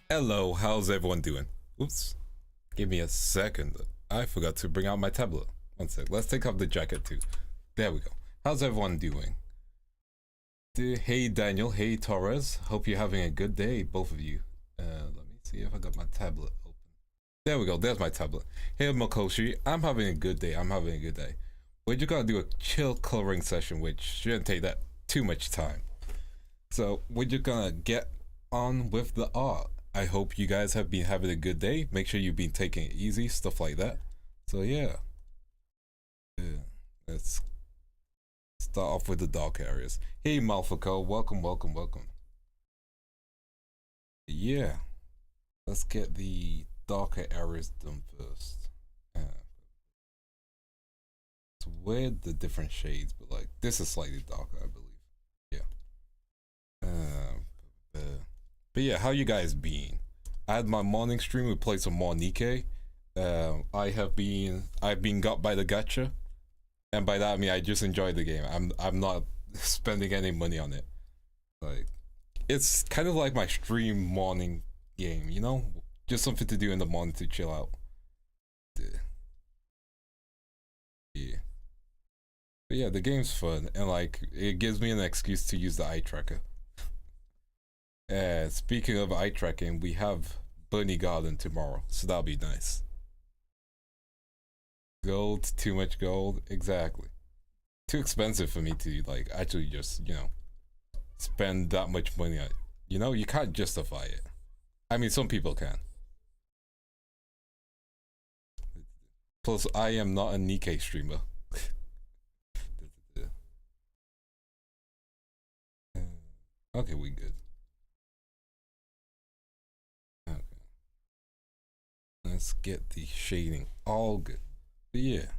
Hello, how's everyone doing? Oops, give me a second. I forgot to bring out my tablet. One sec, let's take off the jacket too. There we go. How's everyone doing? Hey Daniel, hey Torres. Hope you're having a good day, both of you. Let me see if I got my tablet open. There we go, there's my tablet. Hey Makoshi, I'm having a good day, We're just gonna do a chill coloring session, which shouldn't take that too much time. So we're just gonna get on with the art. I hope you guys have been having a good day. Make sure you've been taking it easy, stuff like that. So yeah. Let's start off with the dark areas. Hey Malfico, welcome. Yeah. Let's get the darker areas done first. It's weird the different shades, but like this is slightly darker, I believe. Yeah. But yeah, how you guys been? I had my morning stream. We played some more Nikkei. I've been got by the gacha, and by that I mean I just enjoy the game. I'm not spending any money on it. Like, it's kind of like my stream morning game, you know, just something to do in the morning to chill out. Yeah. But yeah, the game's fun, and like it gives me an excuse to use the eye tracker. Speaking of eye tracking, we have Bunny Garden tomorrow, so that'll be nice. Gold, too much gold, exactly. Too expensive for me to like actually just, you know, spend that much money on it. You know, you can't justify it. I mean, some people can. Plus, I am not a Nikkei streamer. Okay, we good. Okay. Let's get the shading all good. But yeah.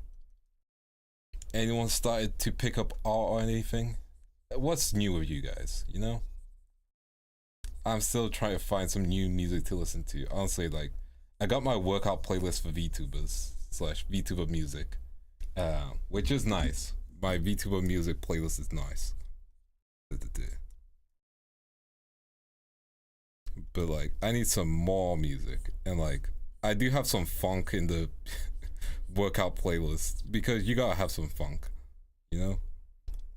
Anyone started to pick up art or anything? What's new with you guys, you know? I'm still trying to find some new music to listen to. Honestly, like, I got my workout playlist for VTubers / VTuber music, which is nice. My VTuber music playlist is nice. But like, I need some more music, and like, I do have some funk in the workout playlist because you gotta have some funk, you know?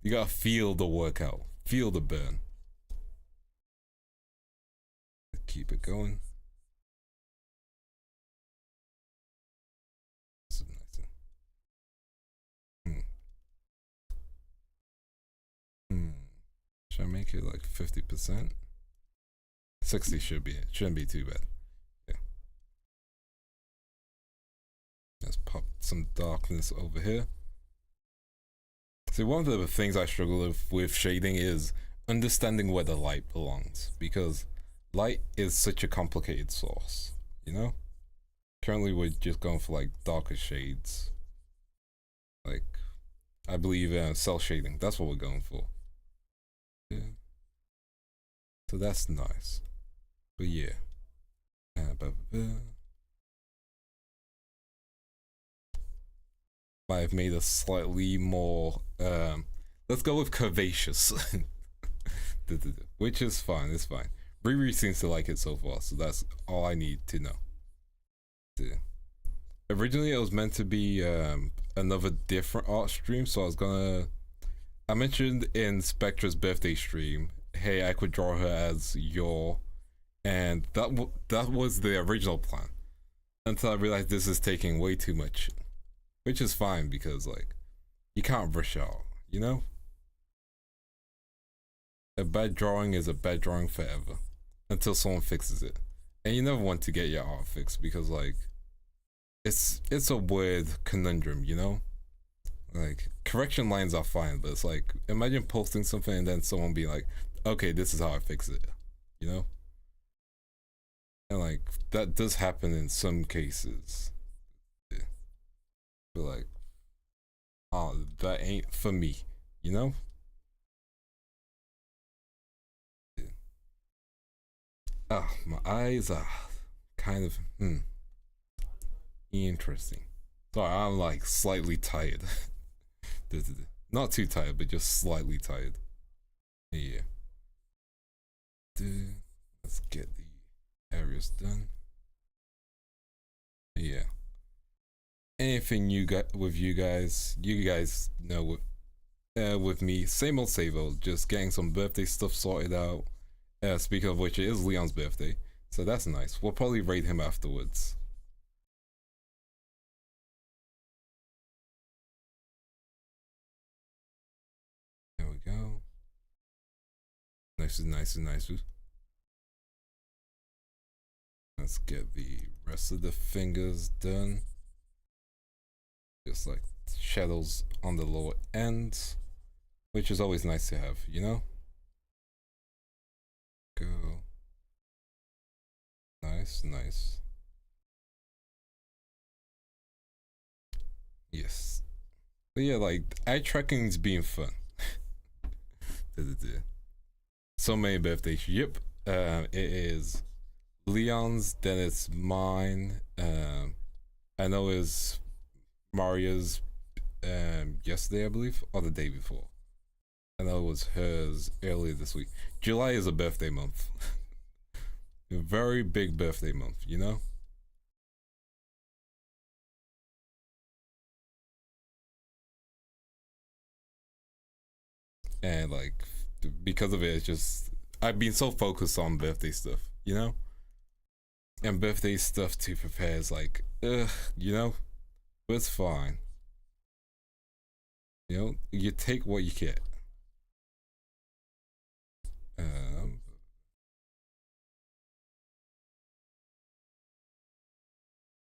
You gotta feel the workout, feel the burn. Keep it going. This is nice. Should I make it like 50%? 60 should be it. Shouldn't be too bad. Yeah. Let's pop some darkness over here. See, one of the things I struggle with shading is understanding where the light belongs, because light is such a complicated source, you know? Currently we're just going for like darker shades. Like, I believe cell shading, that's what we're going for. Yeah. So that's nice. But yeah. I've made a slightly more let's go with curvaceous. Which is fine, it's fine. Riri seems to like it so far, so that's all I need to know. Originally it was meant to be another different art stream, so I mentioned in Spectra's birthday stream, hey, I could draw her as your, and that was the original plan, until I realized this is taking way too much, which is fine because like you can't rush out, you know? A bad drawing is a bad drawing forever until someone fixes it, and you never want to get your art fixed because like it's a weird conundrum, you know? Like, correction lines are fine, but it's like, imagine posting something and then someone being like, okay, this is how I fix it, you know? And like, that does happen in some cases. Yeah. But like, oh, that ain't for me, you know? Yeah. Ah, my eyes are kind of, interesting. Sorry, I'm like slightly tired. Not too tired, but just slightly tired. Yeah. Let's get the area areas done. Yeah. Anything you got with you guys know with me, same old, just getting some birthday stuff sorted out. Speaking of which, it is Leon's birthday, so that's nice. We'll probably raid him afterwards. There we go. Nice. Let's get the rest of the fingers done. Just like shadows on the lower ends, which is always nice to have, you know? Go. Nice. Yes. But yeah, like, eye tracking's being fun. So many birthdays. Yep. It is Leon's, then it's mine. I know it's Maria's yesterday, I believe, or the day before. I know it was hers earlier this week. July is a birthday month. A very big birthday month, you know? And like, because of it, it's just, I've been so focused on birthday stuff, you know? And birthday stuff to prepare is like, you know? But it's fine. You know, you take what you get.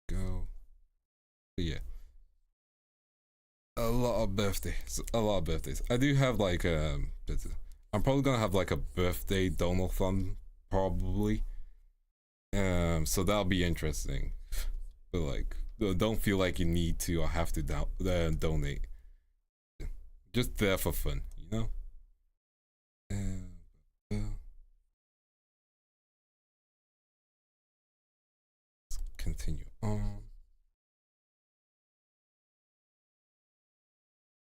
Go. But yeah. A lot of birthdays. I do have like I'm probably gonna have like a birthday donathon probably. So that'll be interesting. But like, don't feel like you need to or have to donate. Just there for fun, you know. Let's continue on.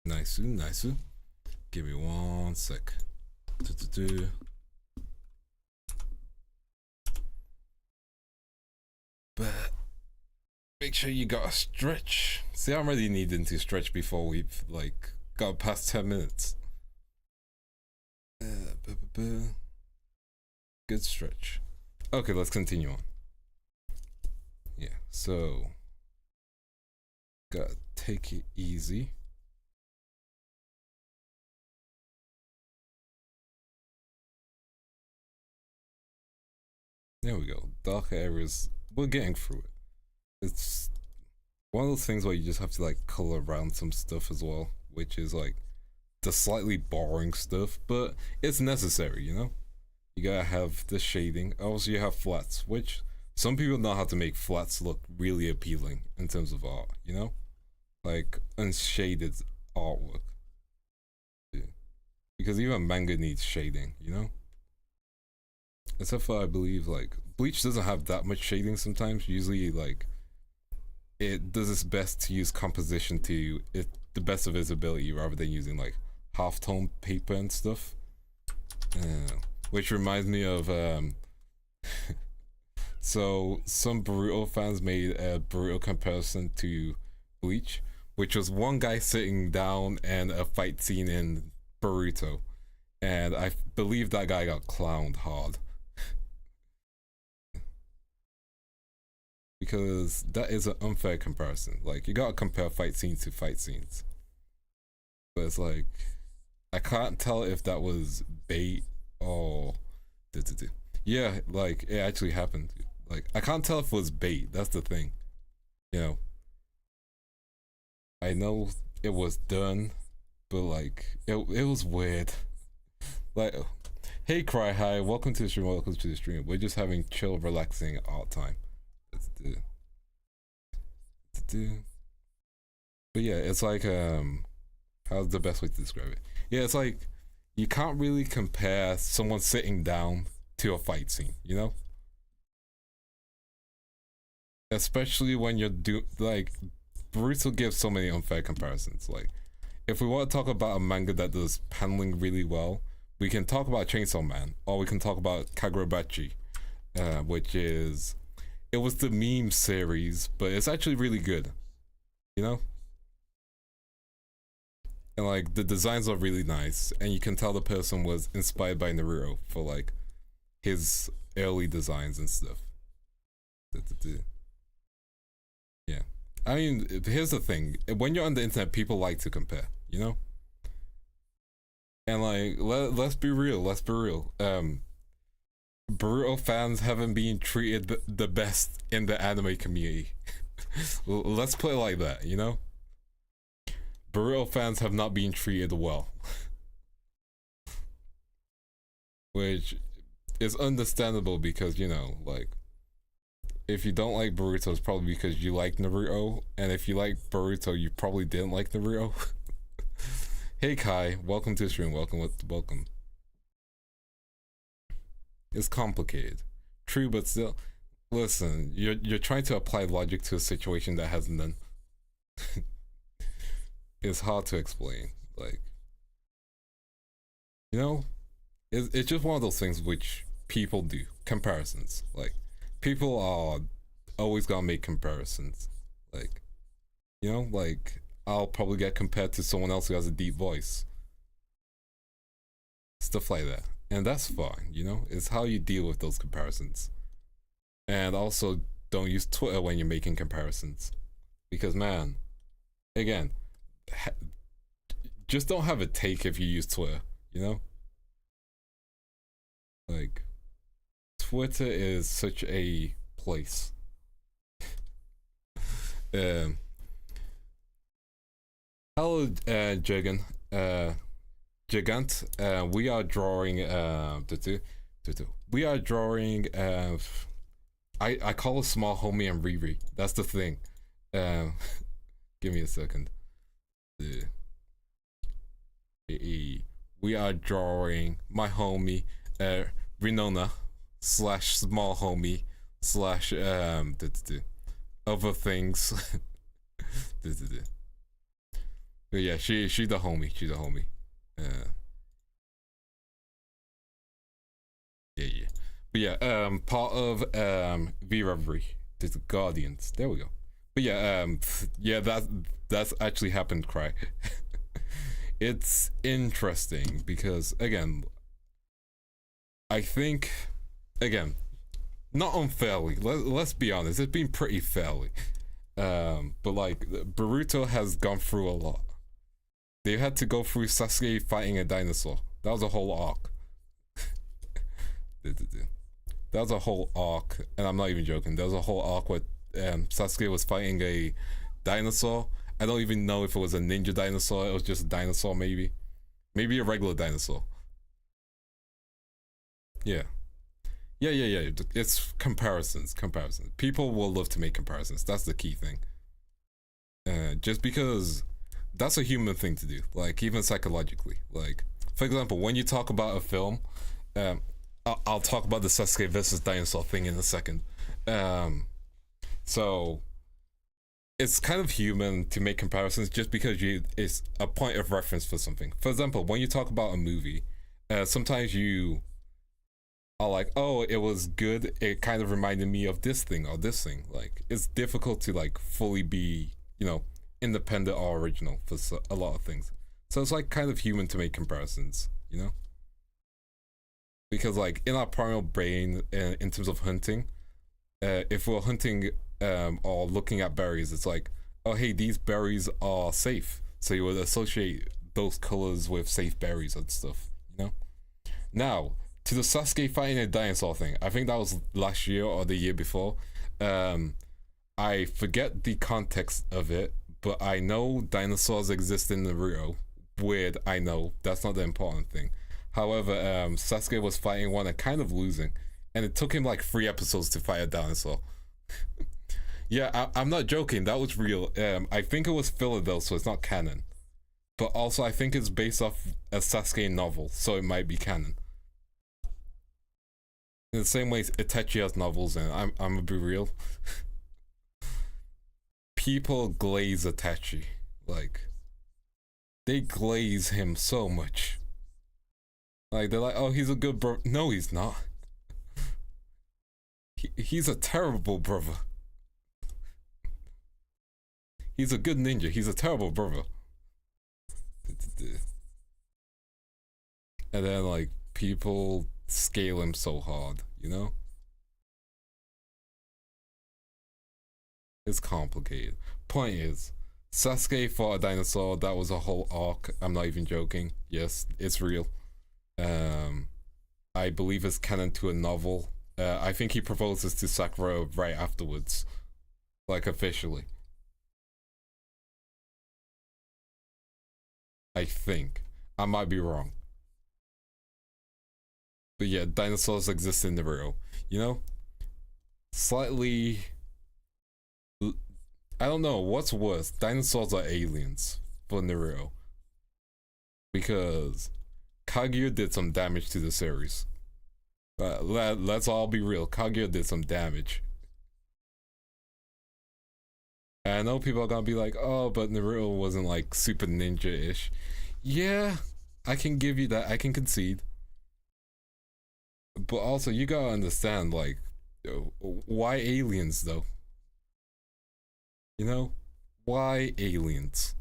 Nice. Give me 1 sec. But make sure you got a stretch. See, I'm already needing to stretch before we've like got past 10 minutes. Good stretch. Okay, let's continue on. Yeah, so gotta take it easy. There we go. Dark areas. We're getting through it. It's one of those things where you just have to like color around some stuff as well, which is like the slightly boring stuff, but it's necessary, you know? You gotta have the shading. Also, you have flats, which some people know how to make flats look really appealing in terms of art, you know? Like unshaded artwork. Yeah. Because even manga needs shading, you know? Except for I believe like Bleach doesn't have that much shading sometimes. Usually like it does its best to use composition to the best of its ability rather than using like halftone paper and stuff. Which reminds me of so some Boruto fans made a Boruto comparison to Bleach, which was one guy sitting down and a fight scene in Boruto, and I believe that guy got clowned hard. Because that is an unfair comparison. Like, you gotta compare fight scenes to fight scenes. But it's like, I can't tell if that was bait or... Yeah, like, it actually happened. Like, I can't tell if it was bait. That's the thing. You know? I know it was done, but like, it was weird. Like, hey Cry High, welcome to the stream. We're just having chill, relaxing art time. But yeah, it's like how's the best way to describe it? Yeah, it's like you can't really compare someone sitting down to a fight scene, you know? Especially when you're like Boruto gives so many unfair comparisons. Like, if we want to talk about a manga that does paneling really well, we can talk about Chainsaw Man, or we can talk about Kagurabachi, which is it was the meme series, but it's actually really good, you know? And like the designs are really nice, and you can tell the person was inspired by Naruto for like his early designs and stuff. Yeah. I mean, here's the thing. When you're on the internet, people like to compare, you know? And like, let's be real, let's be real. Boruto fans haven't been treated the best in the anime community. Let's put it like that, you know? Boruto fans have not been treated well. Which is understandable because, you know, like, if you don't like Boruto, it's probably because you like Naruto. And if you like Boruto, you probably didn't like Naruto. Hey Kai, welcome to the stream, welcome. It's complicated. True, but still, listen, you're trying to apply logic to a situation that has none. It's hard to explain. Like, you know, it's just one of those things which people do. Comparisons. Like, people are always gonna make comparisons. Like, you know, like, I'll probably get compared to someone else who has a deep voice. Stuff like that. And that's fine, you know? It's how you deal with those comparisons. And also, don't use Twitter when you're making comparisons. Because, man, again, just don't have a take if you use Twitter, you know? Like, Twitter is such a place. Hello, Jagan. Gigant. We are drawing. We are drawing. I call a small homie and Riri. That's the thing. Give me a second. We are drawing my homie, Renona / small homie / other things. But yeah, she's the homie. She's the homie. Yeah. But yeah, part of V Reverie, the Guardians. There we go. But yeah, yeah, that's actually happened, Cry. It's interesting because again, I think again, not unfairly. Let's be honest, it's been pretty fairly. But like Boruto has gone through a lot. They had to go through Sasuke fighting a dinosaur. That was a whole arc. That was a whole arc, and I'm not even joking. There was a whole arc where Sasuke was fighting a dinosaur. I don't even know if it was a ninja dinosaur. It was just a dinosaur, maybe. Maybe a regular dinosaur. Yeah. Yeah. It's comparisons. People will love to make comparisons. That's the key thing. Just because that's a human thing to do, like even psychologically. Like, for example, when you talk about a film, I'll talk about the Sasuke versus dinosaur thing in a second. So it's kind of human to make comparisons just because it's a point of reference for something. For example, when you talk about a movie, sometimes you are like, oh, it was good, it kind of reminded me of this thing or this thing. Like, it's difficult to like fully be, you know, independent or original for a lot of things. So it's like kind of human to make comparisons, you know? Because like in our primal brain, in terms of hunting, if we're hunting or looking at berries, it's like, oh hey, these berries are safe. So you would associate those colors with safe berries and stuff, you know? Now, to the Sasuke fighting a dinosaur thing, I think that was last year or the year before. I forget the context of it, but I know dinosaurs exist in Naruto. Weird, I know. That's not the important thing. However, Sasuke was fighting one and kind of losing. And it took him like 3 episodes to fight a dinosaur. Yeah, I'm not joking. That was real. I think it was filler though, so it's not canon. But also, I think it's based off a Sasuke novel, so it might be canon. In the same way, Itachi has novels, and I'm gonna be real. People glaze Itachi, like they glaze him so much. Like they're like, oh, he's a good bro. No, he's not. He's a terrible brother. He's a good ninja. He's a terrible brother. And then like people scale him so hard, you know? It's complicated. Point is, Sasuke fought a dinosaur. That was a whole arc. I'm not even joking. Yes, it's real. I believe it's canon to a novel. I think he proposes to Sakura right afterwards, like officially. I think. I might be wrong. But yeah, dinosaurs exist in the real. You know? Slightly... I don't know, what's worse? Dinosaurs or aliens for Naruto? Because Kaguya did some damage to the series. Let's all be real, Kaguya did some damage. And I know people are gonna be like, oh, but Naruto wasn't like super ninja-ish. Yeah, I can give you that, I can concede. But also, you gotta understand, like, why aliens though? You know? Why aliens?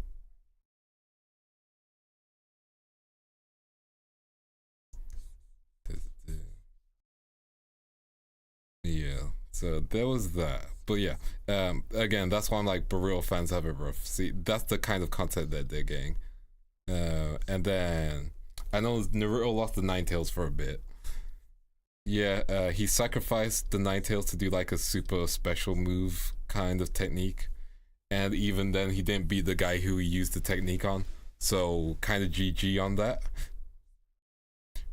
Yeah, so there was that. But yeah, again, that's why I'm like, Boruto fans have it rough. See, that's the kind of content that they're getting. And then, I know Naruto lost the Nine Tails for a bit. Yeah, he sacrificed the Nine Tails to do like a super special move kind of technique. And even then, he didn't beat the guy who he used the technique on. So, kind of GG on that.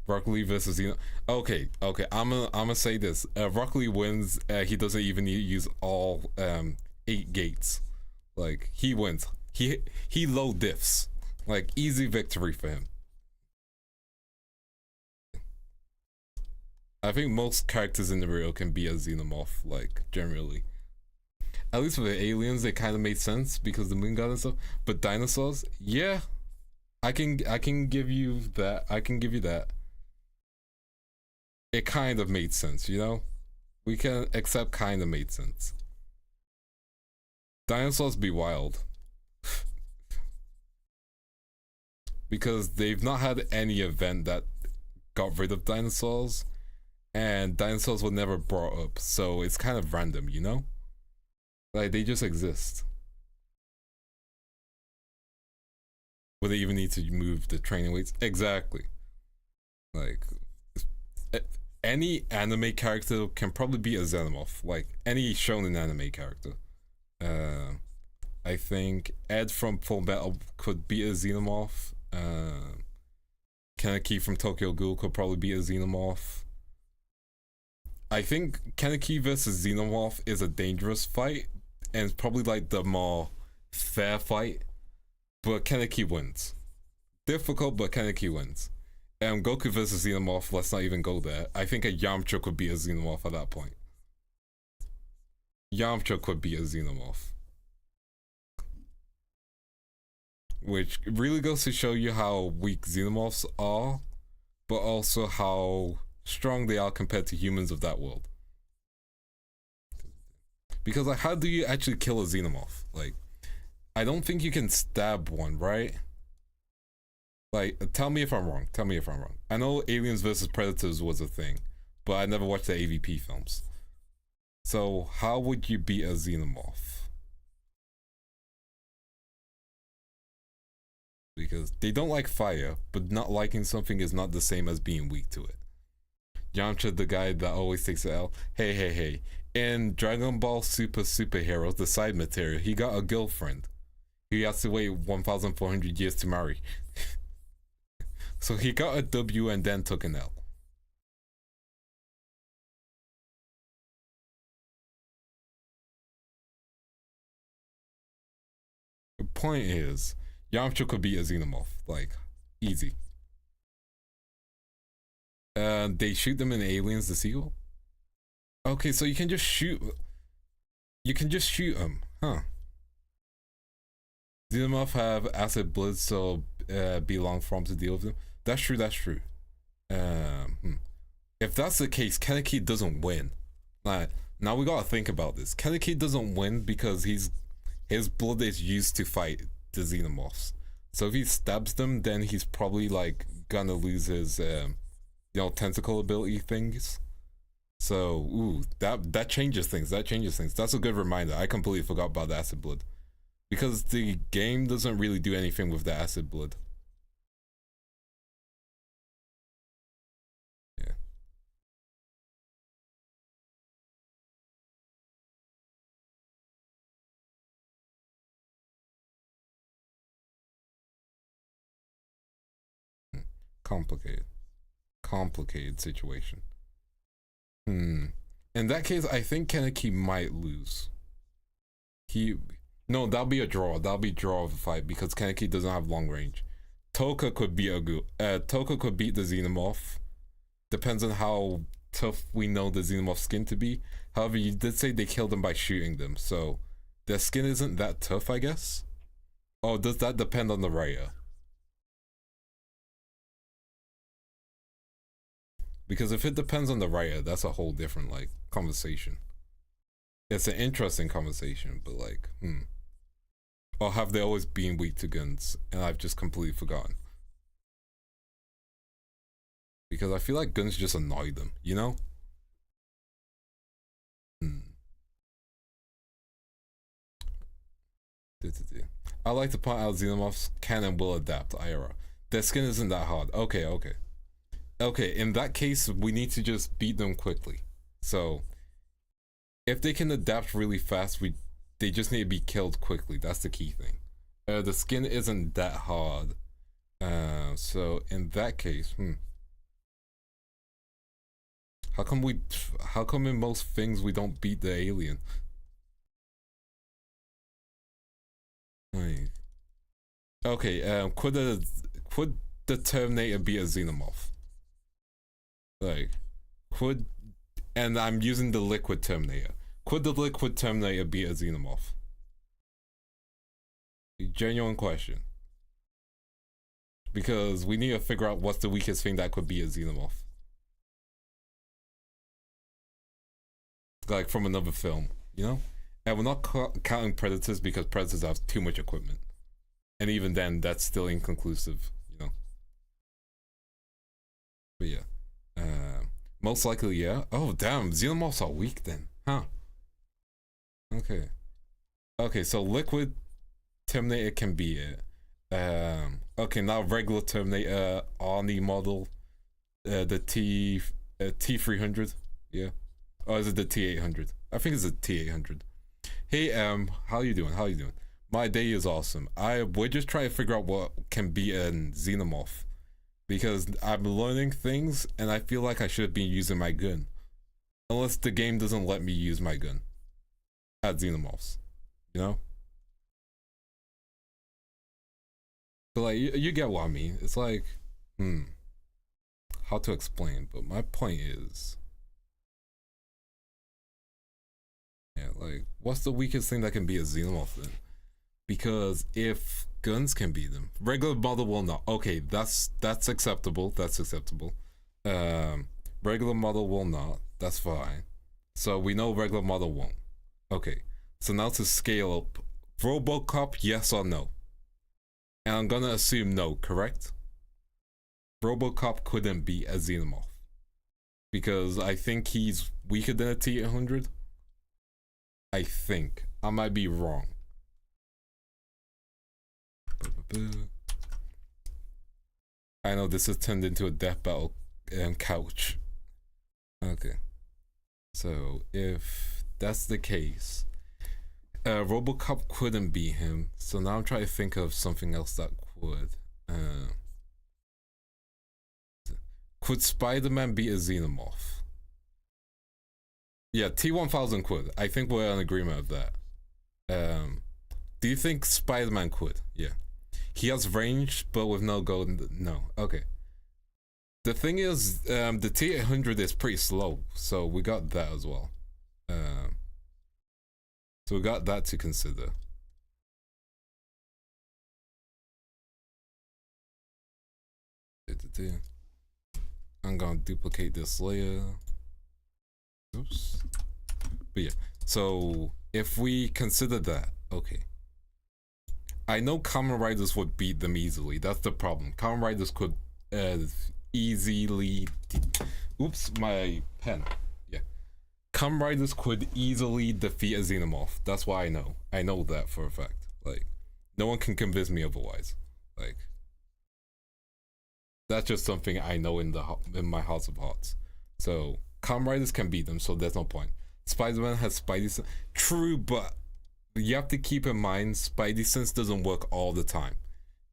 Rock Lee versus Xeno. Okay, I'm gonna say this. Rock Lee wins. He doesn't even use all 8 gates. Like, he wins. He low diffs. Like, easy victory for him. I think most characters in the real can be a xenomorph, like, generally. At least with the aliens, it kind of made sense because the moon god and stuff. But dinosaurs, yeah, I can give you that. I can give you that. It kind of made sense, you know. We can accept kind of made sense. Dinosaurs be wild because they've not had any event that got rid of dinosaurs, and dinosaurs were never brought up, so it's kind of random, you know. Like, they just exist. Would they even need to move the training weights? Exactly. Like, any anime character can probably be a xenomorph. Like, any shonen anime character. I think Ed from Full Metal could be a xenomorph. Kaneki from Tokyo Ghoul could probably be a xenomorph. I think Kaneki versus Xenomorph is a dangerous fight, and it's probably like the more fair fight, but Kaneki wins. Difficult, but Kaneki wins. Goku versus Xenomorph, let's not even go there. I think a Yamcha could be a Xenomorph at that point. Yamcha could be a Xenomorph. Which really goes to show you how weak Xenomorphs are, but also how strong they are compared to humans of that world. Because like, how do you actually kill a xenomorph? Like, I don't think you can stab one, right? Like, tell me if I'm wrong. Tell me if I'm wrong. I know Aliens versus Predators was a thing, but I never watched the AVP films. So how would you beat a xenomorph? Because they don't like fire, but not liking something is not the same as being weak to it. Yamcha, the guy that always takes the L. Hey. In Dragon Ball Super Superheroes, the side material, he got a girlfriend. He has to wait 1,400 years to marry. So he got a W and then took an L. The point is, Yamcha could be a xenomorph. Like, easy. They shoot them in Aliens, the sequel? Okay, so you can just shoot. You can just shoot them, huh? Xenomorph have acid blood, so be long for him to deal with them. That's true. That's true. If that's the case, Kaneki doesn't win. Like, Now we gotta think about this. Kaneki doesn't win because his blood is used to fight the xenomorphs. So if he stabs them, then he's probably like gonna lose his tentacle ability things. So ooh, that changes things. That changes things. That's a good reminder. I completely forgot about the acid blood. Because the game doesn't really do anything with the acid blood. Yeah. Complicated situation. In that case, I think Kaneki might lose. No, that'll be a draw. That'll be a draw of a fight because Kaneki doesn't have long range. Toka could beat Toka could beat the xenomorph. Depends on how tough we know the xenomorph skin to be. However, you did say they killed them by shooting them, so their skin isn't that tough, I guess. Oh, does that depend on the writer? Because if it depends on the writer, that's a whole different like conversation. It's an interesting conversation, but like, or have they always been weak to guns and I've just completely forgotten? Because I feel like guns just annoy them, you know? I like to point out xenomorphs can and will adapt, Ira. Their skin isn't that hard. Okay. Okay, in that case, we need to just beat them quickly. So, if they can adapt really fast, they just need to be killed quickly. That's the key thing. The skin isn't that hard. So in that case, how come in most things we don't beat the alien? Okay, could the Terminator be a xenomorph? Like, and I'm using the liquid Terminator. Could the liquid Terminator be a xenomorph? Genuine question. Because we need to figure out what's the weakest thing that could be a xenomorph. Like from another film, you know? And we're not counting Predators because Predators have too much equipment. And even then, that's still inconclusive, you know? But yeah. Most likely, yeah. Oh, damn. Xenomorphs are weak then. Huh. Okay. Okay, so liquid Terminator can be it. Okay, now regular Terminator Arnie model. The T300. Yeah. Or is it the T800? I think it's the T800. Hey, how you doing? How you doing? My day is awesome. We're just trying to figure out what can be a xenomorph. Because I'm learning things and I feel like I should have been using my gun. Unless the game doesn't let me use my gun at xenomorphs, you know? But like, you get what I mean. It's like, how to explain, but my point is, yeah, like, what's the weakest thing that can be a xenomorph then? Because if guns can beat them, regular model will not. Okay, that's acceptable. That's acceptable. Regular model will not. That's fine. So we know regular model won't. Okay, so now to scale up, RoboCop, yes or no? And I'm gonna assume no, correct? RoboCop couldn't be a xenomorph because I think he's weaker than a T800. I think I might be wrong. I know this has turned into a death battle couch. Okay, so if that's the case, RoboCop couldn't beat him. So now I'm trying to think of something else that would. Could Spider-Man be a xenomorph? Yeah, T1000 could. I think we're in agreement of that. Do you think Spider-Man could? Yeah. He has range, but with no golden. No. Okay. The thing is, the T800 is pretty slow, so we got that as well. So we got that to consider. I'm gonna duplicate this layer. Oops. But yeah, so if we consider that, okay. I know Kamen Riders would beat them easily. That's the problem. Kamen Riders could easily... Oops, my pen. Yeah. Kamen Riders could easily defeat a Xenomorph. That's why I know. I know that for a fact. Like, no one can convince me otherwise. Like, that's just something I know in my heart of hearts. So, Kamen Riders can beat them, so there's no point. Spider-Man has Spidey sense. True, but you have to keep in mind Spidey sense doesn't work all the time.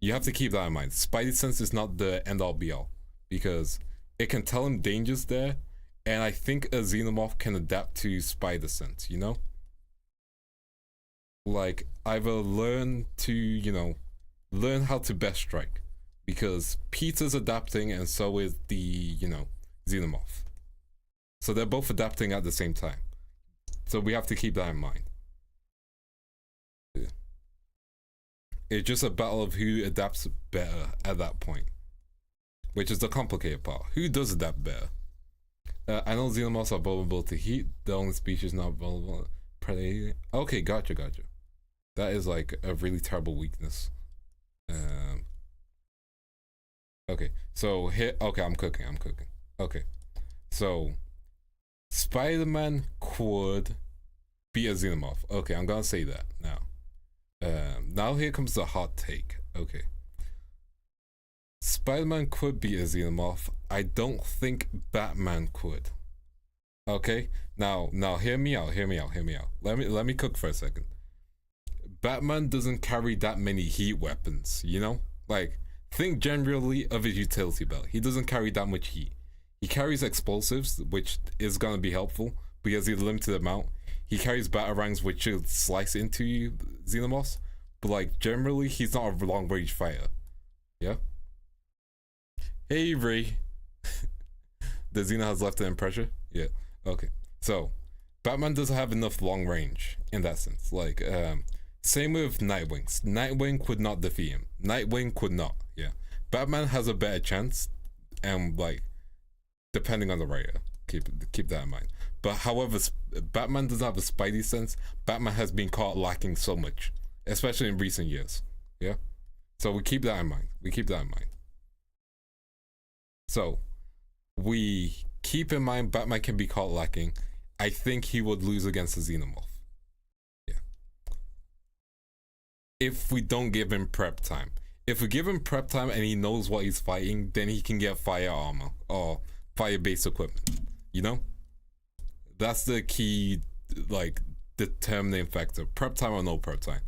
You have to keep that in mind. Spidey sense is not the end-all be-all, because it can tell him danger's there, and I think a Xenomorph can adapt to Spider sense, you know? Like, either learn to, you know, learn how to best strike, because Peter's adapting and so is the, you know, Xenomorph. So they're both adapting at the same time. So we have to keep that in mind. Yeah. It's just a battle of who adapts better at that point, which is the complicated part. Who does adapt better? I know Xenomorphs are vulnerable to heat. The only species not vulnerable to predator. Okay, gotcha. That is like a really terrible weakness. Okay, so here. Okay, I'm cooking. Okay, so Spider-Man could be a Xenomorph. Okay, I'm gonna say that now. Now here comes the hot take. Okay. Spider-Man could be a Xenomorph. I don't think Batman could. Okay? Now hear me out. Let me cook for a second. Batman doesn't carry that many heat weapons, you know? Like, think generally of his utility belt. He doesn't carry that much heat. He carries explosives, which is gonna be helpful because he's a limited amount. He carries batarangs, which should slice into you, Xenomorphs. But like, generally, he's not a long-range fighter. Yeah? Hey, Ray. The Xeno has left an impression? Yeah. Okay. So, Batman doesn't have enough long range in that sense. Like, same with Nightwing. Nightwing could not defeat him. Nightwing could not. Yeah. Batman has a better chance, and like, depending on the writer, keep that in mind. But however, Batman doesn't have a Spidey sense. Batman has been caught lacking so much, especially in recent years. Yeah. So we keep that in mind. So we keep in mind Batman can be caught lacking. I think he would lose against the Xenomorph. Yeah. If we don't give him prep time. If we give him prep time and he knows what he's fighting, then he can get fire armor or fire-based equipment. You know? That's the key, like, determining factor. Prep time or no prep time.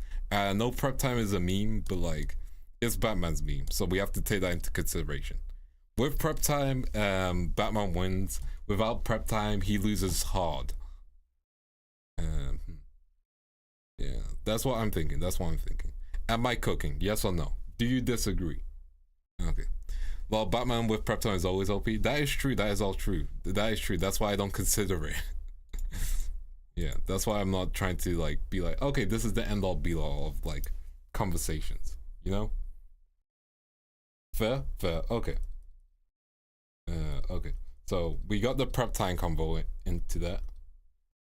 No prep time is a meme, but like, it's Batman's meme, so we have to take that into consideration. With prep time, Batman wins. Without prep time, he loses hard. Yeah, that's what I'm thinking. Am I cooking? Yes or no? Do you disagree? Okay. Well, Batman with prep time is always OP. That is true. That is all true. That is true. That's why I don't consider it. Yeah, that's why I'm not trying to like be like, okay, this is the end all be all of like conversations. You know? Fair. Okay. Okay. So we got the prep time combo into that.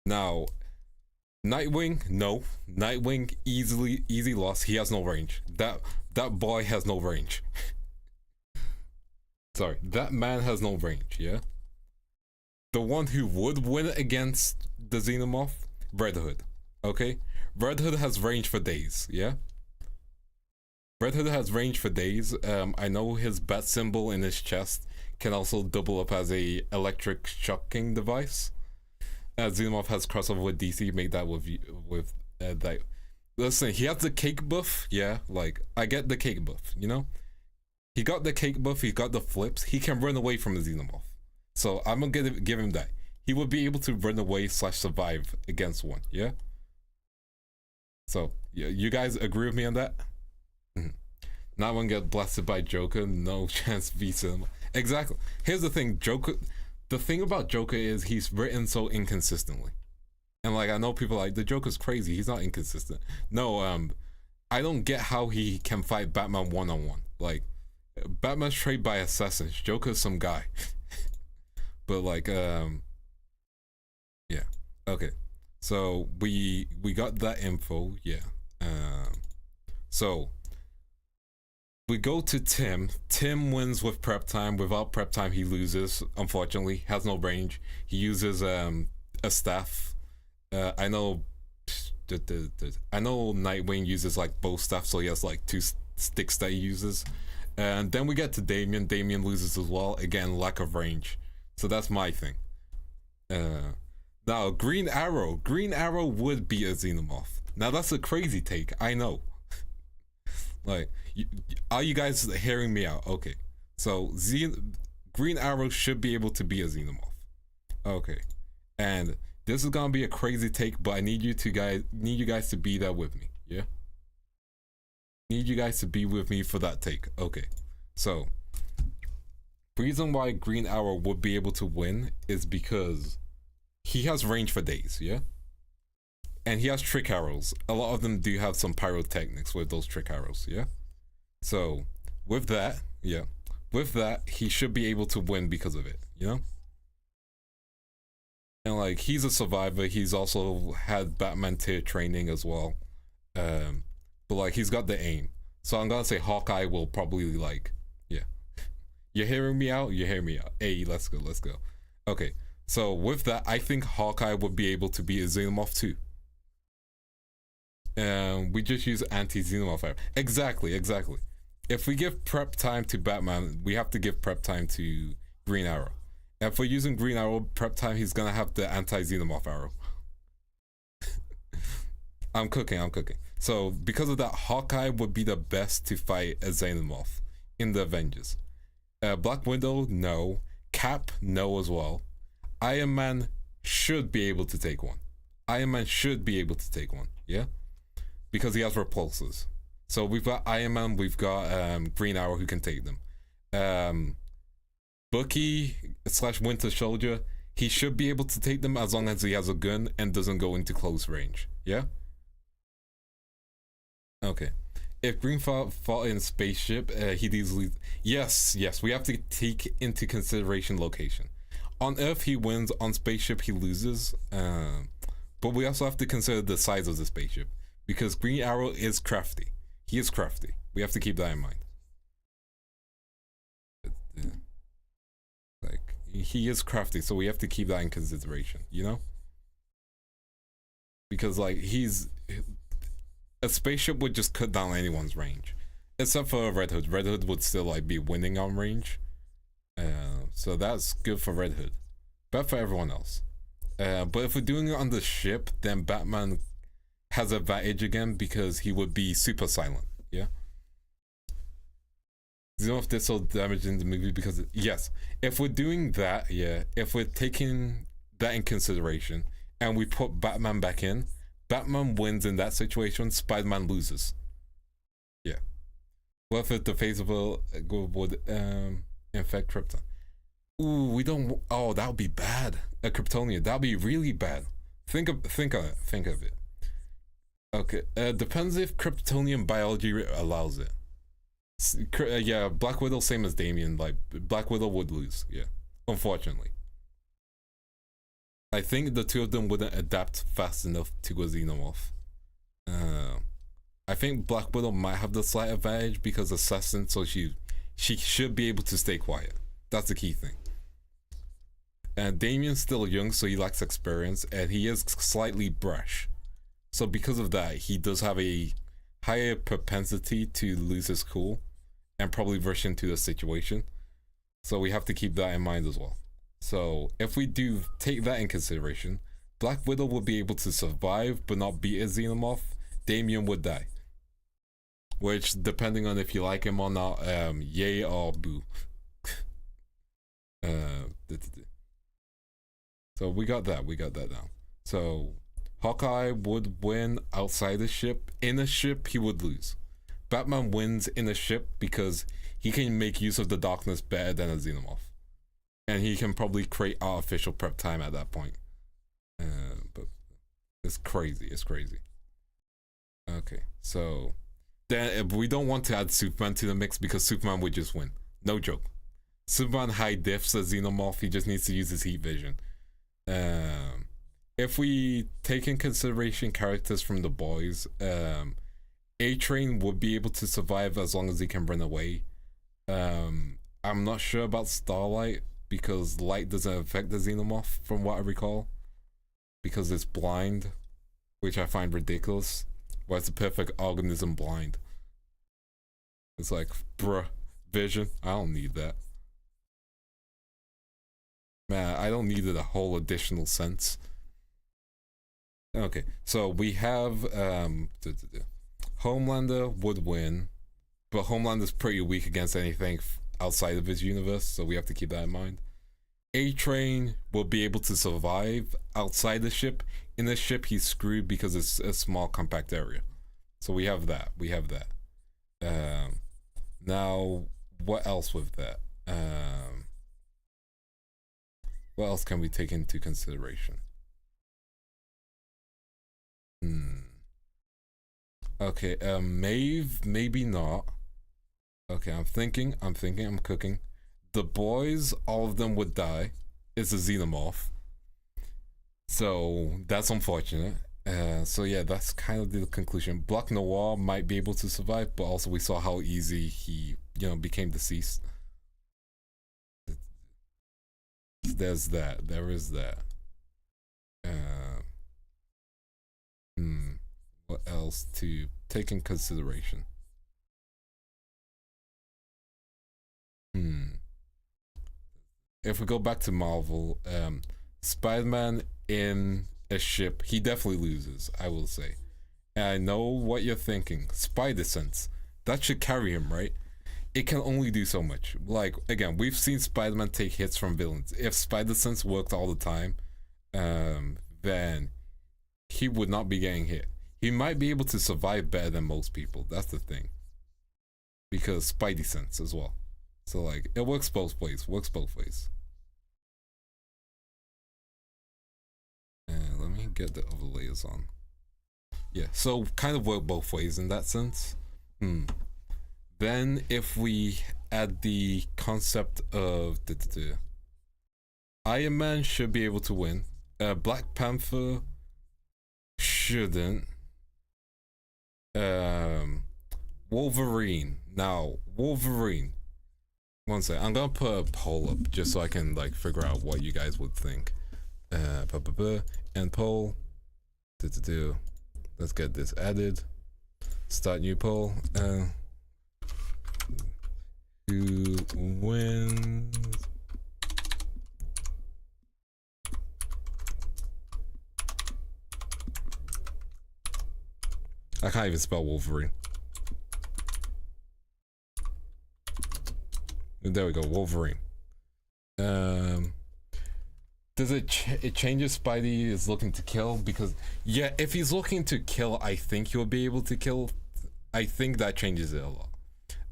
Now, Nightwing, no. Nightwing easy loss. He has no range. That boy has no range. Sorry, that man has no range, yeah? The one who would win against the Xenomorph, Red Hood, okay? Red Hood has range for days, yeah? Red Hood has range for days. I know his bat symbol in his chest can also double up as a electric shocking device. Xenomorph has crossover with DC, make that with that. Listen, he has the cake buff, yeah? Like, I get the cake buff, you know? He got the cake buff, he got the flips, he can run away from a Xenomorph. So I'm gonna give him that. He would be able to run away / survive against one, yeah? So, yeah, you guys agree with me on that? Not one get blasted by Joker, no chance beats him. Exactly. Here's the thing, the thing about Joker is he's written so inconsistently. And like, I know people are like, the Joker's crazy, he's not inconsistent. No, I don't get how he can fight Batman one-on-one. Like, Batman's trained by assassins, Joker's some guy. But like, yeah, okay. So we got that info, yeah. So we go to Tim. Tim wins with prep time. Without prep time, he loses. Unfortunately, has no range. He uses a staff. I know. I know Nightwing uses like bow staff, so he has like 2 sticks that he uses. And then we get to Damien. Damien loses as well. Again, lack of range. So that's my thing. Now, Green Arrow. Green Arrow would be a Xenomorph. Now, that's a crazy take. I know. Like, are you guys hearing me out? Okay. So, Green Arrow should be able to be a Xenomorph. Okay. And this is gonna be a crazy take, but I need you guys to be there with me. Yeah? Need you guys to be with me for that take. Okay. So, reason why Green Arrow would be able to win is because he has range for days, yeah? And he has trick arrows. A lot of them do have some pyrotechnics with those trick arrows, yeah? So, with that, yeah. With that, he should be able to win because of it, you know? And like, he's a survivor. He's also had Batman tier training as well. But like, he's got the aim. So I'm gonna say Hawkeye will probably like, yeah. You're hearing me out? You hear me out. Hey, let's go, let's go. Okay, so with that, I think Hawkeye would be able to be a Xenomorph too. We just use anti-Xenomorph arrow. Exactly. If we give prep time to Batman, we have to give prep time to Green Arrow. If we're using Green Arrow prep time, he's gonna have the anti-Xenomorph arrow. I'm cooking. So because of that, Hawkeye would be the best to fight a Xenomorph in the Avengers. Black Widow, no. Cap, no as well. Iron Man should be able to take one. Yeah? Because he has repulsors. So we've got Iron Man, we've got Green Arrow who can take them. Bucky / Winter Soldier, he should be able to take them as long as he has a gun and doesn't go into close range. Yeah? Okay. If Green fought in spaceship, he'd easily... Yes, we have to take into consideration location. On Earth, he wins. On spaceship, he loses. But we also have to consider the size of the spaceship. Because Green Arrow is crafty. He is crafty. We have to keep that in mind. Like, he is crafty, so we have to keep that in consideration, you know? Because, like, a spaceship would just cut down anyone's range. Except for Red Hood. Red Hood would still, like, be winning on range. So that's good for Red Hood. Bad for everyone else. But if we're doing it on the ship, then Batman has advantage again because he would be super silent. Yeah? Xenomorph did so damage in the movie because... Yes. If we're doing that, yeah. If we're taking that in consideration and we put Batman back in, Batman wins in that situation, Spider-Man loses. Yeah. What if the face of a would infect Krypton? Ooh, we don't... Oh, that would be bad. A Kryptonian. That would be really bad. Think of it. Okay. Depends if Kryptonian biology allows it. Yeah, Black Widow, same as Damien. Like, Black Widow would lose. Yeah. Unfortunately. I think the two of them wouldn't adapt fast enough to a Xenomorph. I think Black Widow might have the slight advantage because assassin, so she should be able to stay quiet. That's the key thing. And Damien's still young, so he lacks experience, and he is slightly brash. So because of that, he does have a higher propensity to lose his cool and probably rush into the situation. So we have to keep that in mind as well. So if we do take that in consideration, Black Widow will be able to survive but not beat a Xenomorph. Damien would die. Which, depending on if you like him or not, yay or boo. So we got that down. So Hawkeye would win outside the ship. In a ship, he would lose. Batman wins in a ship because he can make use of the darkness better than a Xenomorph. And he can probably create artificial prep time at that point. But it's crazy. Okay, so then we don't want to add Superman to the mix because Superman would just win. No joke. Superman high diffs a Xenomorph. He just needs to use his heat vision. if we take in consideration characters from the boys, A-Train would be able to survive as long as he can run away. I'm not sure about Starlight because light doesn't affect the xenomorph from what I recall, because it's blind, which I find ridiculous. Why is the perfect organism blind? It's like, bruh, vision, I don't need that. Man, I don't need a whole additional sense. Okay, so we have Homelander would win, but Homelander's pretty weak against anything outside of his universe, so we have to keep that in mind. A-Train will be able to survive outside the ship. In the ship, he's screwed because it's a small, compact area. So we have that. We have that. Now, what else with that? What else can we take into consideration? Okay, Maeve, maybe not. Okay, I'm thinking, I'm cooking. The boys, all of them would die. It's a xenomorph. So, that's unfortunate. So yeah, that's kind of the conclusion. Black Noir might be able to survive, but also we saw how easy he, became deceased. There's that. There is that. What else to take in consideration? If we go back to Marvel, Spider-Man in a ship, he definitely loses, I will say. And I know what you're thinking. Spider sense. That should carry him, right? It can only do so much. Like, again, we've seen Spider-Man take hits from villains. If Spider sense worked all the time, then he would not be getting hit. He might be able to survive better than most people. That's the thing. Because Spidey sense as well. So, like, it works both ways. Works both ways. And let me get the overlays on. Yeah, so kind of work both ways in that sense. Then if we add the concept of Iron Man should be able to win. Black Panther shouldn't. Wolverine. Now, Wolverine. One sec. I'm gonna put a poll up just so I can like figure out what you guys would think. And poll. Let's get this added. Start new poll. Who wins? I can't even spell Wolverine. There we go, Wolverine. Does it changes Spidey is looking to kill? Because yeah, if he's looking to kill, I think he'll be able to kill. I think that changes it a lot.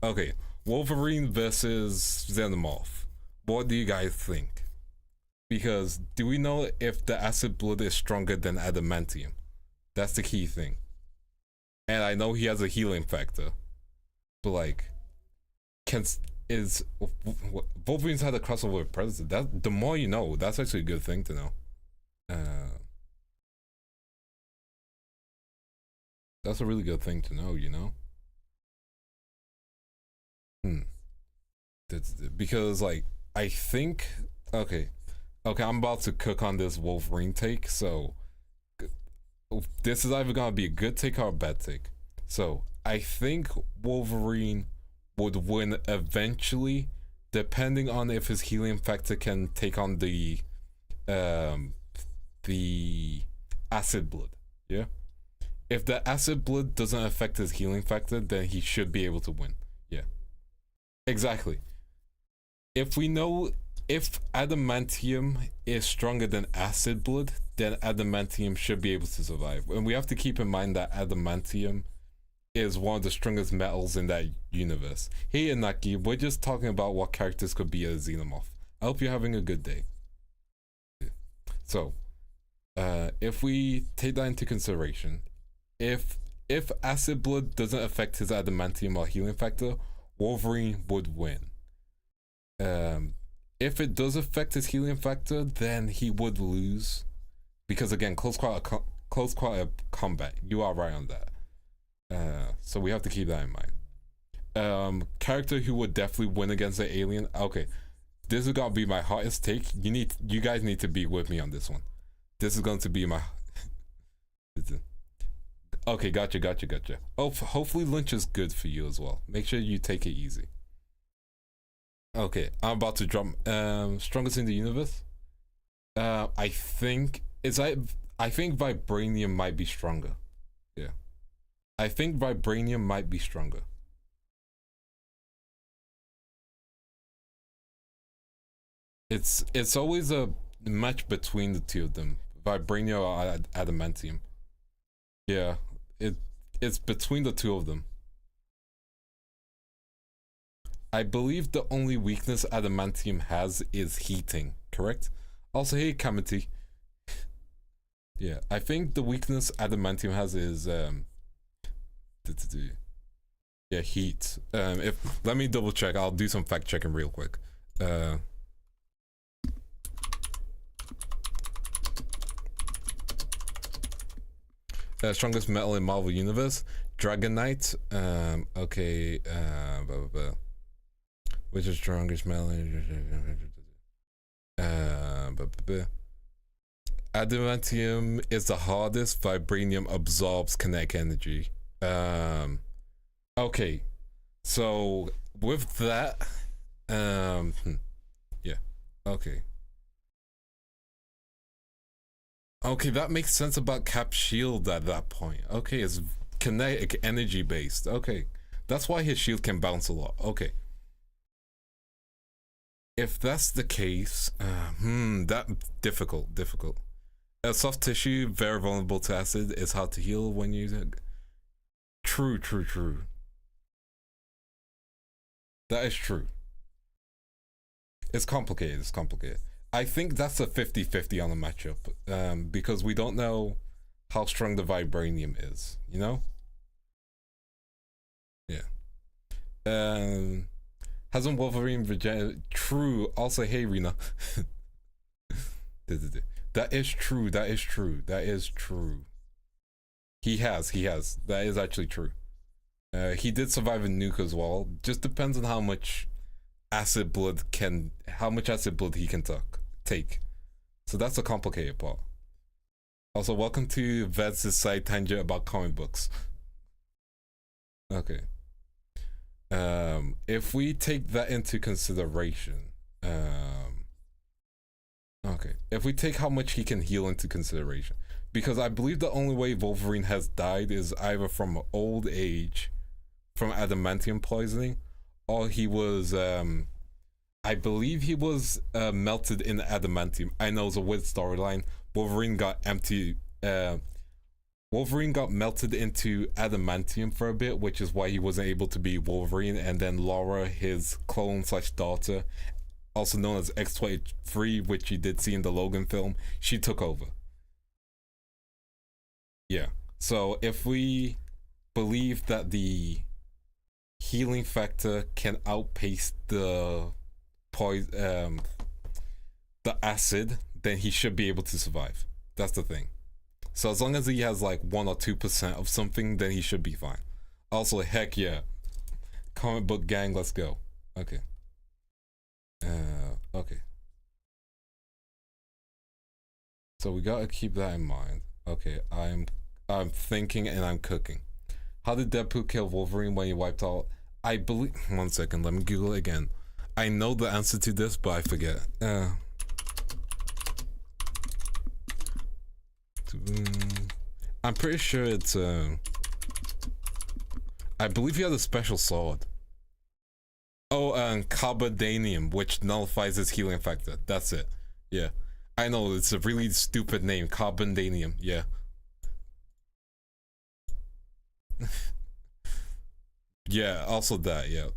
Okay, Wolverine versus Xenomorph. What do you guys think? Because do we know if the acid blood is stronger than adamantium? That's the key thing. And I know he has a healing factor, but like, Wolverine's had a crossover with Predator. That the more you know, that's actually a good thing to know. That's a really good thing to know, Because like I think okay, I'm about to cook on this Wolverine take, so this is either gonna be a good take or a bad take. So I think Wolverine would win eventually, depending on if his healing factor can take on the acid blood. Yeah, if the acid blood doesn't affect his healing factor, then he should be able to win. Yeah, exactly. If we know if adamantium is stronger than acid blood, then adamantium should be able to survive. And we have to keep in mind that adamantium is one of the strongest metals in that universe. Hey Inaki, we're just talking about what characters could be a xenomorph. I hope you're having a good day. So, if we take that into consideration, if acid blood doesn't affect his adamantium or healing factor, Wolverine would win. If it does affect his healing factor, then he would lose. because again, close quarter combat. You are right on that. So we have to keep that in mind. Character who would definitely win against the alien. Okay, this is gonna be my hottest take. You guys need to be with me on this one. This is going to be my. Okay, gotcha. Oh, hopefully lunch is good for you as well. Make sure you take it easy. Okay, I'm about to drop strongest in the universe. I think I think vibranium might be stronger. Yeah. I think vibranium might be stronger. It's always a match between the two of them. Vibranium or adamantium. Yeah. It's between the two of them. I believe the only weakness adamantium has is heating, correct? Also, hey Kamiti. Yeah, I think the weakness adamantium has is yeah, heat. If let me double check. I'll do some fact checking real quick. Strongest metal in Marvel Universe, Dragonite. Okay. Blah, blah, blah. Which is strongest metal? Blah, blah, blah. Adamantium is the hardest. Vibranium absorbs kinetic energy. Okay. So with that, yeah. Okay. Okay, that makes sense about Cap's shield at that point. Okay, it's kinetic energy based. Okay, that's why his shield can bounce a lot. Okay. If that's the case, that difficult. Soft tissue, very vulnerable to acid, is hard to heal when you. True. That is true. It's complicated. I think that's a 50-50 on the matchup, because we don't know how strong the vibranium is, you know? Yeah. Hasn't Wolverine Virginia? True. Also, hey Rena. That is true. He has. That is actually true. He did survive a nuke as well. Just depends on how much acid blood he can take. So that's the complicated part. Also, welcome to Ved's side tangent about comic books. Okay. If we take that into consideration, okay, if we take how much he can heal into consideration, because I believe the only way Wolverine has died is either from old age, from adamantium poisoning, or he was, I believe he was melted in adamantium. I know it's a weird storyline. Wolverine got melted into adamantium for a bit, which is why he wasn't able to be Wolverine. And then Laura, his clone / daughter, also known as X-23, which you did see in the Logan film, she took over. Yeah. So if we believe that the healing factor can outpace the acid, then he should be able to survive. That's the thing. So as long as he has like 1 or 2% of something, then he should be fine. Also, heck yeah, comic book gang, let's go. Okay. Okay. So we gotta keep that in mind. Okay, I'm thinking and I'm cooking. How did Deadpool kill Wolverine when he wiped out? I believe. 1 second, let me Google it again. I know the answer to this, but I forget. I'm pretty sure it's I believe he had a special sword. Oh, carbidanium, which nullifies his healing factor. That's it. Yeah, I know it's a really stupid name, carbidanium. Yeah. Yeah. Also that. Yeah.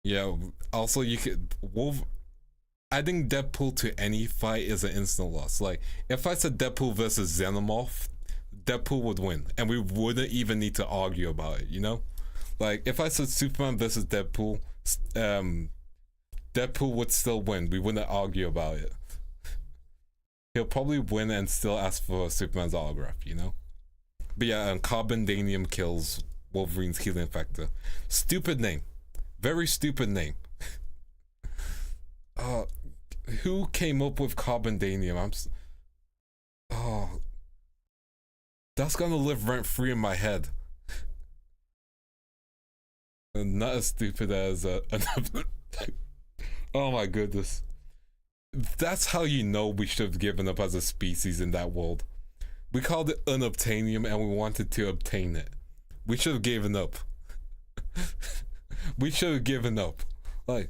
Yeah. Also, you could adding Deadpool to any fight is an instant loss. Like, if I said Deadpool versus Xenomorph, Deadpool would win, and we wouldn't even need to argue about it, you know? Like, if I said Superman versus Deadpool, Deadpool would still win. We wouldn't argue about it. he'll probably win and still ask for Superman's autograph, you know? But yeah, Carbondanium kills Wolverine's healing factor. Stupid name. Very stupid name. Who came up with Carbondanium? Oh, that's gonna live rent free in my head. Not as stupid as oh my goodness. That's how you know we should have given up as a species in that world. We called it unobtainium and we wanted to obtain it. We should have given up. We should have given up. Like,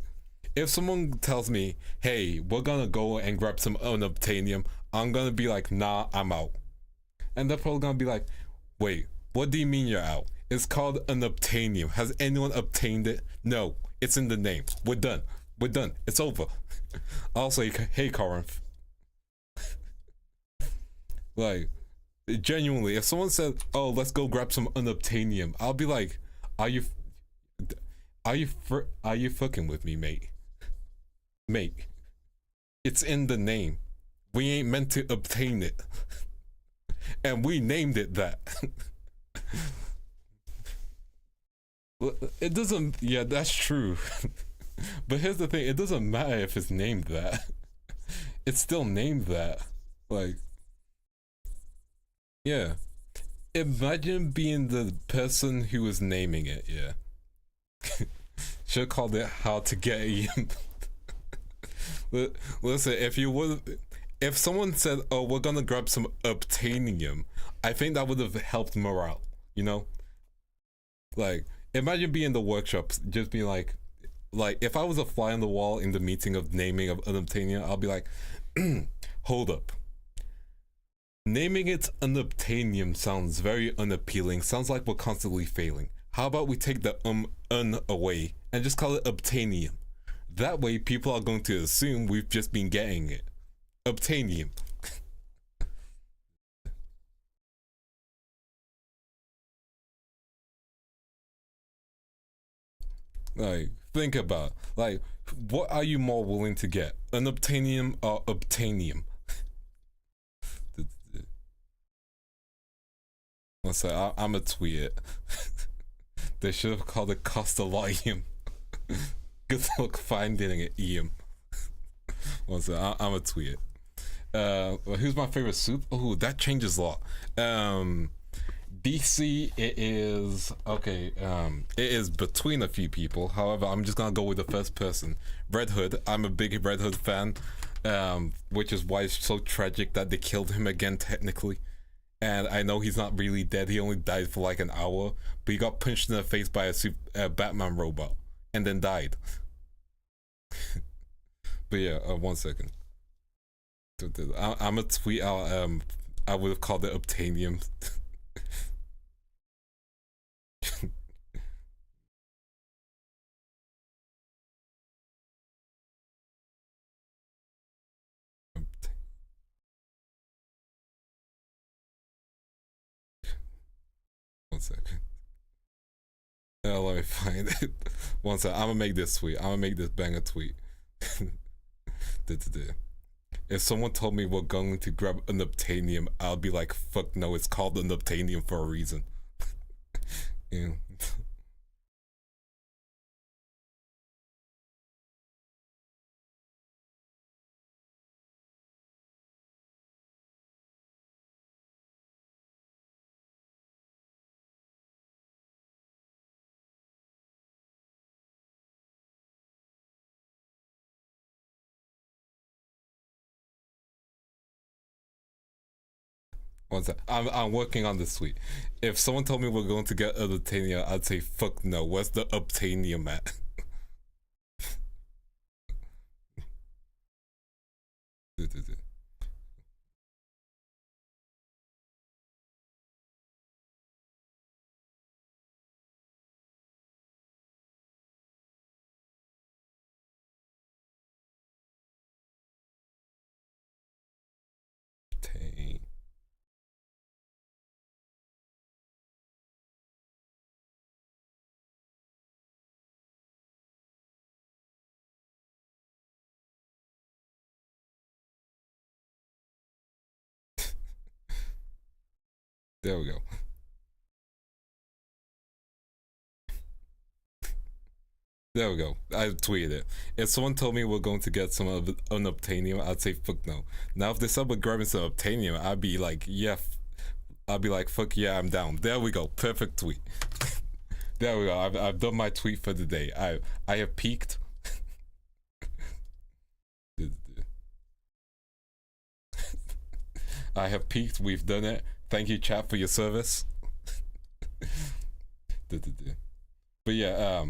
if someone tells me, hey, we're gonna go and grab some unobtainium, I'm gonna be like, nah, I'm out. And they're probably gonna be like, wait, what do you mean you're out? It's called unobtainium. Has anyone obtained it? No, it's in the name. We're done. We're done. It's over. Also, hey, Corinth. Like, genuinely, if someone said, oh, let's go grab some unobtainium, I'll be like, are you fucking with me, mate? Mate, it's in the name. We ain't meant to obtain it. And we named it that. It doesn't, yeah, that's true. But here's the thing, it doesn't matter if it's named that. It's still named that. Like, yeah. Imagine being the person who was naming it, yeah. Should have called it How to Get Ian. Listen, if someone said, oh, we're gonna grab some obtainium, I think that would have helped morale, you know? Like, imagine being in the workshop, just being like, if I was a fly on the wall in the meeting of naming of unobtainium, I'll be like, hold up. Naming it unobtainium sounds very unappealing, sounds like we're constantly failing. How about we take the un away and just call it obtainium? That way people are going to assume we've just been getting it. Obtainium. Like, think about, like, what are you more willing to get? Unobtainium or obtainium? Let's say, I'm a tweet it. They should have called it Costolium. Good luck finding it, Iam. Let's say, I'm a tweet it. Who's my favorite soup? Oh, that changes a lot. DC, it is okay. It is between a few people. However, I'm just gonna go with the first person. Red Hood. I'm a big Red Hood fan, which is why it's so tragic that they killed him again, technically. And I know he's not really dead. He only died for like an hour, but he got punched in the face by a Batman robot and then died. But yeah, 1 second. I'm a tweet out. I would have called it obtainium. One second. Let me find it. 1 second. I'm gonna make this tweet. I'm gonna make this banger tweet. If someone told me we're going to grab an obtainium, I'll be like, fuck no, it's called an obtainium for a reason. Yeah. One sec. I'm working on this tweet. If someone told me we're going to get an obtainium, I'd say fuck no. Where's the obtainium at? There we go. There we go. I tweeted it. If someone told me we're going to get some of unobtainium, I'd say fuck no. Now if they said we're grabbing some obtainium, I'd be like, yeah. I'd be like, fuck yeah, I'm down. There we go. Perfect tweet. There we go. I've done my tweet for the day. I have peaked. I have peaked. We've done it. Thank you, chat, for your service. But yeah,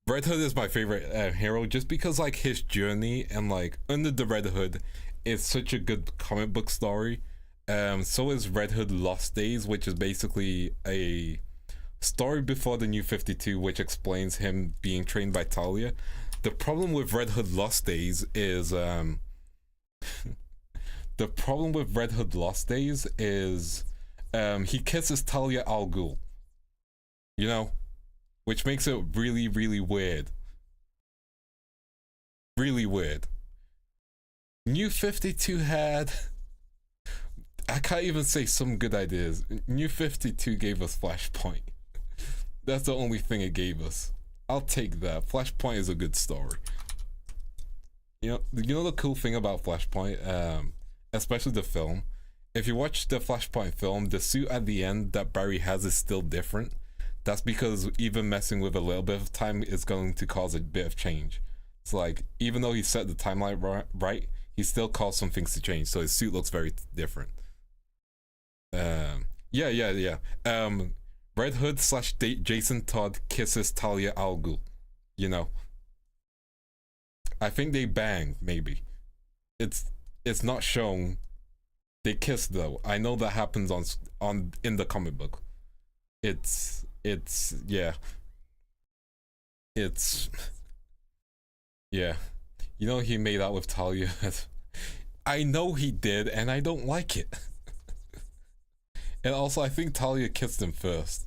Red Hood is my favorite hero just because like his journey and like Under the Red Hood is such a good comic book story. So is Red Hood Lost Days, which is basically a story before the New 52, which explains him being trained by Talia. The problem with Red Hood Lost Days is the problem with Red Hood Lost Days is he kisses Talia al Ghul, you know, which makes it really, really weird. Really weird. New 52 had, I can't even say some good ideas. New 52 gave us Flashpoint. That's the only thing it gave us. I'll take that. Flashpoint is a good story. You know the cool thing about Flashpoint, especially the film. If you watch the Flashpoint film, the suit at the end that Barry has is still different. That's because even messing with a little bit of time is going to cause a bit of change. It's like, even though he set the timeline right, he still caused some things to change, so his suit looks very different. Yeah. Red Hood / Jason Todd kisses Talia al Ghul. You know, I think they bang. Maybe it's not shown. They kiss though. I know that happens on in the comic book. It's yeah. You know, he made out with Talia. I know he did, and I don't like it. And also, I think Talia kissed him first.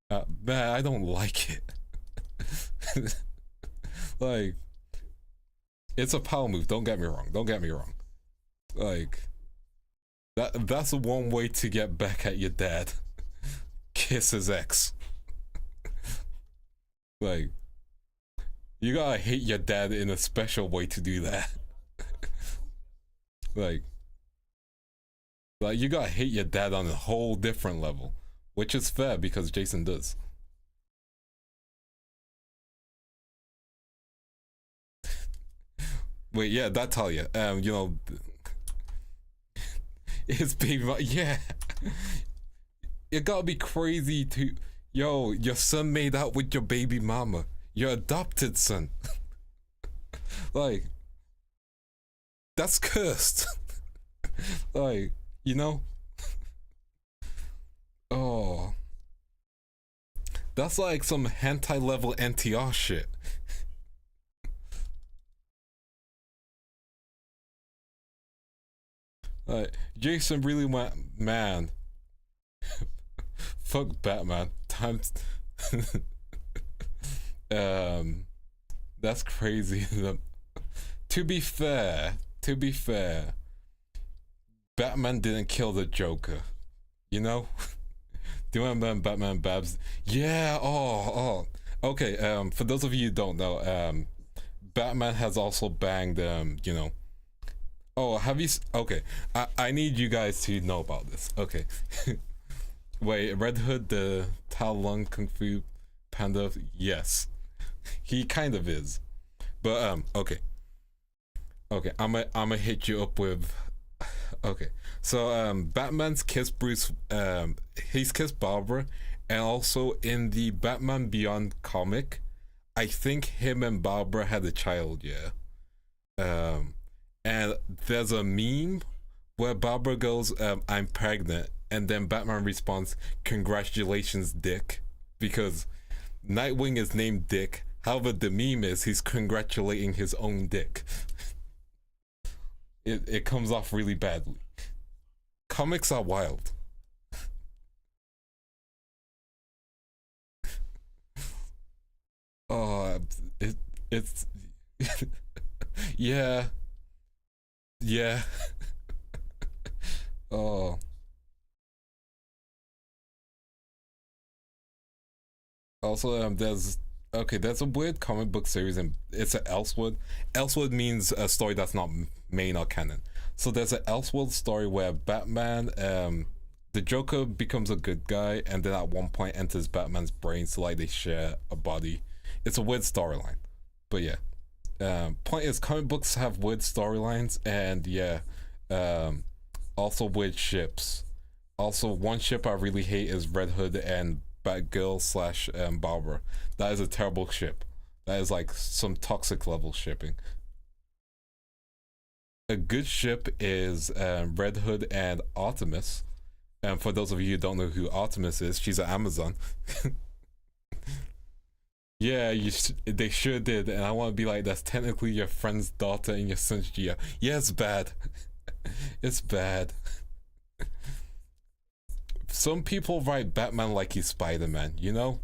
Man, I don't like it. Like, it's a power move. Don't get me wrong. Like, that's one way to get back at your dad. Kiss his ex. Like, you gotta hate your dad in a special way to do that. like you gotta hate your dad on a whole different level, which is fair because Jason does. Wait, yeah, that Talia. You know, his baby, yeah. It gotta be crazy to, yo, your son made out with your baby mama, your adopted son. Like, that's cursed. Like, you know? Oh. That's like some hentai level NTR shit. Like, Jason really went, man. Fuck Batman. That's crazy. To be fair, Batman didn't kill the Joker. You know? Do you remember Batman Babs? Yeah, okay, for those of you who don't know, Batman has also banged, you know. Oh, have you, okay, I need you guys to know about this. Okay. Wait, Red Hood, the Tao Lung Kung Fu Panda? Yes. He kind of is. But, okay. Okay, I'ma hit you up with, okay. So, Batman's kissed Bruce, he's kissed Barbara, and also in the Batman Beyond comic, I think him and Barbara had a child, yeah. And there's a meme where Barbara goes, I'm pregnant, and then Batman responds, congratulations, Dick, because Nightwing is named Dick. However, the meme is he's congratulating his own dick. It comes off really badly. Comics are wild. Oh, it's yeah. Oh, Also, there's a weird comic book series, and it's an Elseworld. Elseworld means a story that's not main or canon. So there's an Elseworld story where Batman, the Joker becomes a good guy, and then at one point enters Batman's brain, so like they share a body. It's a weird storyline, but yeah. Point is, comic books have weird storylines, and yeah, also weird ships. Also, one ship I really hate is Red Hood and Batgirl slash Barbara. That is a terrible ship. That is like some toxic level shipping. A good ship is Red Hood and Artemis. And for those of you who don't know who Artemis is, she's an Amazon. Yeah, they sure did, and I want to be like, that's technically your friend's daughter and your son's Gia. Yeah, it's bad. It's bad. Some people write Batman like he's Spider-Man, you know?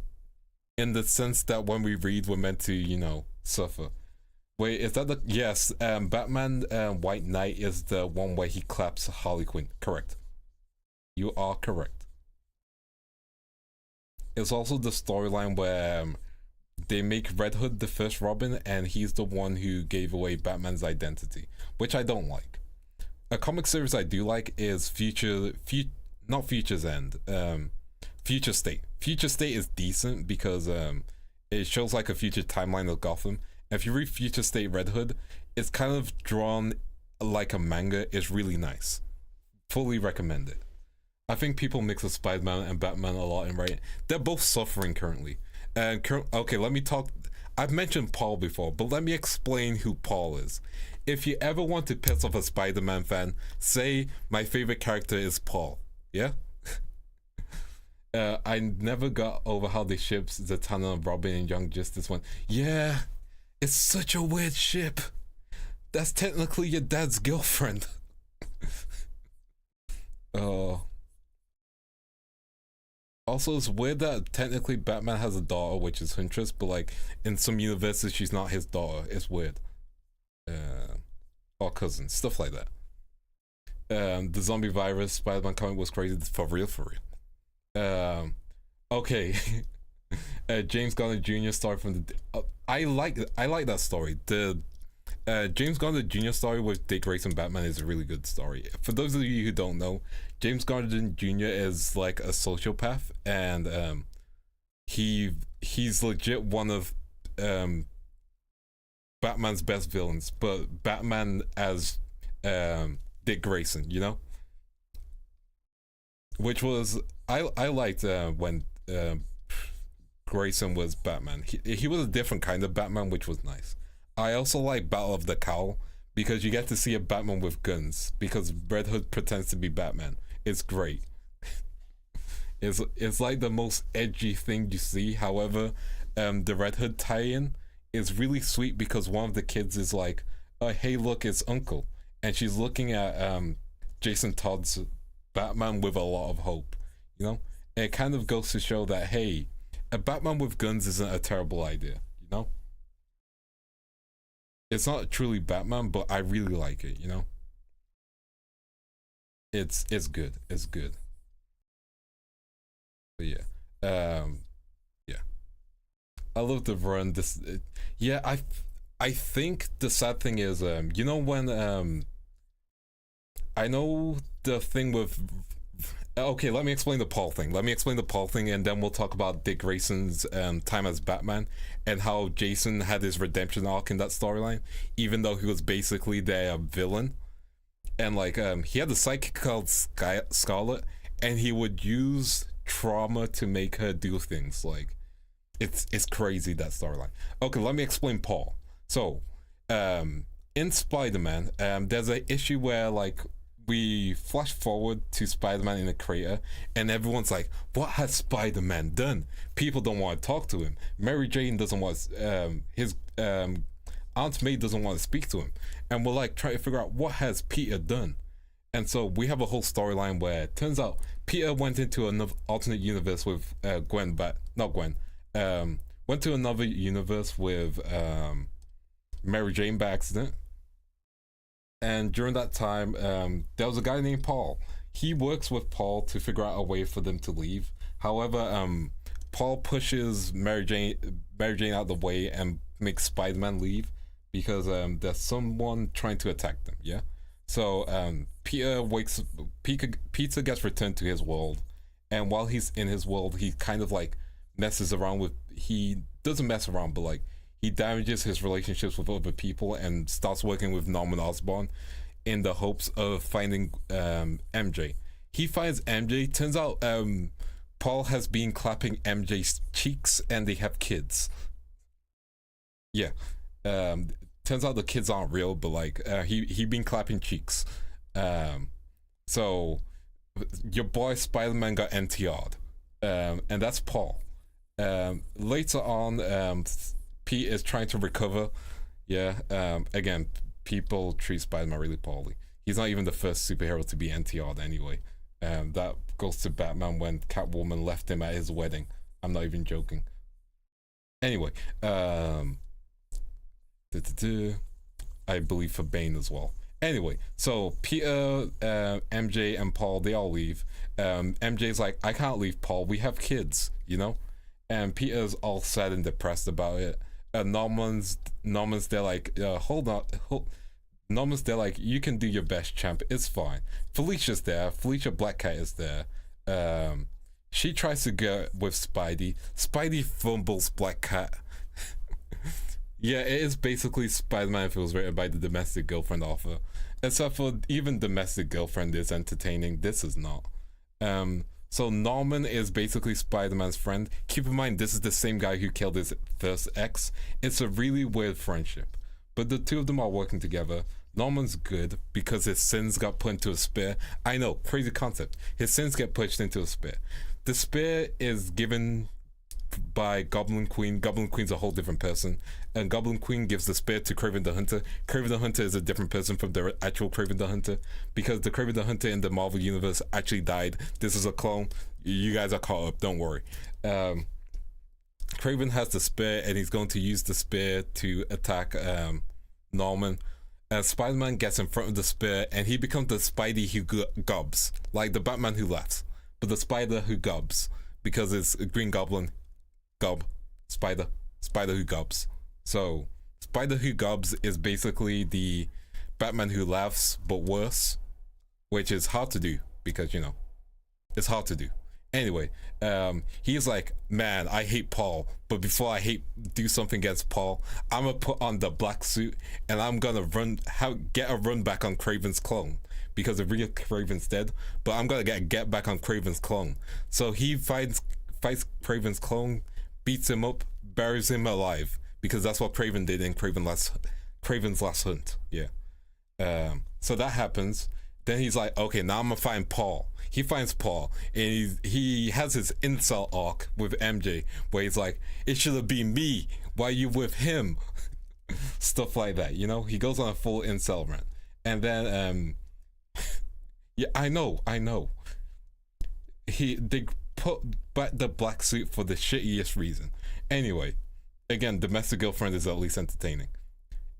In the sense that when we read, we're meant to, you know, suffer. Wait, is that the... Yes, Batman White Knight is the one where he claps Harley Quinn. Correct. You are correct. It's also the storyline where they make Red Hood the first Robin, and he's the one who gave away Batman's identity, which I don't like. A comic series I do like is not Future's End, Future State. Future State is decent because it shows like a future timeline of Gotham. And if you read Future State Red Hood, it's kind of drawn like a manga. It's really nice. Fully recommend it. I think people mix up Spider-Man and Batman a lot in writing. They're both suffering currently. Okay, let me talk. I've mentioned Paul before, but let me explain who Paul is. If you ever want to piss off a Spider-Man fan, say my favorite character is Paul. Yeah? I never got over how they shipped Zatanna and Robin and Young Justice one. Yeah, it's such a weird ship. That's technically your dad's girlfriend. Oh. Also, it's weird that technically Batman has a daughter, which is Huntress, but like in some universes, she's not his daughter. It's weird. Or cousin, stuff like that. The zombie virus Spider-Man comic was crazy, for real, for real. Okay. James Garner Jr. story from the... I like that story. The James Garner Jr. story with Dick Grayson Batman is a really good story. For those of you who don't know, James Garner Jr. is like a sociopath, and he's legit one of Batman's best villains, but Batman as Dick Grayson, you know? Which was... I liked when Grayson was Batman. He was a different kind of Batman, which was nice. I also like Battle of the Cowl because you get to see a Batman with guns because Red Hood pretends to be Batman. It's great. It's like the most edgy thing you see. However, the Red Hood tie-in is really sweet because one of the kids is like, hey, look, it's Uncle. And she's looking at Jason Todd's Batman with a lot of hope, you know? And it kind of goes to show that, hey, a Batman with guns isn't a terrible idea, you know? It's not truly Batman, but I really like it, you know? It's good. It's good. But yeah. Yeah. I love the run. Yeah, I think the sad thing is, you know when I know the thing with... Okay, let me explain the Paul thing. And then we'll talk about Dick Grayson's time as Batman and how Jason had his redemption arc in that storyline, even though he was basically their villain. And like, he had a psychic called Scarlet, and he would use trauma to make her do things. Like, it's crazy, that storyline. Okay, let me explain Paul. So, in Spider-Man, there's an issue where like we flash forward to Spider-Man in a crater, and everyone's like, what has Spider-Man done? People don't want to talk to him. Mary Jane doesn't want his Aunt May doesn't want to speak to him, and we're like trying to figure out what has Peter done. And so we have a whole storyline where it turns out Peter went into another alternate universe with went to another universe with Mary Jane by accident. And during that time, there was a guy named Paul. He works with Paul to figure out a way for them to leave. However, Paul pushes Mary Jane out the way and makes Spider-Man leave because there's someone trying to attack them. Yeah. So Peter gets returned to his world, and while he's in his world, he kind of like messes around with. He doesn't mess around, but like he damages his relationships with other people and starts working with Norman Osborn in the hopes of finding MJ. He finds MJ. Turns out Paul has been clapping MJ's cheeks, and they have kids. Yeah. Turns out the kids aren't real, but like he been clapping cheeks. So your boy Spider-Man got NTR'd, and that's Paul. Later on, Pete is trying to recover. Yeah. Again, people treat Spider-Man really poorly. He's not even the first superhero to be NTR'd anyway. That goes to Batman when Catwoman left him at his wedding. I'm not even joking. Anyway, I believe for Bane as well. Anyway, so Peter, MJ, and Paul, they all leave. MJ's like, I can't leave, Paul. We have kids, you know? And Peter's all sad and depressed about it. Norman's there like, hold on. Norman's there like, you can do your best, champ. It's fine. Felicia's there. Felicia Blackcat is there. She tries to get with Spidey. Spidey fumbles Blackcat. Yeah, it is basically Spider-Man if it was written by the domestic girlfriend author. Except for even domestic girlfriend is entertaining. This is not. So Norman is basically Spider-Man's friend. Keep in mind, this is the same guy who killed his first ex. It's a really weird friendship. But the two of them are working together. Norman's good because his sins got put into a spear. I know, crazy concept. His sins get pushed into a spear. The spear is given by Goblin Queen. Goblin Queen's a whole different person, and Goblin Queen gives the spear to Kraven the Hunter. Kraven the Hunter is a different person from the actual Kraven the Hunter, because the Kraven the Hunter in the Marvel universe actually died. This is a clone. You guys are caught up, don't worry. Kraven has the spear, and he's going to use the spear to attack Norman. Spider-Man gets in front of the spear, and he becomes the Spidey who gobs, like the Batman who laughs, but the Spider who gobs, because it's a Green Goblin. Gob, Spider who gobs. So Spider who gobs is basically the Batman who laughs but worse, which is hard to do because, you know, it's hard to do. Anyway, he's like, man, I hate Paul, but before I do something against Paul, I'm gonna put on the black suit and I'm gonna get a run back on Kraven's clone, because the real Kraven's dead, but I'm gonna get back on Kraven's clone. So he fights Kraven's clone, beats him up, buries him alive, because that's what Kraven did in Kraven's Last Hunt. Yeah. So that happens. Then he's like, okay, now I'm gonna find Paul. He finds Paul, and he has his incel arc with MJ, where he's like, it should have been me. Why you with him? Stuff like that, you know. He goes on a full incel rant, and then yeah, I know. They put back the black suit for the shittiest reason. Anyway, again, domestic girlfriend is at least entertaining.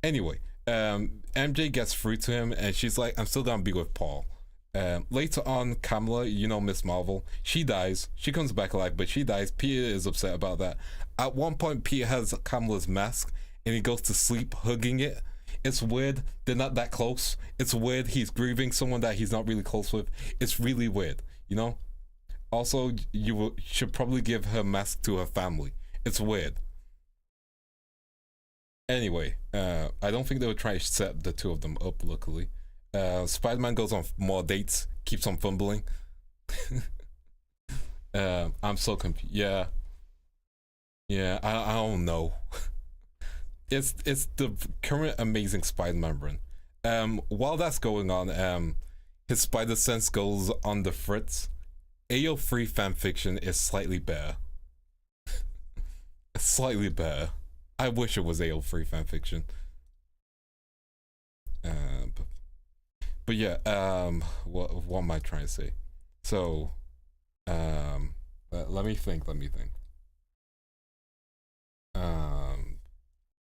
Anyway, MJ gets through to him, and she's like, I'm still gonna be with Paul. Later on, Kamala, you know, Miss Marvel, she dies. She comes back alive, but she dies. Peter is upset about that. At one point, Peter has Kamala's mask, and he goes to sleep hugging it. It's weird. They're not that close. It's weird. He's grieving someone that he's not really close with. It's really weird, you know? Also, should probably give her mask to her family. It's weird. Anyway, I don't think they would try to set the two of them up, luckily. Spider-Man goes on more dates, keeps on fumbling. I'm so confused. Yeah, I don't know. It's the current Amazing Spider-Man run. While that's going on, his spider sense goes on the fritz. AO3 fanfiction is slightly better. Slightly better. I wish it was AO3 fanfiction. But yeah, what am I trying to say? So, let me think.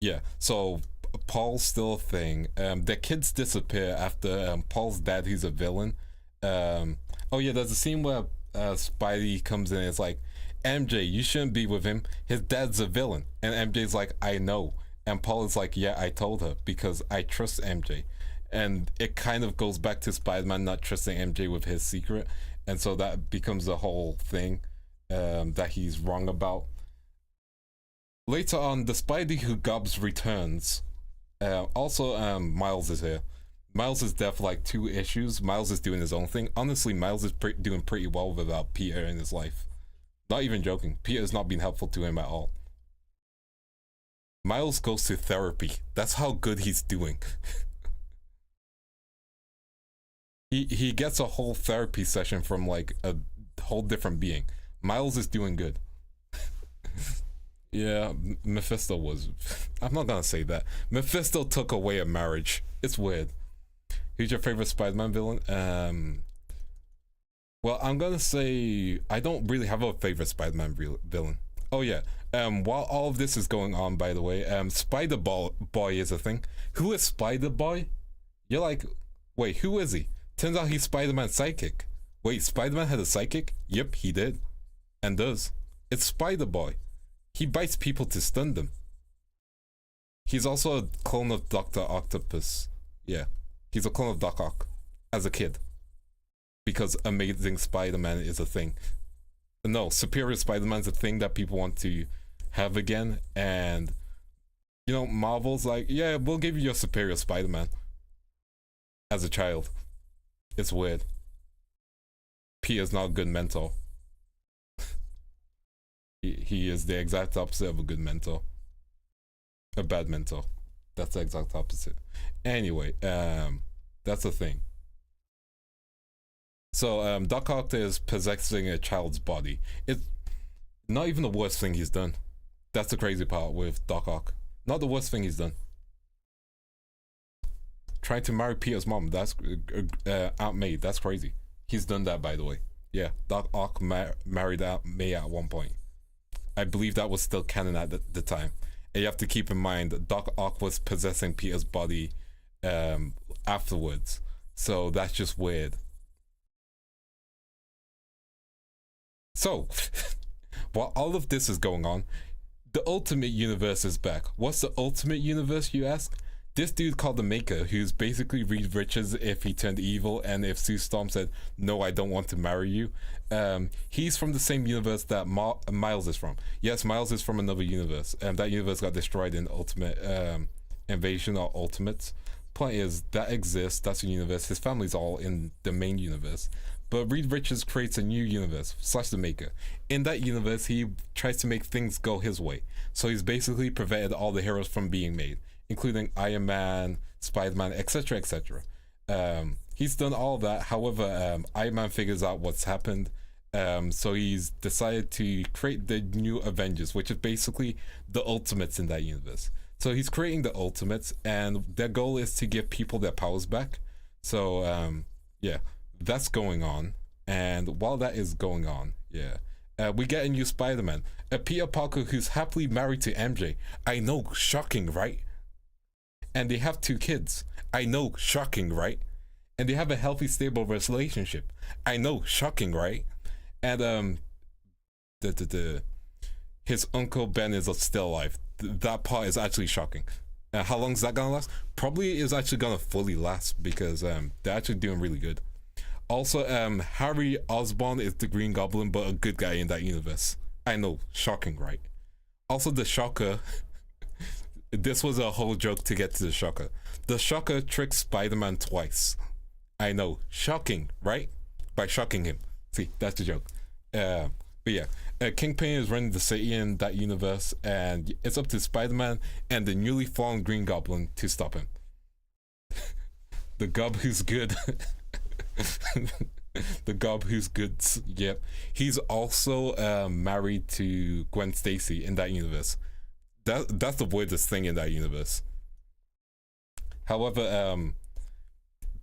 Yeah, so Paul's still a thing. The kids disappear after Paul's dad, who's a villain. Oh yeah, there's a scene where Spidey comes in and it's like, MJ, you shouldn't be with him. His dad's a villain. And MJ's like, I know. And Paul is like, yeah, I told her because I trust MJ. And it kind of goes back to Spider-Man not trusting MJ with his secret. And so that becomes the whole thing that he's wrong about. Later on, the Spidey who gobs returns. Also, Miles is here. Miles is there for like 2 issues. Miles is doing his own thing. Honestly, Miles is doing pretty well without Peter in his life. Not even joking. Peter's not been helpful to him at all. Miles goes to therapy. That's how good he's doing. He gets a whole therapy session from like a whole different being. Miles is doing good. Yeah, Mephisto was... I'm not gonna say that. Mephisto took away a marriage. It's weird. Who's your favorite Spider-Man villain? Well, I'm gonna say I don't really have a favorite Spider-Man villain. Oh yeah. While all of this is going on, by the way, Spider Boy is a thing. Who is Spider Boy? You're like, wait, who is he? Turns out he's Spider-Man's sidekick. Wait, Spider-Man had a sidekick? Yep, he did. And does. It's Spider Boy. He bites people to stun them. He's also a clone of Dr. Octopus. Yeah, he's a clone of Doc Ock as a kid. Because Amazing Spider-Man is a thing. No, Superior Spider-Man's a thing that people want to have again. And, you know, Marvel's like, yeah, we'll give you your Superior Spider-Man. As a child. It's weird. Peter's not a good mentor. He is the exact opposite of a good mentor. A bad mentor. That's the exact opposite. Anyway, that's the thing. So, Doc Ock is possessing a child's body. It's not even the worst thing he's done. That's the crazy part with Doc Ock. Not the worst thing he's done. Trying to marry Peter's mom, that's Aunt May, that's crazy. He's done that, by the way. Yeah, Doc Ock married Aunt May at one point. I believe that was still canon at the time. And you have to keep in mind that Doc Ock was possessing Peter's body afterwards. So that's just weird. So, while all of this is going on, the Ultimate Universe is back. What's the Ultimate Universe, you ask? This dude called the Maker, who's basically Reed Richards if he turned evil, and if Sue Storm said, no, I don't want to marry you. He's from the same universe that Miles is from. Yes, Miles is from another universe, and that universe got destroyed in Ultimate Invasion or Ultimates. Point is, that exists, that's a universe, his family's all in the main universe. But Reed Richards creates a new universe, / the Maker. In that universe, he tries to make things go his way. So he's basically prevented all the heroes from being made, including Iron Man, Spider-Man, etc., etc. He's done all that. However, Iron Man figures out what's happened. So he's decided to create the new Avengers, which is basically the Ultimates in that universe. So he's creating the Ultimates, and their goal is to give people their powers back. So, yeah, that's going on. And while that is going on, yeah, we get a new Spider-Man. A Peter Parker who's happily married to MJ. I know, shocking, right? And they have 2 kids. I know, shocking, right? And they have a healthy, stable relationship. I know, shocking, right? And his Uncle Ben is still alive. That part is actually shocking. How long is that gonna last? Probably is actually gonna fully last because they're actually doing really good. Also, Harry Osborn is the Green Goblin, but a good guy in that universe. I know, shocking, right? Also, the Shocker. This was a whole joke to get to the Shocker. The Shocker tricked Spider-Man twice. I know, shocking, right? By shocking him. See, that's the joke. But yeah, Kingpin is running the city in that universe, and it's up to Spider-Man and the newly fallen Green Goblin to stop him. The Gob who's good. The Gob who's good. Yep. He's also married to Gwen Stacy in that universe. That's the weirdest thing in that universe. However,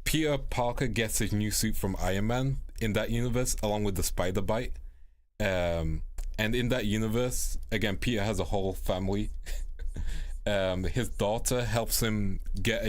Peter Parker gets his new suit from Iron Man in that universe, along with the spider bite. And in that universe, again, Peter has a whole family. His daughter helps him get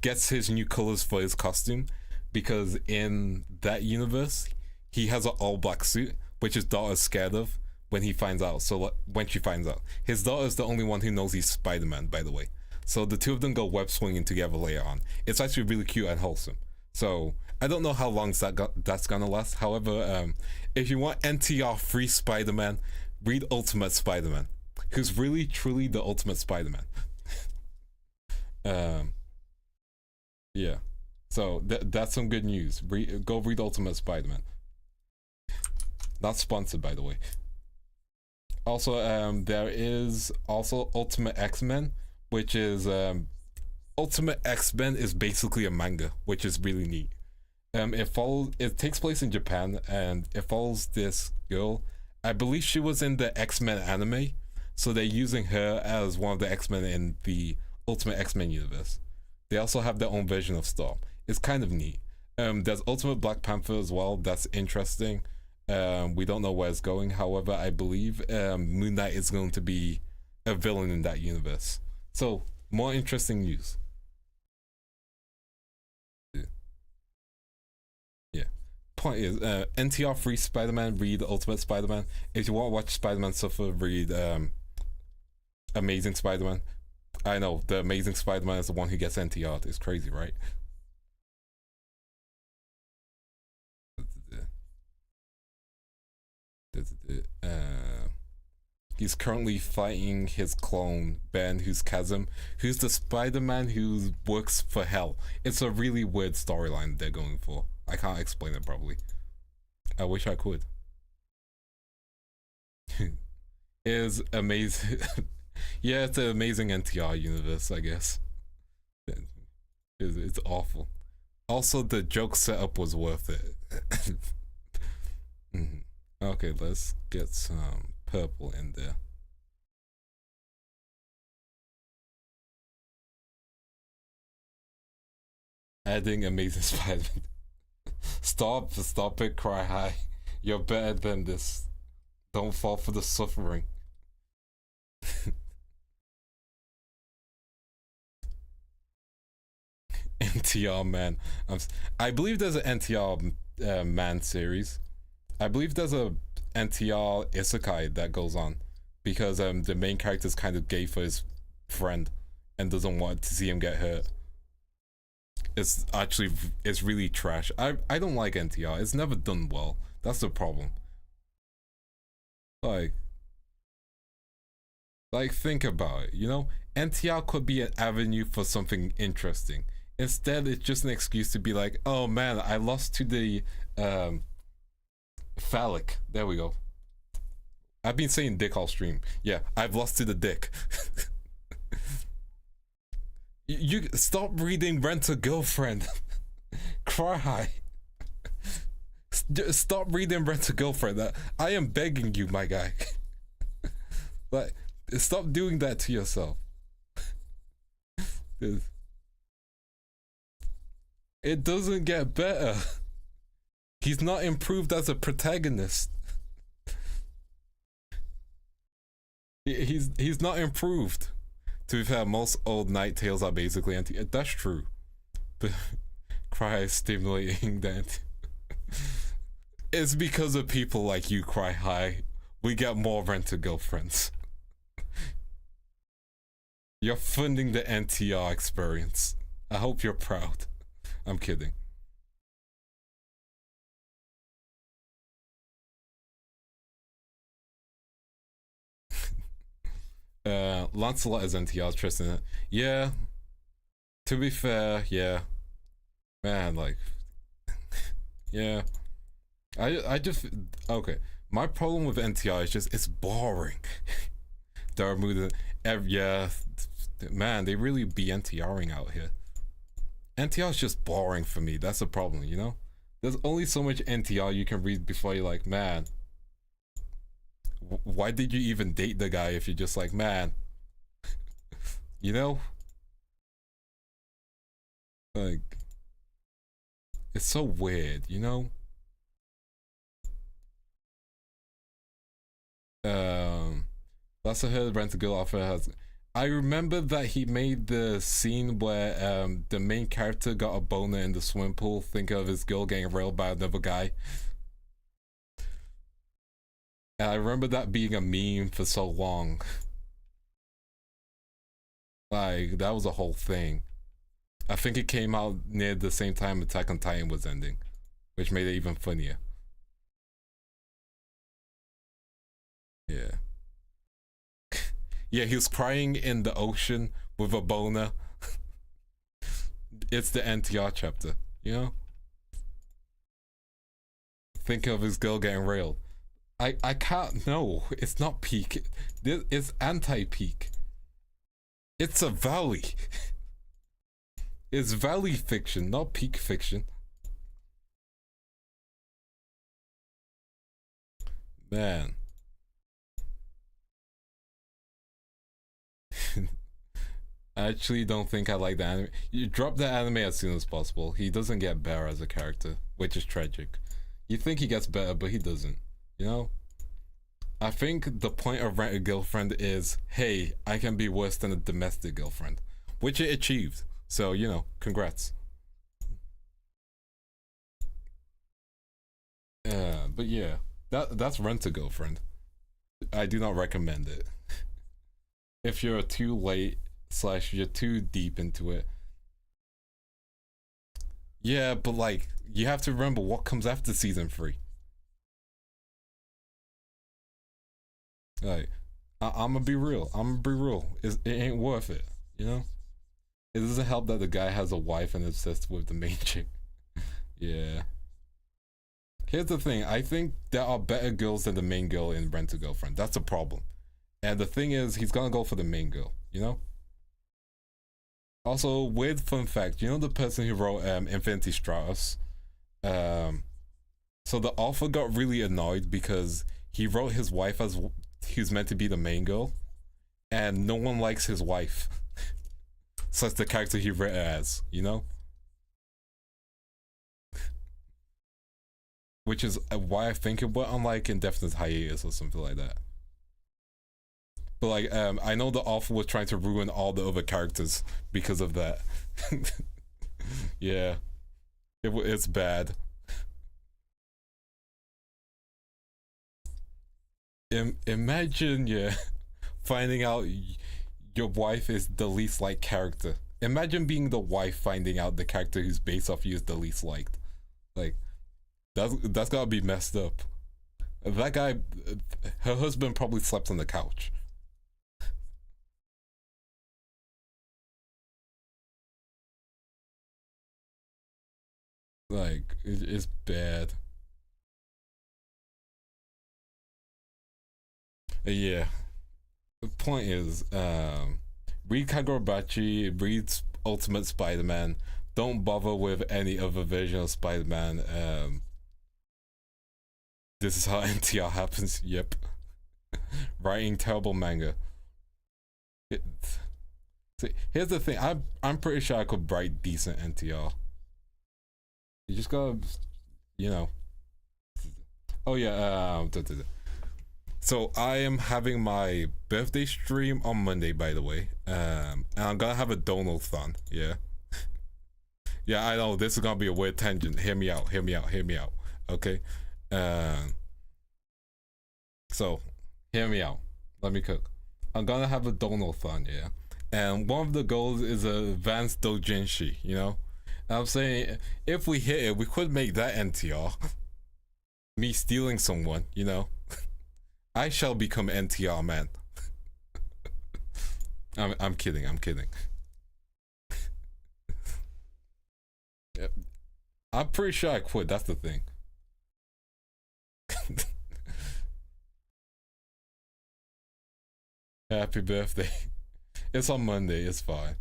gets his new colors for his costume, because in that universe, he has an all-black suit, which his daughter's scared of when he finds out. So when she finds out, his daughter is the only one who knows he's Spider-Man, by the way. So the two of them go web swinging together later on. It's actually really cute and wholesome. So I don't know how long that's gonna last. However, if you want NTR free Spider-Man, read Ultimate Spider-Man, who's really truly the Ultimate Spider-Man. Yeah. So that's some good news. Go read Ultimate Spider-Man. Not sponsored, by the way. Also, there is also Ultimate X-Men, which is Ultimate X-Men is basically a manga, which is really neat. It takes place in Japan, and it follows this girl. I believe she was in the X-Men anime, so they're using her as one of the X-Men in the Ultimate X-Men universe. They also have their own version of Storm. It's kind of neat. There's Ultimate Black Panther as well. That's interesting. We don't know where it's going. However, I believe Moon Knight is going to be a villain in that universe. So, more interesting news. Yeah. Point is, NTR free Spider-Man, read Ultimate Spider-Man. If you want to watch Spider-Man suffer, read Amazing Spider-Man. I know, the Amazing Spider-Man is the one who gets NTR'd. It's crazy, right? He's currently fighting his clone, Ben, who's Chasm, who's the Spider-Man who works for Hell. It's a really weird storyline they're going for. I can't explain it properly. I wish I could. It's amazing. Yeah, it's an amazing NTR universe, I guess. It's awful. Also, the joke setup was worth it. Okay, let's get some purple in there. Adding Amazing Spider-Man. Stop it, Cry High. You're better than this. Don't fall for the suffering. NTR Man. I believe there's an NTR Man series. I believe there's a NTR Isekai that goes on because the main character is kind of gay for his friend and doesn't want to see him get hurt. It's really trash. I don't like NTR. It's never done well. That's the problem. Like think about it, you know? NTR could be an avenue for something interesting. Instead, it's just an excuse to be like, oh man, I lost to the phallic. There we go. I've been saying dick all stream. Yeah, I've lost to the dick. You stop reading Rent a Girlfriend. Cry. Stop reading Rent a Girlfriend. I am begging you, my guy. Like, stop doing that to yourself. It doesn't get better. He's not improved as a protagonist. He's not improved. To be fair, most old Night Tales are basically anti. That's true. But Cry is stimulating that. It's because of people like you, Cry High. We get more Rent-A Girlfriends. You're funding the NTR experience. I hope you're proud. I'm kidding. Lancelot is NTR, Tristan. Yeah. To be fair, yeah. Man, like, yeah. I just, okay. My problem with NTR is just, it's boring. There are movies, yeah. Man, they really be NTRing out here. NTR is just boring for me. That's the problem, you know? There's only so much NTR you can read before you're like, man, why did you even date the guy if you're just like, man, you know? Like, it's so weird, you know? That's a heard Rent a Girl offer has. I remember that he made the scene where the main character got a boner in the swimming pool. Think of his girl getting railed by another guy. And I remember that being a meme for so long. Like, that was a whole thing. I think it came out near the same time Attack on Titan was ending, which made it even funnier. Yeah. Yeah, he was crying in the ocean with a boner. It's the NTR chapter, you know? Think of his girl getting railed. I can't, no, it's not peak. It's anti-peak. It's a valley. It's valley fiction, not peak fiction. Man. I actually don't think I like the anime. You drop the anime as soon as possible. He doesn't get better as a character, which is tragic. You think he gets better, but he doesn't. You know? I think the point of Rent a Girlfriend is, hey, I can be worse than a domestic girlfriend, which it achieved. So, you know, congrats. But yeah, that's Rent a Girlfriend. I do not recommend it. If you're too late / you're too deep into it. Yeah, but like, you have to remember what comes after season 3. Like, I'm gonna be real. It ain't worth it, you know? It doesn't help that the guy has a wife and is obsessed with the main chick. Yeah. Here's the thing. I think there are better girls than the main girl in Rent a Girlfriend. That's a problem. And the thing is, he's gonna go for the main girl, you know? Also, weird fun fact. You know the person who wrote Infinity Stratos? So the author got really annoyed because he wrote his wife as he's meant to be the main girl, and no one likes his wife. So that's the character he wrote as, you know? Which is why I think it went on like indefinite hiatus or something like that. But like, I know the author was trying to ruin all the other characters because of that. Yeah, it's bad. Imagine, yeah, finding out your wife is the least liked character. Imagine being the wife finding out the character who's based off you is the least liked. Like, that's gotta be messed up. That guy, her husband probably slept on the couch. Like, it's bad. Yeah. The point is, read Kagurabachi, read Ultimate Spider-Man. Don't bother with any other version of Spider-Man. This is how NTR happens. Yep. Writing terrible manga. See, here's the thing. I'm pretty sure I could write decent NTR. You just gotta, you know. Oh yeah. So I am having my birthday stream on Monday, by the way. And I'm gonna have a Donald-thon. Yeah. Yeah, I know this is gonna be a weird tangent. Hear me out. Okay. So hear me out. Let me cook. I'm gonna have a Donald-thon, yeah. And one of the goals is a advanced doujinshi, you know? And I'm saying if we hit it, we could make that NTR. Me stealing someone, you know? I shall become NTR, man. I'm kidding. I'm pretty sure I quit. That's the thing. Happy birthday. It's on Monday. It's fine.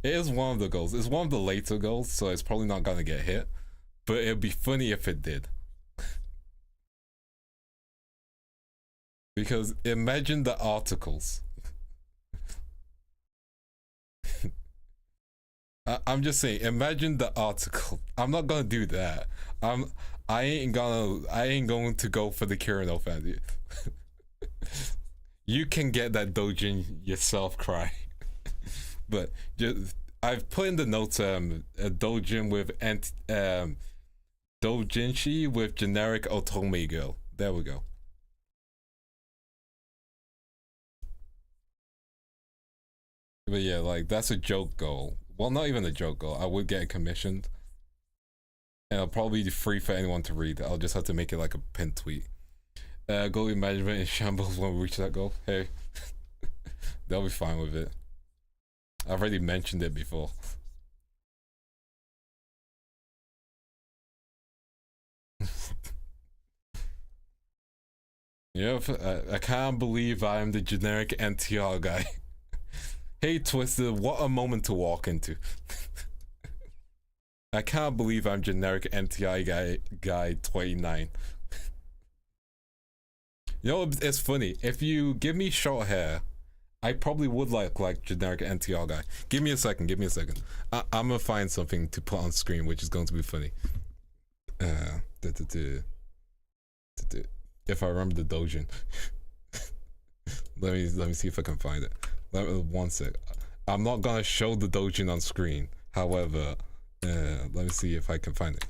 It is one of the goals. It's one of the later goals, so it's probably not gonna get hit. But it'd be funny if it did. Because imagine the articles. I'm just saying, imagine the article. I'm not gonna do that. I ain't going to go for the Kirino fan. You can get that doujin yourself, cry. But just I've put in the notes a doujin with doujinshi with generic otome girl. There we go. But yeah, like that's a joke goal. Well, not even a joke goal. I would get it commissioned, and it'll probably be free for anyone to read. I'll just have to make it like a pinned tweet. Goalie management in shambles when we reach that goal. Hey, they'll be fine with it. I've already mentioned it before. Yeah, I can't believe I am the generic NTR guy. Hey, Twisted, what a moment to walk into. I can't believe I'm generic NTI guy 29. You know, it's funny. If you give me short hair, I probably would like generic NTR guy. Give me a second. I'm gonna find something to put on screen, which is going to be funny. If I remember the dojin. let me see if I can find it. One sec. I'm not gonna show the dojin on screen. However, let me see if I can find it.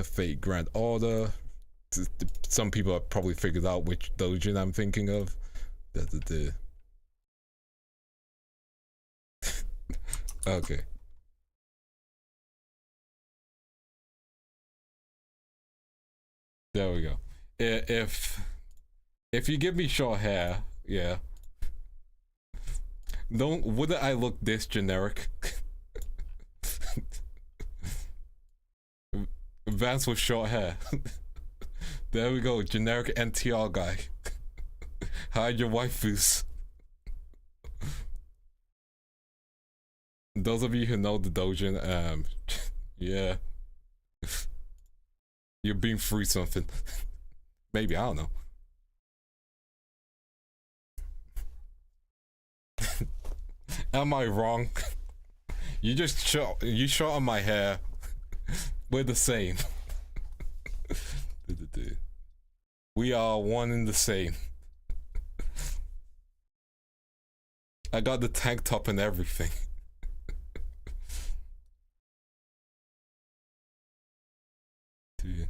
Fate Grand Order. Some people have probably figured out which dojin I'm thinking of. Okay. There we go. If you give me short hair, yeah. Wouldn't I look this generic? Vance with short hair. There we go, generic NTR guy. Hide your waifus. Those of you who know the dojin, yeah. You're being through something. Maybe, I don't know. Am I wrong? You shot on my hair. We're the same. We are one and the same. I got the tank top and everything. Dude.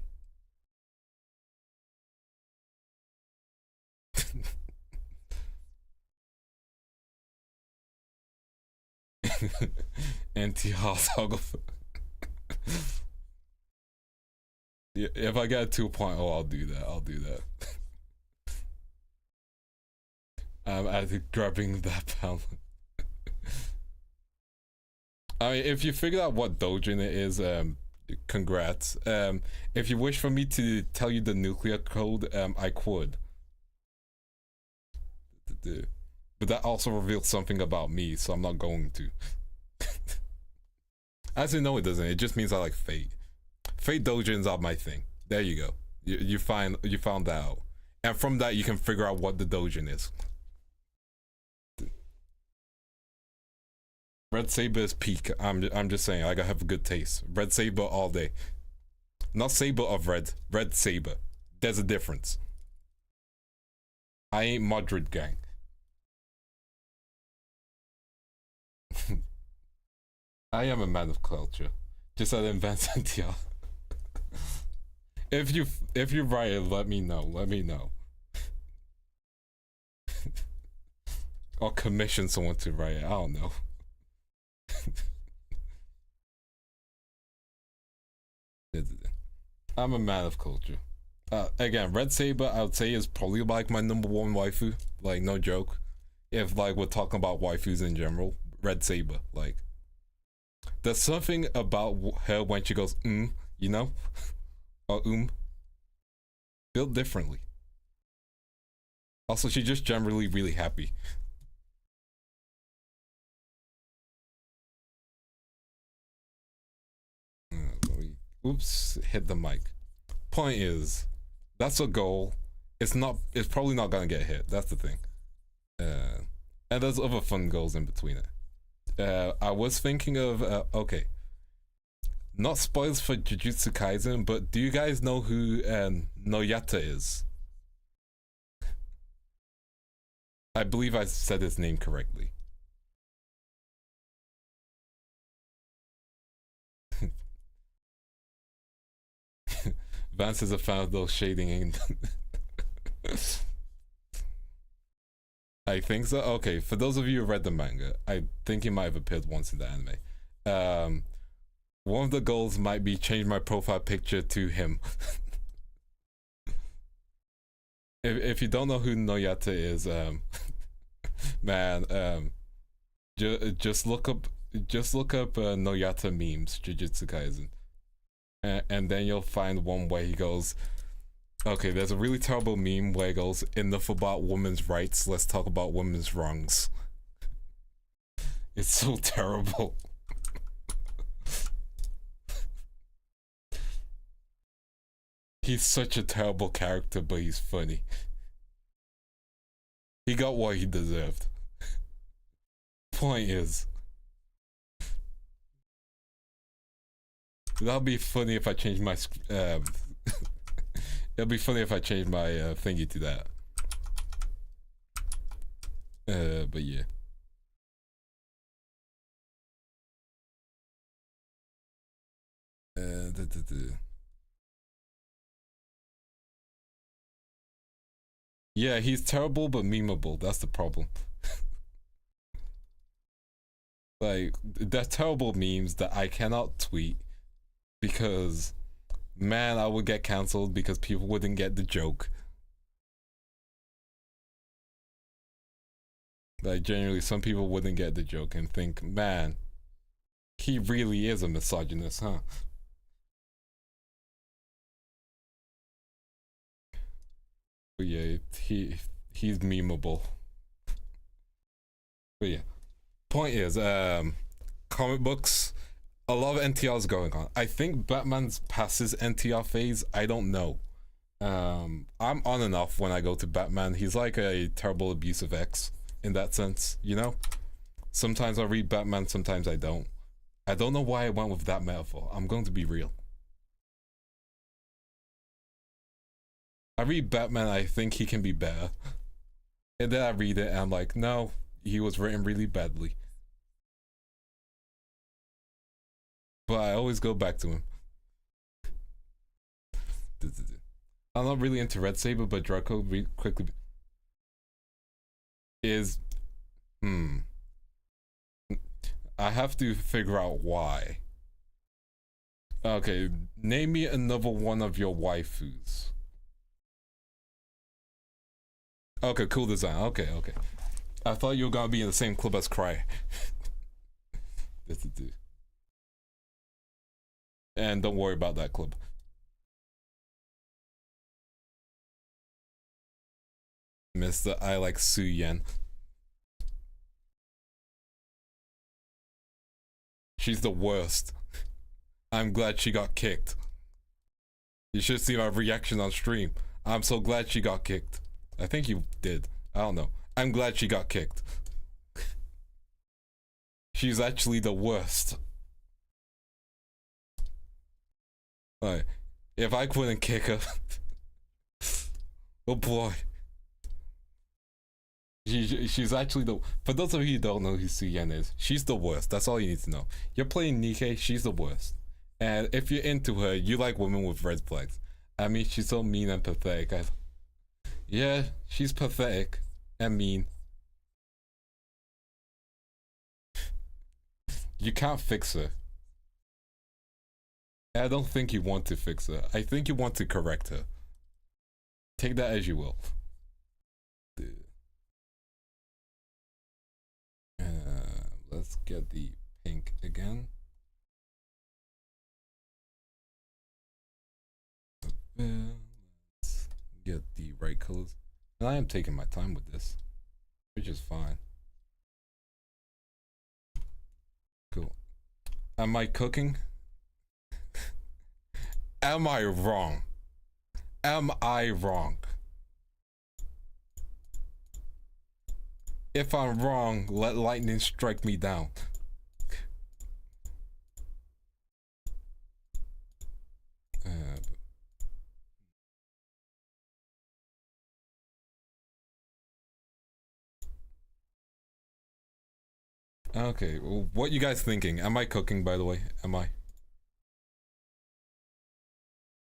Anti-autographer. Yeah, if I get a 2.0, I'll do that. I'm grabbing that pound. I mean, if you figured out what dojin it is, congrats. If you wish for me to tell you the nuclear code, I could. But that also reveals something about me, so I'm not going to. Actually, no, it doesn't. It just means I like Fate. Fate dojins are my thing. There you go. You found that out, and from that you can figure out what the dojin is. Red Saber is peak. I'm just saying. Like, I have a good taste. Red Saber all day. Not Saber of Red. Red Saber. There's a difference. I ain't Madrid gang. I am a man of culture. Just at Advanced NTR. If you write it, let me know. Or commission someone to write it. I don't know. I'm a man of culture. Again, Red Saber, I would say, is probably like my #1 waifu. Like, no joke. If like we're talking about waifus in general, Red Saber. Like, there's something about her when she goes you know, or built differently. Also, she's just generally really happy. Oops, hit the mic. Point is, that's a goal. It's probably not gonna get hit. That's the thing. And there's other fun goals in between it. I was thinking of okay, not spoilers for Jujutsu Kaisen, but do you guys know who Noyata is? I believe I said his name correctly. Vance is a fan of those shading. I think so. Okay, for those of you who read the manga, I think he might have appeared once in the anime. One of the goals might be change my profile picture to him. If you don't know who Noyata is, man, just look up Noyata memes, Jujutsu Kaisen, and then you'll find one where he goes, okay, there's a really terrible meme where he goes, enough about women's rights, let's talk about women's wrongs. It's so terrible. He's such a terrible character, but he's funny. He got what he deserved. Point is, that'll be funny if I change my it'll be funny if I change my thingy to that. But yeah. Yeah, he's terrible but memeable. That's the problem. Like, they're terrible memes that I cannot tweet because, man, I would get cancelled because people wouldn't get the joke. Like, generally, some people wouldn't get the joke and think, man, he really is a misogynist, huh? But yeah, he's memeable. But yeah. Point is, comic books, a lot of NTR's going on. I think Batman's past his NTR phase. I don't know. I'm on and off when I go to Batman. He's like a terrible abusive ex in that sense, you know? Sometimes I read Batman, sometimes I don't. I don't know why I went with that metaphor. I'm going to be real. I read Batman, I think he can be better. And then I read it and I'm like, no, he was written really badly. But I always go back to him. I'm not really into Red Saber, but Draco quickly is... I have to figure out why. Okay, name me another one of your waifus. Okay, cool design. Okay. I thought you were gonna be in the same club as Cry. And don't worry about that club. Mr. I like Su Yen. She's the worst. I'm glad she got kicked. You should see my reaction on stream. I'm so glad she got kicked. I think you did. I don't know. I'm glad she got kicked. She's actually the worst. Like, if I couldn't kick her... oh boy. She's actually the... For those of you who don't know who Su Yen is, she's the worst. That's all you need to know. You're playing Nikkei, she's the worst. And if you're into her, you like women with red flags. I mean, she's so mean and pathetic. Yeah, she's pathetic and mean. You can't fix her. I don't think you want to fix her. I think you want to correct her. Take that as you will. Let's get the pink again. Let's get the right colors. And I am taking my time with this, which is fine. Cool. Am I cooking? Am I wrong? Am I wrong? If I'm wrong, let lightning strike me down. Okay, well, what you guys thinking? Am I cooking, by the way? Am I?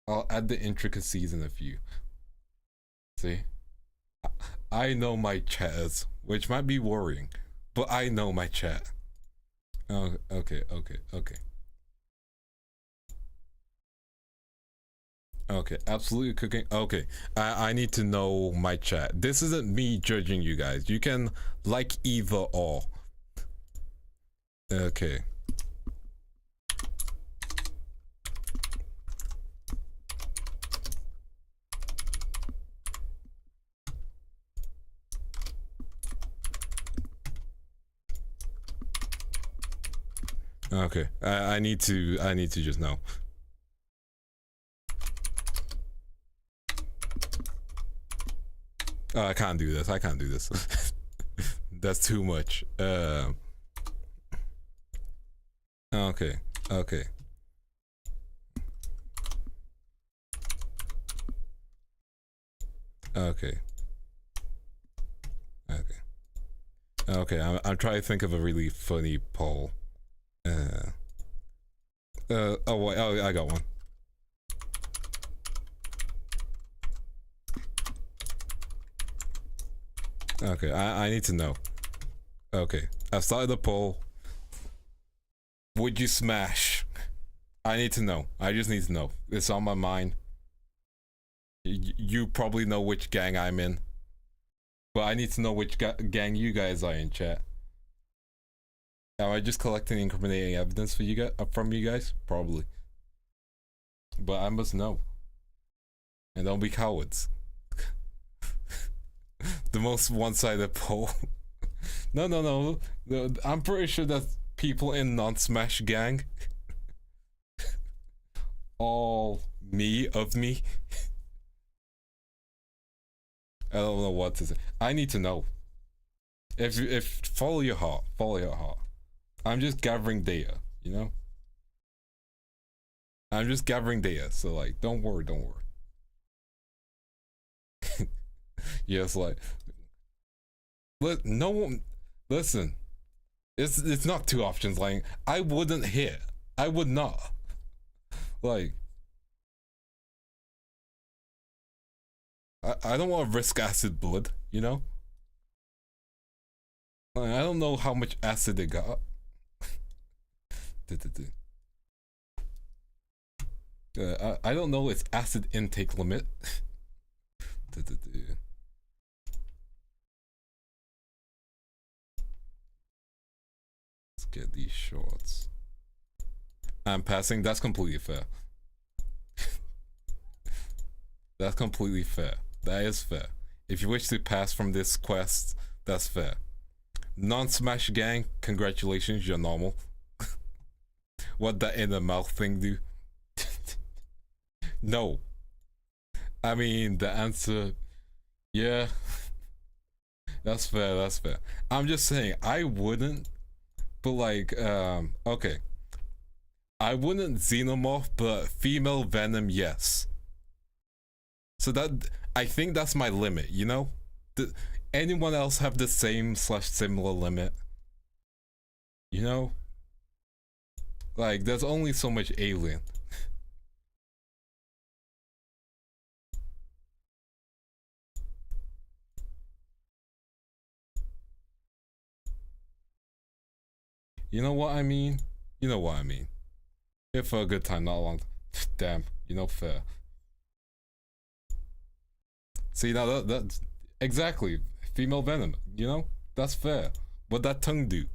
I'll add the intricacies in a few. See? I know my chats, which might be worrying, but I know my chat. Oh, okay. Okay, absolutely cooking. Okay, I need to know my chat. This isn't me judging you guys. You can like either or. Okay. Okay, I need to just know. I can't do this. I can't do this. That's too much. Okay. Okay. Okay. Okay. Okay. I'm trying to think of a really funny poll. Oh wait. Oh, I got one. Okay, I need to know. Okay, I've started the poll. Would you smash? I need to know. I just need to know. It's on my mind. You probably know which gang I'm in. But I need to know which gang you guys are in, chat. Am I just collecting incriminating evidence for you guys, from you guys? Probably. But I must know. And don't be cowards. The most one-sided poll. No. I'm pretty sure that people in non-smash gang all of me. I don't know what to say. I need to know. If follow your heart. I'm just gathering data, you know? I'm just gathering data, so like don't worry. Yes, like no one listen. It's not two options. Like I wouldn't hit. I would not. Like I don't want to risk acid blood, you know? Like, I don't know how much acid they got. I don't know its acid intake limit. Let's get these shorts. I'm passing. That's completely fair. That's completely fair. That is fair. If you wish to pass from this quest, that's fair. Non-smash gang, congratulations, you're normal. What that in the mouth thing do? No. I mean, the answer, yeah. That's fair. I'm just saying, I wouldn't, but like, okay. I wouldn't xenomorph, but female venom, yes. So that, I think that's my limit, you know? Anyone else have the same/similar limit? You know? Like, there's only so much alien. You know what I mean? Here for a good time, not a long time. Damn, fair. See, now that's exactly female venom, that's fair. What that tongue do?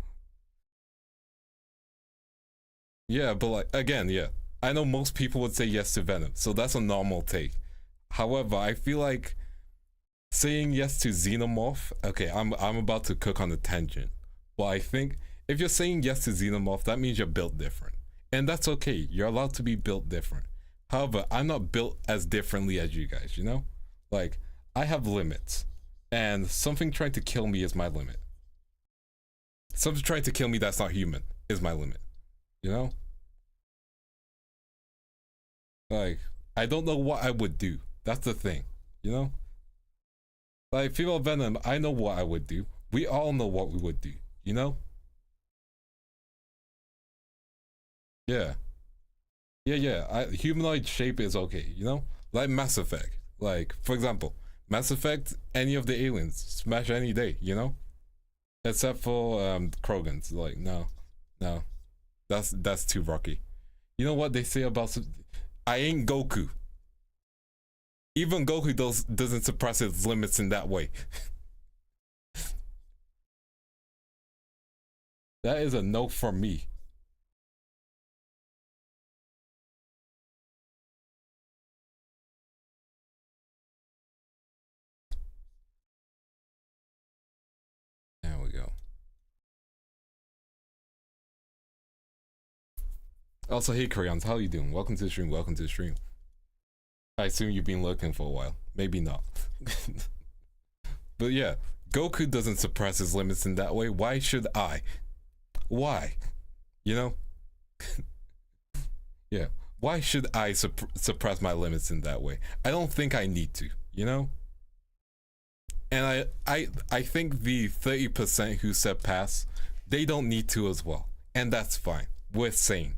Yeah, but like, again, yeah, I know most people would say yes to venom, so that's a normal take. However, I feel like saying yes to xenomorph, okay, I'm about to cook on a tangent, but I think if you're saying yes to xenomorph, that means you're built different, and that's okay. You're allowed to be built different. However, I'm not built as differently as you guys, like, I have limits, and something trying to kill me is my limit. Something trying to kill me that's not human is my limit, Like, I don't know what I would do. That's the thing, Like, female venom, I know what I would do. We all know what we would do, Yeah. Yeah, humanoid shape is okay, Like Mass Effect. Like, for example, Mass Effect, any of the aliens, smash any day, you know? Except for Krogans. Like, no. That's too rocky. You know what they say about I ain't Goku. Even Goku doesn't suppress his limits in that way. That is a no from me. There we go. Also, hey Crayons, how you doing? Welcome to the stream, welcome to the stream. I assume you've been looking for a while. Maybe not. But yeah, Goku doesn't suppress his limits in that way. Why should I? Why? You know? Yeah. Why should I suppress my limits in that way? I don't think I need to, you know? And I think the 30% who said pass, they don't need to as well. And that's fine. We're sane.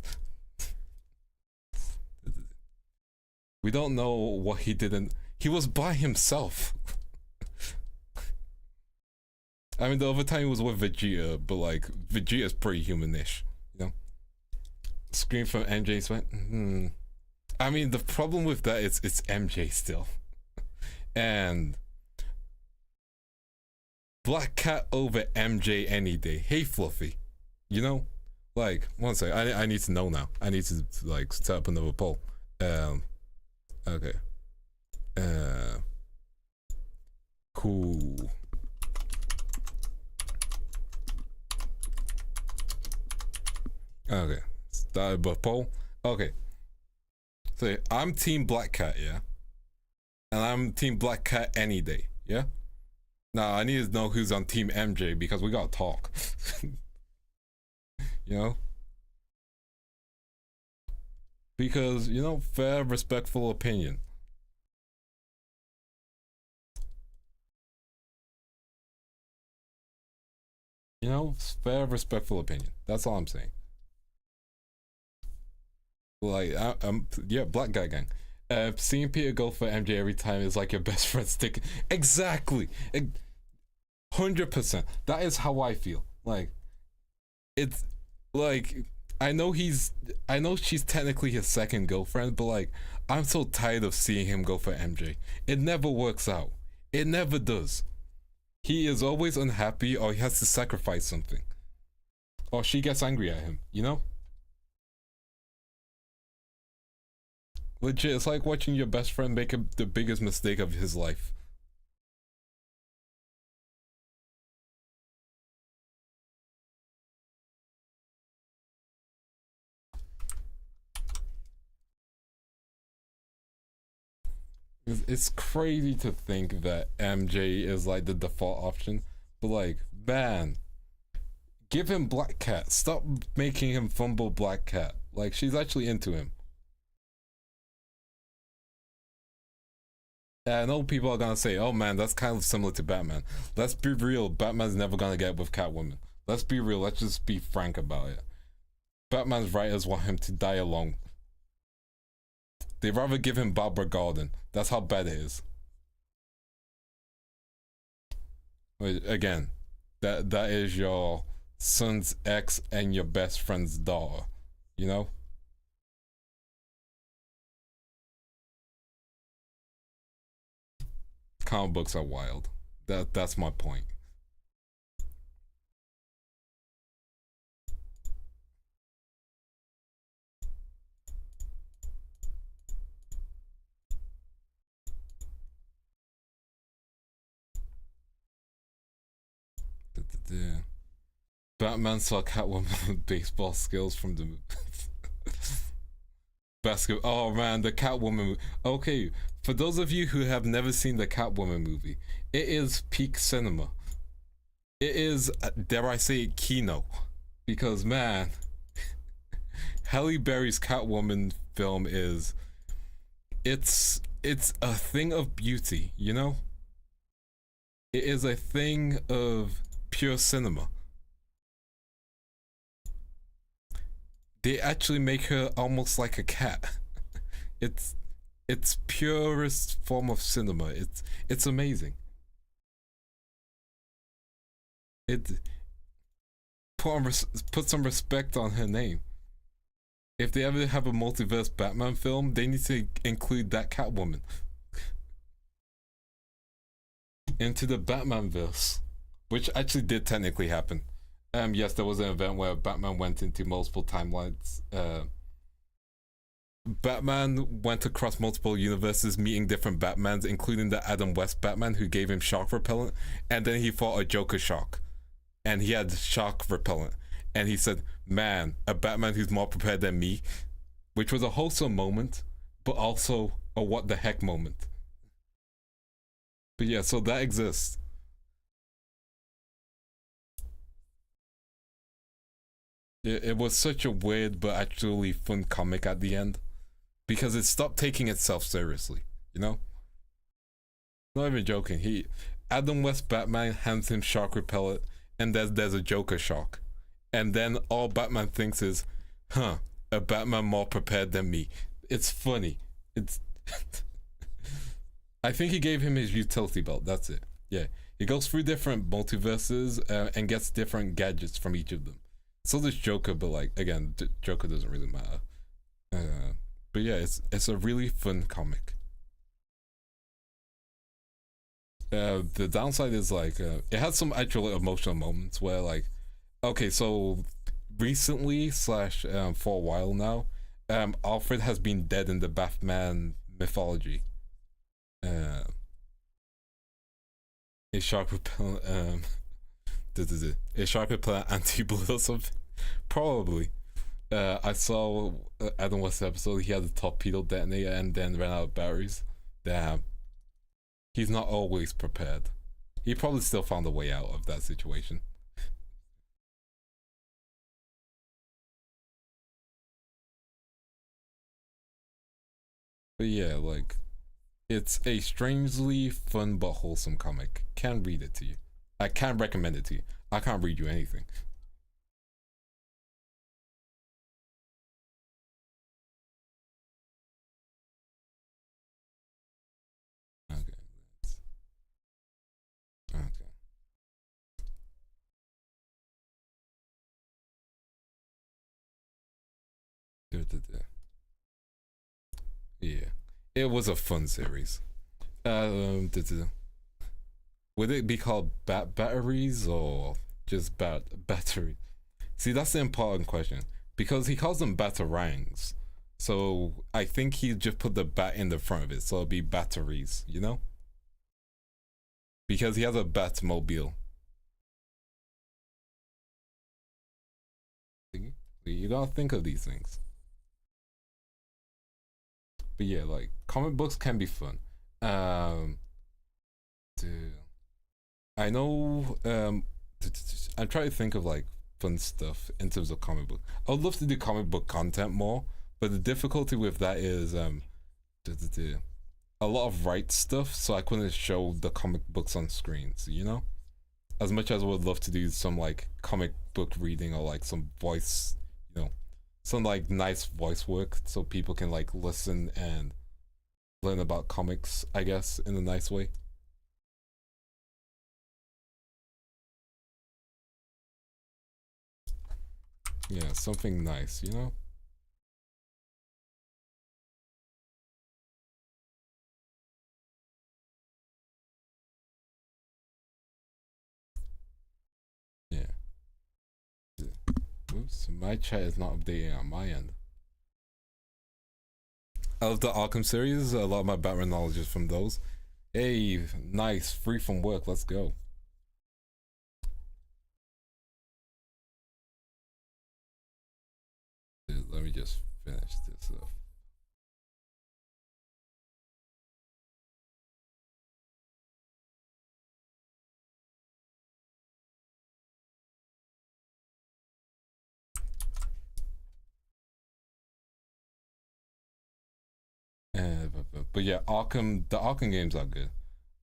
We don't know what he didn't. He was by himself. I mean, the other time he was with Vegeta, but like, Vegeta's pretty humanish, you know? Scream from MJ went, I mean, the problem with that is it's MJ still. And Black Cat over MJ any day. Hey, Fluffy. You know? Like, one sec, I need to know now. I need to, like, set up another poll. Okay. Cool. Okay. Start a poll. Okay. So I'm Team Black Cat, yeah? And I'm Team Black Cat any day, yeah? Now I need to know who's on Team MJ because we gotta talk. You know? Because, you know, fair, respectful opinion. You know, fair, respectful opinion. That's all I'm saying. Like, yeah, Black Guy Gang. Seeing Peter go for MJ every time is like your best friend stick. Exactly. 100%. That is how I feel. Like, it's like, I know she's technically his second girlfriend, but like, I'm so tired of seeing him go for MJ. It never works out. It never does. He is always unhappy, or he has to sacrifice something. Or she gets angry at him, you know? Legit, it's like watching your best friend make the biggest mistake of his life. It's crazy to think that MJ is like the default option, but like, man, give him Black Cat. Stop making him fumble Black Cat. Like, she's actually into him. Yeah, I know people are gonna say, oh man, that's kind of similar to Batman. Let's be real, Batman's never gonna get with Catwoman. Let's be real, let's just be frank about it. Batman's writers want him to die alone. They'd rather give him Barbara Gordon. That's how bad it is. Again, that is your son's ex and your best friend's daughter, you know? Comic books are wild. That's my point. Batman saw Catwoman with baseball skills from the basketball. Oh man, the Catwoman. Okay, for those of you who have never seen the Catwoman movie, it is peak cinema. It is, dare I say, Kino, because man, Halle Berry's Catwoman film is, it's a thing of beauty, you know. It is a thing of pure cinema. They actually make her almost like a cat. It's It's purest form of cinema. It's amazing. It put some respect on her name. If they ever have a multiverse Batman film, they need to include that Catwoman into the Batman verse, which actually did technically happen. Yes, there was an event where Batman went into multiple timelines. Batman went across multiple universes, meeting different Batmans, including the Adam West Batman, who gave him shock repellent, and then he fought a Joker shock, and he had shock repellent, and he said, "Man, a Batman who's more prepared than me," which was a wholesome moment, but also a what the heck moment. But yeah, so that exists. It was such a weird but actually fun comic at the end, because it stopped taking itself seriously, you know? Not even joking. Adam West Batman hands him shock repellent, and there's a Joker shock. And then all Batman thinks is, a Batman more prepared than me. It's funny. It's I think he gave him his utility belt, that's it. Yeah. He goes through different multiverses and gets different gadgets from each of them. So does Joker, but like, again, Joker doesn't really matter. But yeah, it's a really fun comic. The downside is like, it has some actual emotional moments where like, okay, so recently / for a while now, Alfred has been dead in the Batman mythology. A sharp repellent, a sharp repellent anti-blood or something. Probably. I saw Adam West's episode. He had a torpedo detonator and then ran out of batteries. Damn. He's not always prepared. He probably still found a way out of that situation. But yeah, like, it's a strangely fun but wholesome comic. Can read it to you. I can't recommend it to you. I can't read you anything. Okay. Okay. Yeah. It was a fun series. Would it be called batteries or just battery? See, that's the important question, because he calls them batarangs. So I think he just put the bat in the front of it, so it'll be batteries, you know? Because he has a Batmobile. You gotta think of these things. But yeah, like, comic books can be fun. Dude, I know. I'm trying to think of like fun stuff in terms of comic book. I would love to do comic book content more, but the difficulty with that is a lot of right stuff, so I couldn't show the comic books on screens. You know, as much as I would love to do some like comic book reading or like some voice, you know, some like nice voice work, so people can like listen and learn about comics, I guess, in a nice way. Yeah, something nice, you know? Yeah. Oops, my chat is not updating on my end. I love the Arkham series. A lot of my Batman knowledge is from those. Hey, nice. Free from work. Let's go. Dude, let me just finish this up. But yeah, the Arkham games are good.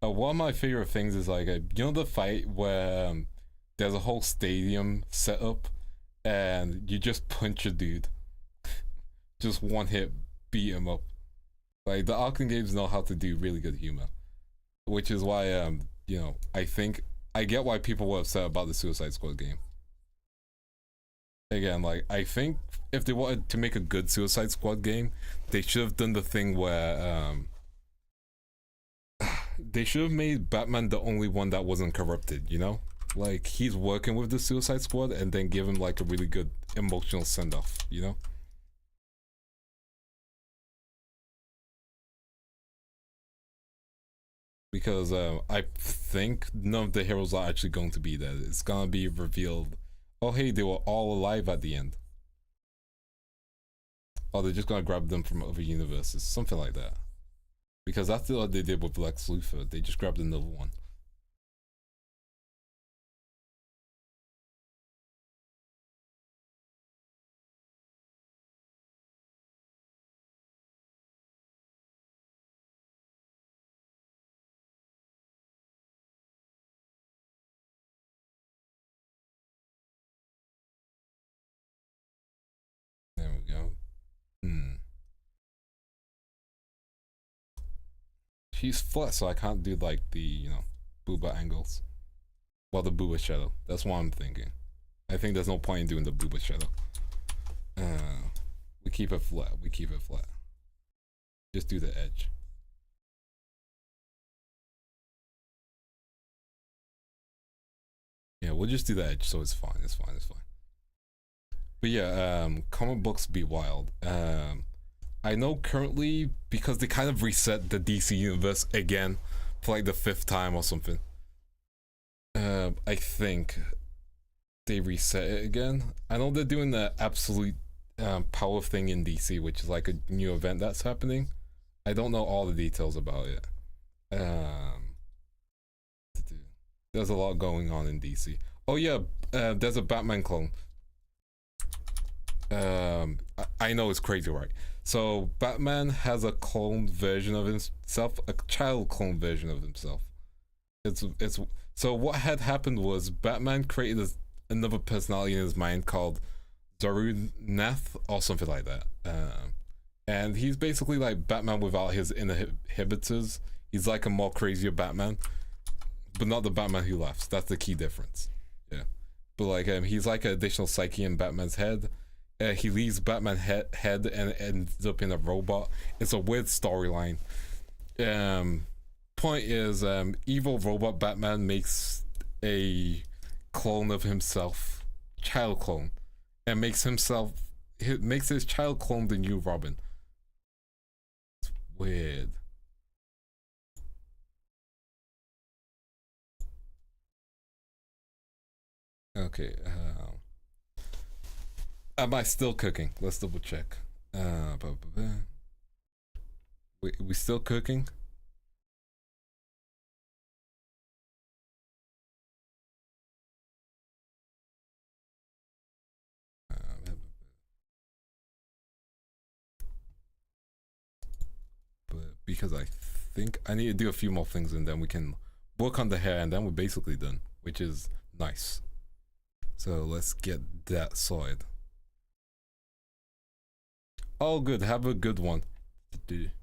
One of my favorite things is like, you know, the fight where there's a whole stadium set up and you just punch a dude. Just one hit, beat him up. Like the Arkane games know how to do really good humor, which is why you know, I think I get why people were upset about the Suicide Squad game. Again, like I think if they wanted to make a good Suicide Squad game, they should have done the thing where they should have made Batman the only one that wasn't corrupted, you know? Like he's working with the Suicide Squad and then give him like a really good emotional send-off, you know? Because I think none of the heroes are actually going to be there. It's gonna be revealed, oh hey, they were all alive at the end. Oh, they're just gonna grab them from other universes, something like that. Because that's what they did with Lex Luthor. They just grabbed another one. There we go. She's flat, so I can't do like the, you know, booba angles. Well, the booba shadow. That's what I'm thinking. I think there's no point in doing the booba shadow. We keep it flat. We keep it flat. Just do the edge. Yeah, we'll just do the edge, so it's fine. It's fine. It's fine. But yeah, comic books be wild. I know currently because they kind of reset the DC universe again for like the 5th time or something. I think they reset it again. I know they're doing the absolute power thing in DC, which is like a new event that's happening. I don't know all the details about it. There's a lot going on in DC. Oh yeah, there's a Batman clone. I know it's crazy, right? So Batman has a cloned version of himself, a child clone version of himself. It's so what had happened was Batman created another personality in his mind called Zarunath or something like that. And he's basically like Batman without his inhibitors. He's like a more crazier Batman, but not the Batman who laughs. That's the key difference. Yeah, but like he's like an additional psyche in Batman's head. He leaves Batman's head and ends up in a robot. It's a weird storyline. Point is, evil robot Batman makes a clone of himself, child clone, and makes his child clone the new Robin. It's weird. Okay. Am I still cooking? Let's double check. We still cooking? But because I think I need to do a few more things and then we can work on the hair and then we're basically done, which is nice. So let's get that sorted. Oh, good. Have a good one. Just.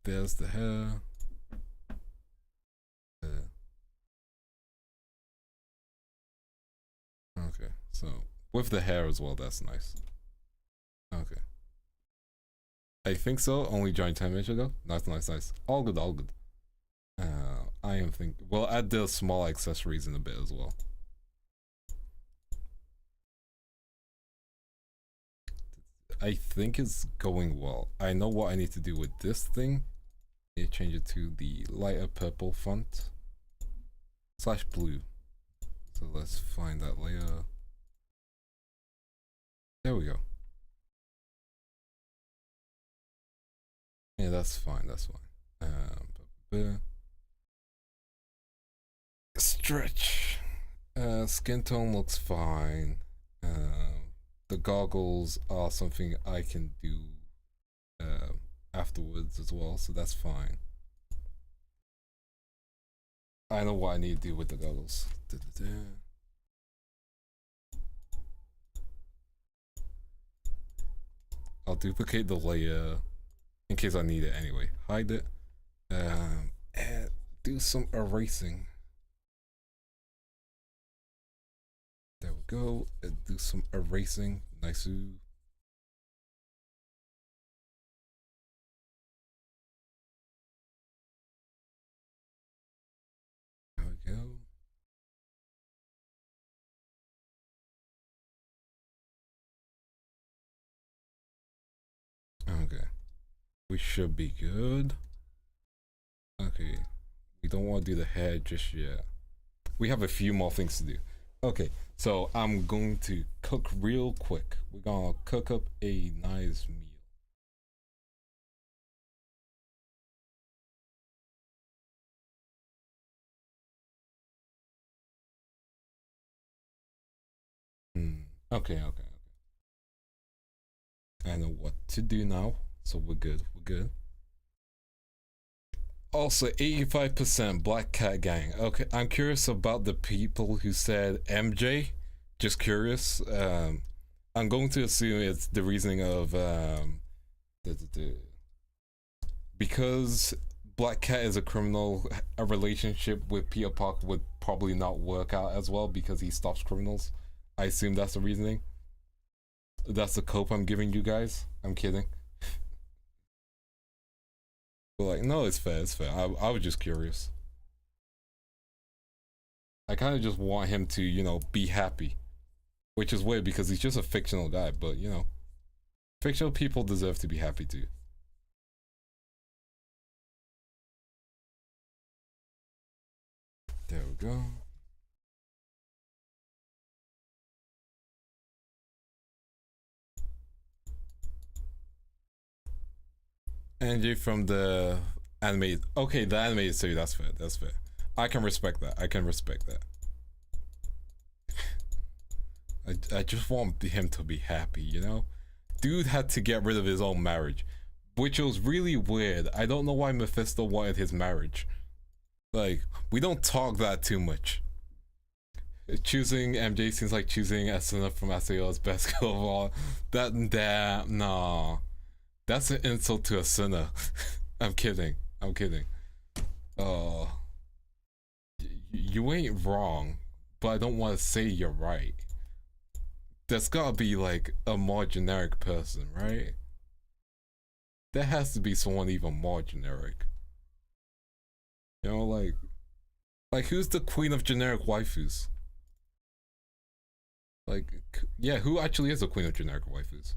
There's the hair. Okay, so with the hair as well, that's nice. Okay. I think so. Only joined 10 minutes ago. Nice. All good, all good. I am thinking. We'll add the small accessories in a bit as well. I think it's going well. I know what I need to do with this thing. I need to change it to the lighter purple font / blue. So let's find that layer. There we go. Yeah, that's fine. That's fine. Stretch. Skin tone looks fine. The goggles are something I can do afterwards as well, so that's fine. I know what I need to do with the goggles. I'll duplicate the layer in case I need it anyway. Hide it. And do some erasing. There we go. And do some erasing. Nice. There we go. Okay. We should be good. Okay. We don't want to do the hair just yet. We have a few more things to do. Okay, so I'm going to cook real quick. We're gonna cook up a nice meal. Okay. I know what to do now, so we're good. Also, 85% Black Cat Gang. Okay, I'm curious about the people who said MJ. Just curious. I'm going to assume it's the reasoning of because Black Cat is a criminal. A relationship with Peter Parker would probably not work out as well because he stops criminals. I assume that's the reasoning. That's the cope I'm giving you guys. I'm kidding. But like, no, it's fair. I was just curious. I kind of just want him to, you know, be happy, which is weird because he's just a fictional guy. But you know, fictional people deserve to be happy too. There we go. NJ from the anime. Okay, the animated series. That's fair. I can respect that. I just want him to be happy, you know? Dude had to get rid of his own marriage, which was really weird. I don't know why Mephisto wanted his marriage. Like, we don't talk that too much. Choosing MJ seems like choosing Asuna from Asayo's best girl of all. Nah. That's an insult to Asuna. I'm kidding. Oh. You ain't wrong, but I don't want to say you're right. There's gotta be like a more generic person, right? There has to be someone even more generic. You know, like who's the queen of generic waifus? Like, yeah, who actually is the queen of generic waifus?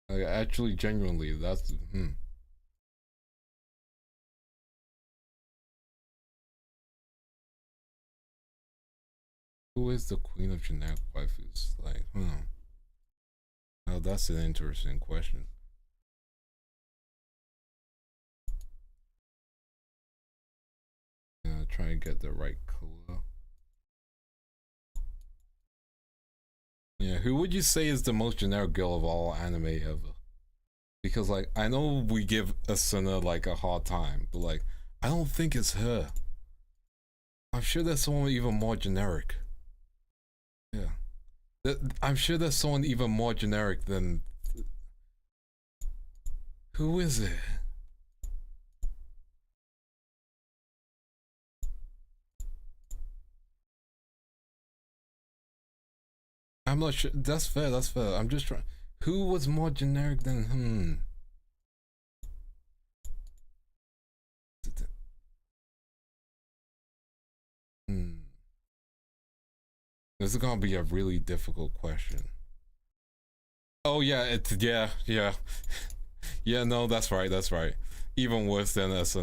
Like, actually, genuinely, that's Who is the queen of generic waifus? Like, Oh, that's an interesting question. Try and get the right color. Yeah, who would you say is the most generic girl of all anime ever? Because like I know we give Asuna like a hard time, but like I don't think it's her. I'm sure there's someone even more generic. Yeah. I'm sure there's someone even more generic than. Who is it? I'm not sure. That's fair. I'm just trying. Who was more generic than This is gonna be a really difficult question. Oh yeah, it's yeah. No, that's right. Even worse than us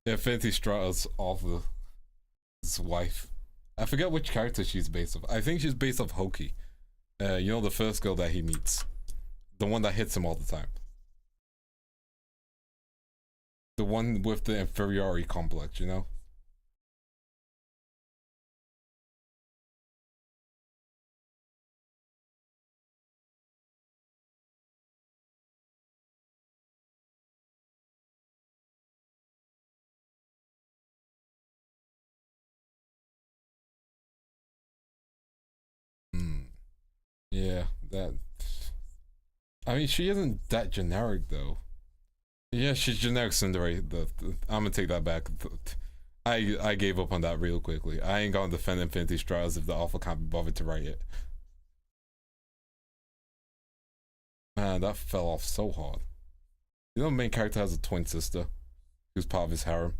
Infinity Strata's off his wife. I forget which character she's based off. I think she's based off Hoki. You know, the first girl that he meets. The one that hits him all the time. The one with the inferiority complex, you know? I mean, she isn't that generic though. Yeah, she's generic Cinderella. I'm gonna take that back. I gave up on that real quickly. I ain't gonna defend Infinity Straws if the author can't be bothered to write it. Man, that fell off so hard. You know, the main character has a twin sister who's part of his harem.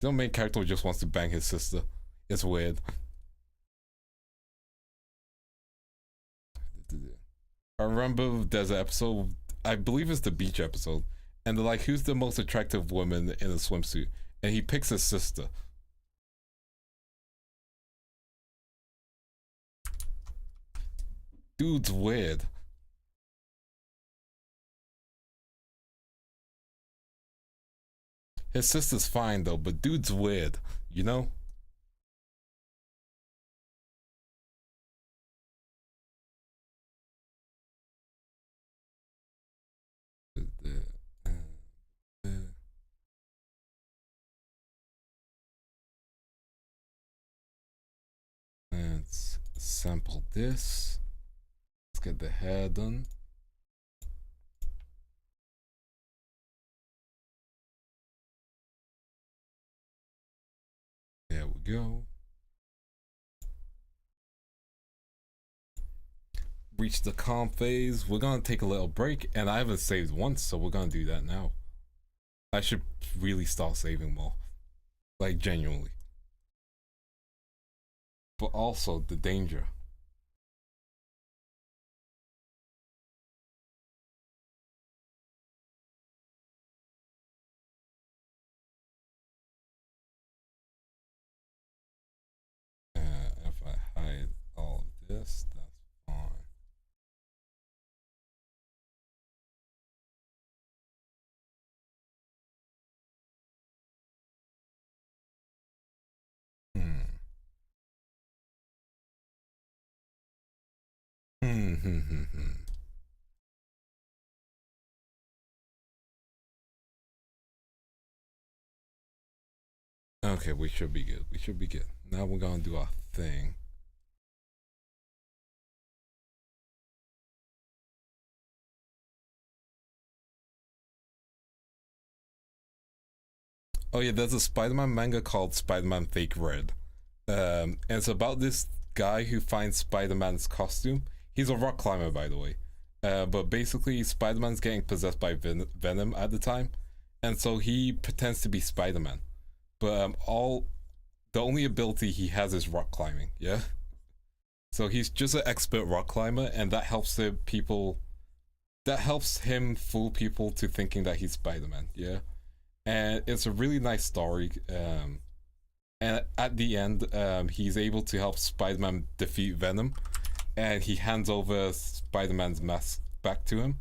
You know, the main character just wants to bang his sister. It's weird. I remember there's an episode, I believe it's the beach episode, and they're like, who's the most attractive woman in a swimsuit? And he picks his sister. Dude's weird. His sister's fine though, but dude's weird, you know? Let's sample this. Let's get the hair done. There we go. Reach the calm phase. We're gonna take a little break, and I haven't saved once, so we're gonna do that now. I should really start saving more. Like, genuinely. But also, the danger. If I hide all of this, that's fine. Okay, we should be good. We should be good. Now we're gonna do our thing. Oh yeah, there's a Spider-Man manga called Spider-Man Fake Red. And it's about this guy who finds Spider-Man's costume. He's a rock climber, by the way. But basically, Spider-Man's getting possessed by Venom at the time, and so he pretends to be Spider-Man. But the only ability he has is rock climbing. Yeah. So he's just an expert rock climber, and that helps the people. That helps him fool people to thinking that he's Spider-Man. Yeah. And it's a really nice story. And at the end, he's able to help Spider-Man defeat Venom, and he hands over Spider-Man's mask back to him.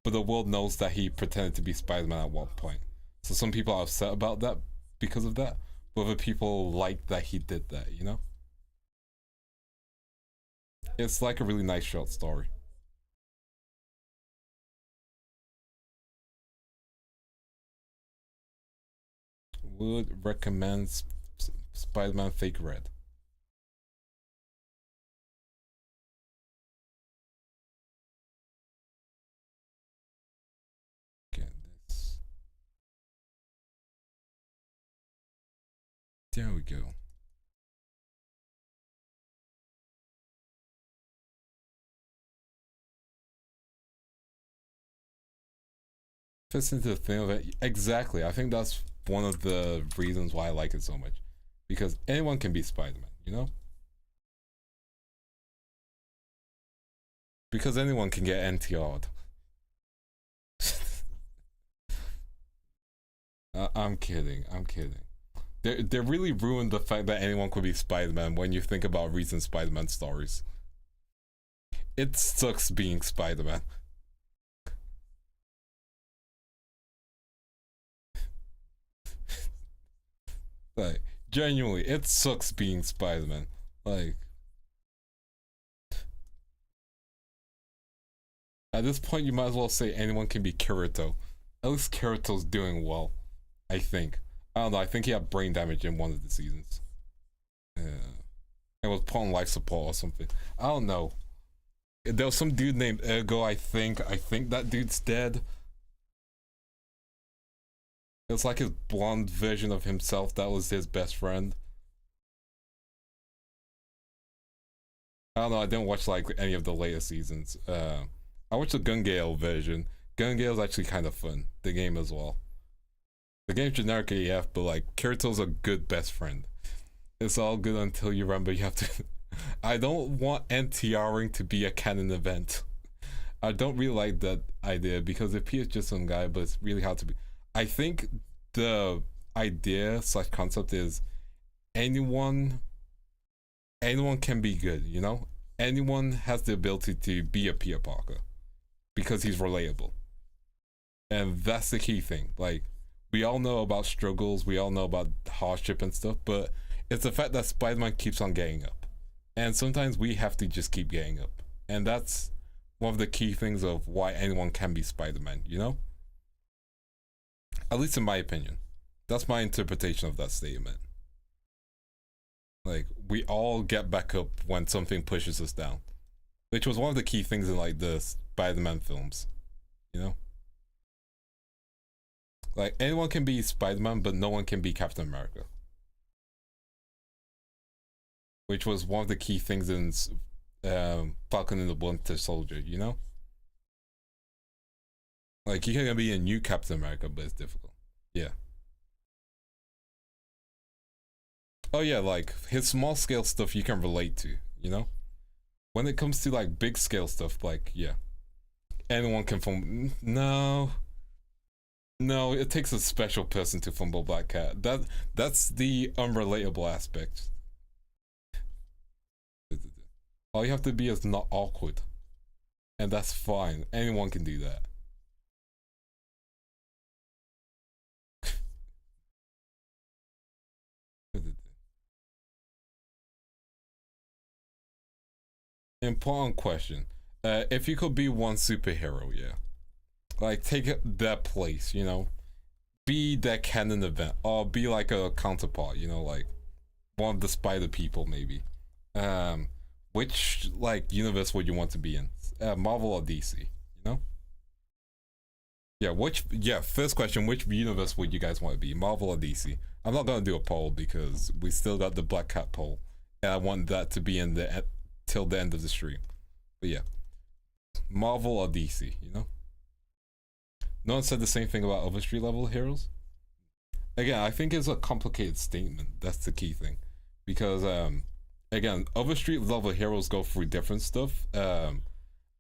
But the world knows that he pretended to be Spider-Man at one point. So some people are upset about that because of that, but other people like that he did that, you know? It's like a really nice short story. Would recommend Spider-Man Fake Red. Get this. There we go. Fits into the thing of it. Exactly. I think that's one of the reasons why I like it so much. Because anyone can be Spider-Man, you know? Because anyone can get NTR'd. I'm kidding. I'm kidding. They really ruined the fact that anyone could be Spider-Man when you think about recent Spider-Man stories. It sucks being Spider-Man. Like, genuinely, it sucks being Spider-Man. Like, at this point, you might as well say anyone can be Kirito. At least Kirito's doing well, I think. I don't know, I think he had brain damage in one of the seasons. Yeah. It was put on life support or something. I don't know. There was some dude named Ergo, I think that dude's dead. It's like his blonde version of himself that was his best friend. I don't know, I didn't watch like any of the later seasons. I watched the Gun Gale version. Gun Gale's actually kind of fun, the game as well. The game's generic AF, but like Kirito's a good best friend. It's all good until you remember you have to I don't want NTRing to be a canon event. I don't really like that idea because if he is just some guy, but it's really hard to be. I think the idea / concept is anyone can be good, you know? Anyone has the ability to be a Peter Parker because he's relatable. And that's the key thing. Like, we all know about struggles, we all know about hardship and stuff, but it's the fact that Spider-Man keeps on getting up. And sometimes we have to just keep getting up. And that's one of the key things of why anyone can be Spider-Man, you know? At least in my opinion. That's my interpretation of that statement. Like, we all get back up when something pushes us down. Which was one of the key things in like the Spider-Man films, you know? Like, anyone can be Spider-Man, but no one can be Captain America. Which was one of the key things in Falcon and the Winter Soldier, you know? Like, you can be a new Captain America, but it's difficult. Yeah. Oh yeah, like, his small scale stuff you can relate to, you know? When it comes to like big scale stuff, like, yeah. Anyone can fumble. No, it takes a special person to fumble Black Cat. That's the unrelatable aspect. All you have to be is not awkward. And that's fine. Anyone can do that. Important question. If you could be one superhero, yeah. Like, take that place, you know? Be that canon event. Or be like a counterpart, you know? Like, one of the spider people, maybe. Which like universe would you want to be in? Marvel or DC? You know? Yeah, first question, which universe would you guys want to be? Marvel or DC? I'm not gonna do a poll because we still got the Black Cat poll. And I want that to be in the till the end of the stream. But yeah. Marvel or DC, you know? No one said the same thing about other street level heroes. Again, I think it's a complicated statement. That's the key thing. Because again, other street level heroes go through different stuff, and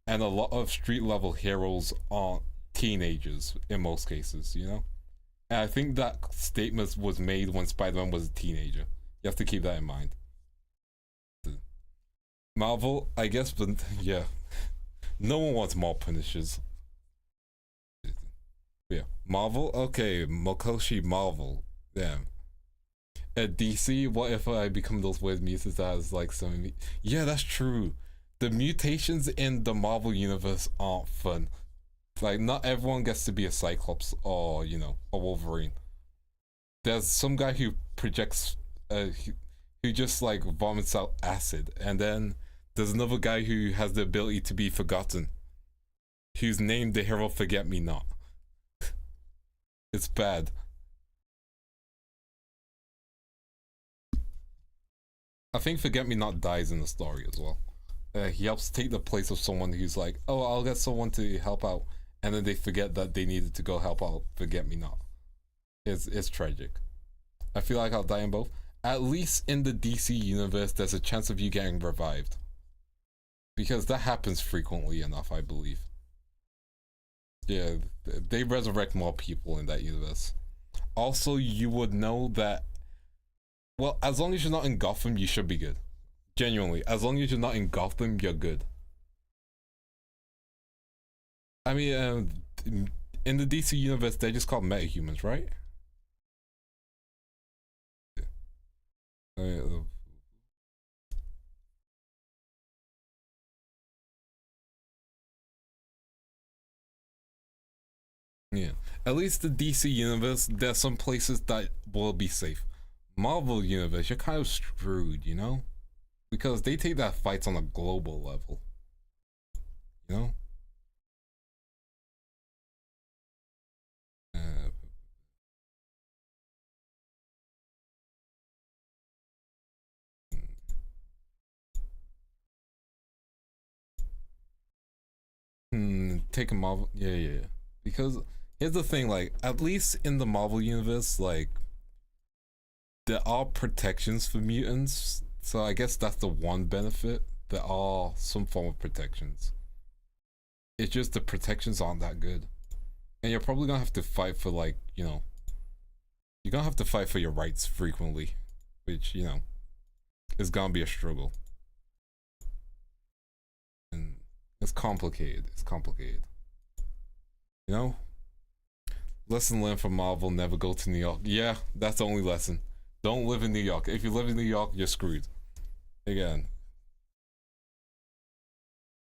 a lot of street level heroes aren't teenagers in most cases, you know? And I think that statement was made when Spider-Man was a teenager. You have to keep that in mind. Marvel, I guess, but yeah. No one wants more Punishers. Yeah. Marvel? Okay, Mokoshi Marvel. Damn. At DC, what if I become those weird mutants that has like some... Yeah, that's true. The mutations in the Marvel universe aren't fun. Like, not everyone gets to be a Cyclops or, you know, a Wolverine. There's some guy who projects... who just like vomits out acid. And then there's another guy who has the ability to be forgotten. Who's named the hero Forget-Me-Not. It's bad. I think Forget-Me-Not dies in the story as well. He helps take the place of someone who's like, oh, I'll get someone to help out. And then they forget that they needed to go help out Forget-Me-Not. It's tragic. I feel like I'll die in both. At least in the DC universe, there's a chance of you getting revived. Because that happens frequently enough, I believe. Yeah, they resurrect more people in that universe. Also, you would know that, well, as long as you're not in Gotham, you should be good. Genuinely, as long as you're not in Gotham, you're good. I mean, in the DC universe, they're just called metahumans, right? Yeah, at least the DC universe, there's some places that will be safe. Marvel universe, you're kind of screwed, you know? Because they take that fights on a global level. You know? Take a Marvel. Yeah. Because here's the thing, like, at least in the Marvel universe, like, there are protections for mutants. So I guess that's the one benefit. There are some form of protections. It's just the protections aren't that good. And you're probably gonna have to fight for, like, you know, you're gonna have to fight for your rights frequently, which, you know, is gonna be a struggle. And it's complicated. It's complicated. You know? Lesson learned from Marvel, never go to New York. Yeah, that's the only lesson. Don't live in New York. If you live in New York, you're screwed. Again.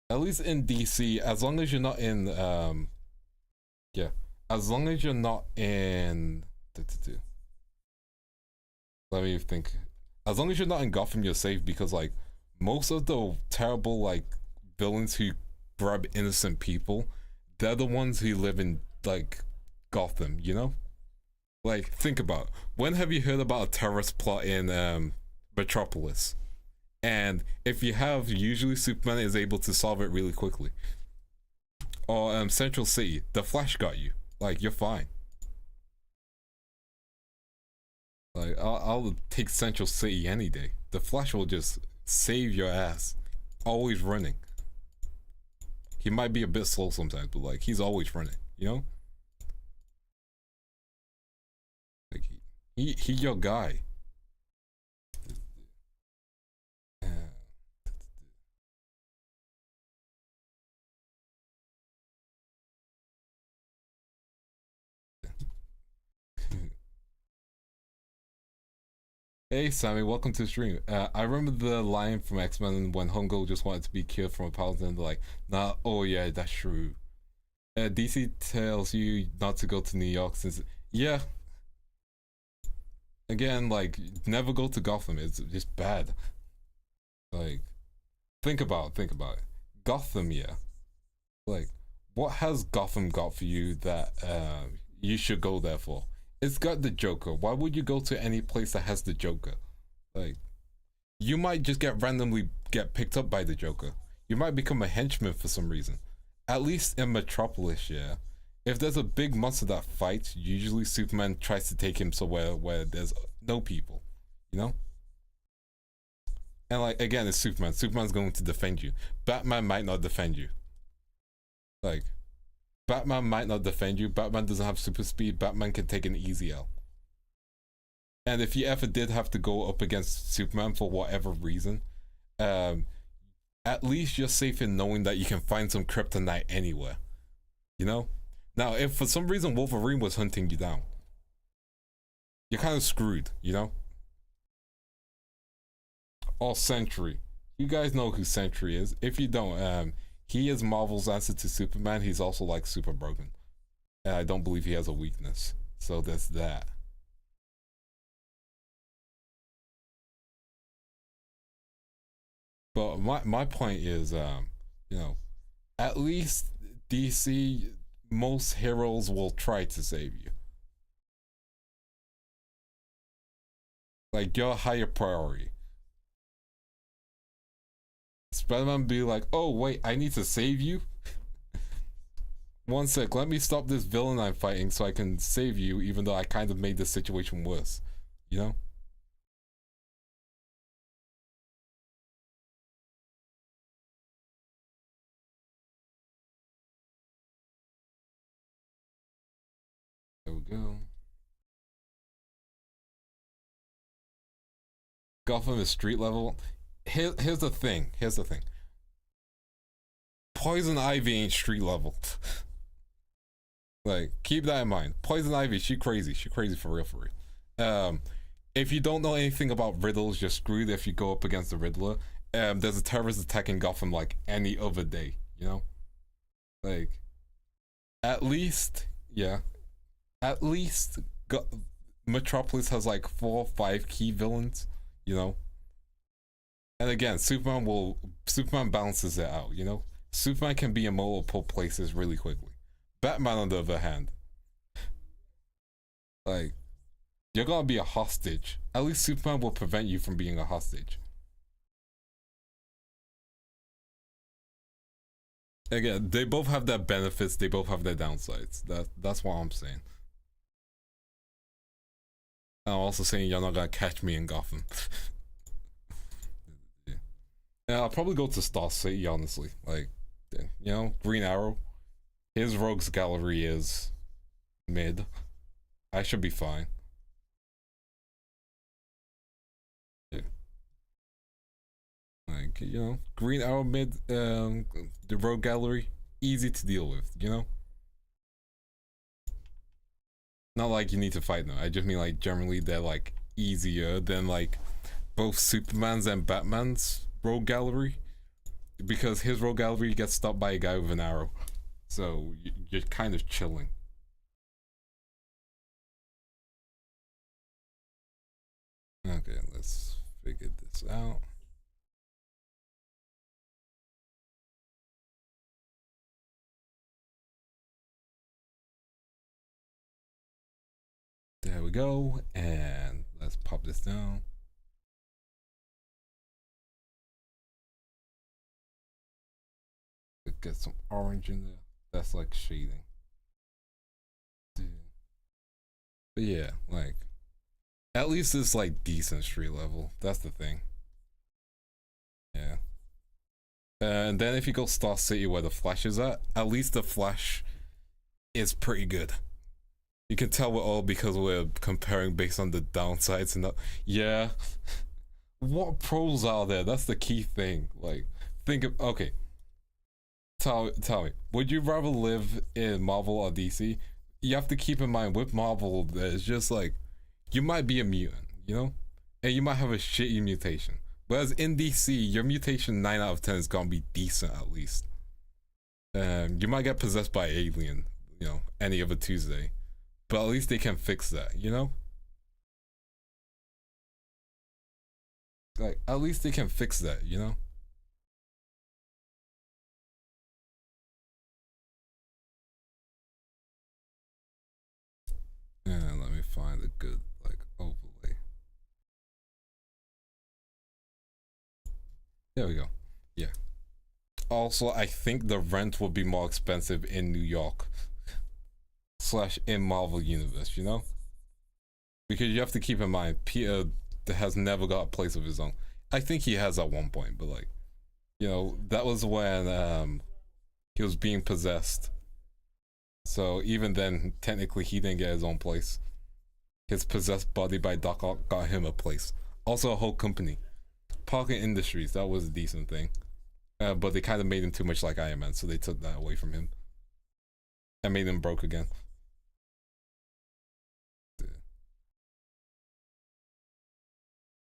At least in DC, as long as you're not in, yeah. As long as you're not in... Let me think. As long as you're not in Gotham, you're safe, because, like, most of the terrible, like, villains who grab innocent people, they're the ones who live in, like, Gotham, you know? Like, think about it. When have you heard about a terrorist plot in Metropolis? And if you have, usually Superman is able to solve it really quickly. Or Central City, the Flash got you. Like, you're fine. Like, I'll take Central City any day. The Flash will just save your ass. Always running. He might be a bit slow sometimes, but, like, he's always running, you know? Like, he your guy. Hey Sammy, welcome to the stream. I remember the line from X-Men when Homegirl just wanted to be cured from a paladin, and they're like, nah, oh yeah, that's true. DC tells you not to go to New York since, yeah. Again, like, never go to Gotham, it's just bad. Like, think about it. Gotham, yeah. Like, what has Gotham got for you that you should go there for? It's got the Joker. Why would you go to any place that has the Joker? Like, you might just randomly get picked up by the Joker. You might become a henchman for some reason. At least in Metropolis, yeah. If there's a big monster that fights, usually Superman tries to take him somewhere where there's no people, you know? And, like, again, it's Superman. Superman's going to defend you. Batman might not defend you. Like, Batman might not defend you. Batman doesn't have super speed. Batman can take an easy L. And if you ever did have to go up against Superman for whatever reason, at least you're safe in knowing that you can find some kryptonite anywhere. You know? Now, if for some reason Wolverine was hunting you down, you're kind of screwed, you know? Or Sentry. You guys know who Sentry is. If you don't, he is Marvel's answer to Superman. He's also, like, super broken. And I don't believe he has a weakness. So there's that. But my point is, you know, at least DC, most heroes will try to save you. Like, you're a higher priority. Spider-Man be like, oh wait, I need to save you? One sec, let me stop this villain I'm fighting so I can save you, even though I kind of made the situation worse. You know? There we go. Gotham is street level. Here's the thing. Poison Ivy ain't street level. Like, keep that in mind. Poison Ivy, she crazy for real. If you don't know anything about riddles, you're screwed if you go up against the Riddler. There's a terrorist attacking Gotham like any other day, you know? Like, at least, yeah. At least Metropolis has like 4 or 5 key villains, you know? And again, Superman balances it out, you know? Superman can be in multiple places really quickly. Batman, on the other hand, like, you're gonna be a hostage. At least Superman will prevent you from being a hostage. Again, they both have their benefits, they both have their downsides. That's what I'm saying. I'm also saying you're not gonna catch me in Gotham. Yeah, I'll probably go to Star City, honestly. Like, you know, Green Arrow. His rogues gallery is mid. I should be fine. Yeah. Like, you know, Green Arrow mid, the rogue gallery, easy to deal with, you know? Not like you need to fight them. I just mean like generally they're like easier than like both Superman's and Batman's rogue gallery, because his rogue gallery gets stopped by a guy with an arrow, so you're kind of chilling. Okay, let's figure this out. There we go, and let's pop this down. Get some orange in there. That's like shading. But yeah, like, at least it's like decent street level. That's the thing. Yeah. And then if you go Star City where the Flash is at least the Flash is pretty good. You can tell we're all because we're comparing based on the downsides and that. Yeah. What pros are there? That's the key thing. Like, think of, okay. Tell me, would you rather live in Marvel or DC? You have to keep in mind with Marvel, there's just like, you might be a mutant, you know? And you might have a shitty mutation. Whereas in DC, your mutation 9 out of 10 is gonna be decent at least. You might get possessed by alien, you know, any other Tuesday. But at least they can fix that, you know? Like, at least they can fix that, you know? And let me find a good, like, overlay. There we go. Yeah. Also, I think the rent will be more expensive in New York / in Marvel Universe, you know? Because you have to keep in mind, Peter has never got a place of his own. I think he has at one point, but like, you know, that was when he was being possessed. So even then, technically, he didn't get his own place. His possessed body by Doc Ock got him a place. Also, a whole company. Parker Industries, that was a decent thing. But they kind of made him too much like Iron Man, so they took that away from him. And made him broke again.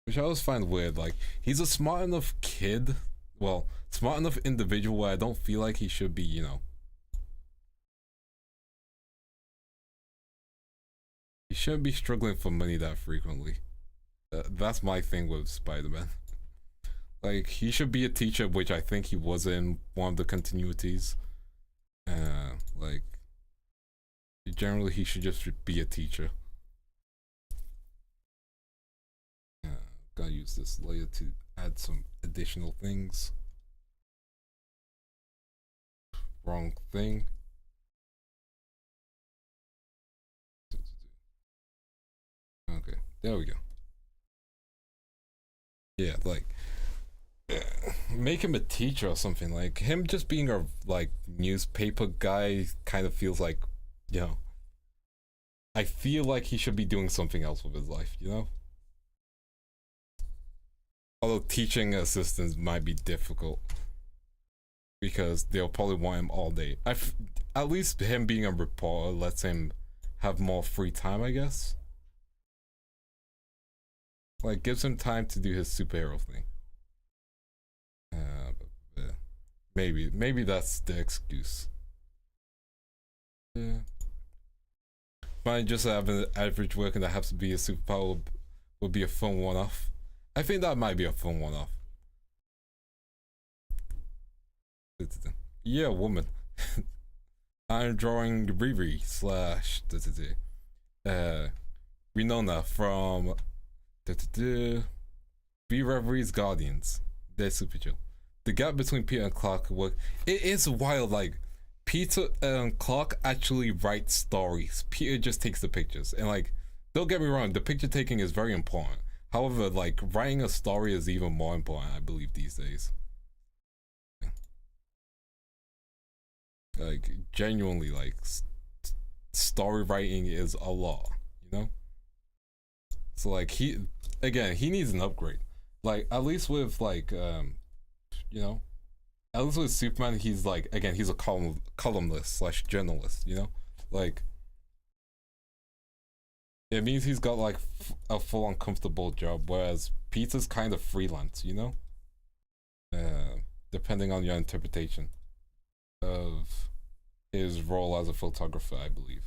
Which I always find weird. Like, he's a smart enough kid. Well, smart enough individual where I don't feel like he should be, you know. He shouldn't be struggling for money that frequently. That's my thing with Spider-Man. Like, he should be a teacher, which I think he was in one of the continuities. Like, generally he should just be a teacher. Gotta use this layer to add some additional things. Wrong thing. Okay, there we go. Yeah, like, make him a teacher or something. Like, him just being a like newspaper guy kind of feels like, you know, I feel like he should be doing something else with his life, you know? Although teaching assistants might be difficult because they'll probably want him all day. At least him being a reporter lets him have more free time, I guess. Like, gives him time to do his superhero thing. Maybe that's the excuse. Yeah. Mine just having an average worker that happens to be a superpower would be a fun one-off. I think that might be a fun one-off. Yeah, woman. I'm drawing Riri slash Winona from Be Reverie's Guardians. They're super chill. The gap between Peter and Clark work. It is wild. Like Peter and Clark actually write stories. Peter just takes the pictures. And like, don't get me wrong, the picture taking is very important. However, like writing a story is even more important, I believe, these days. Like genuinely, like story writing is a lot, you know. So like he needs an upgrade. Like at least with like you know, at least with Superman, he's like he's a columnist slash journalist, you know, like it means he's got like a full on comfortable job, whereas Peter's kind of freelance, you know, depending on your interpretation of his role as a photographer, I believe.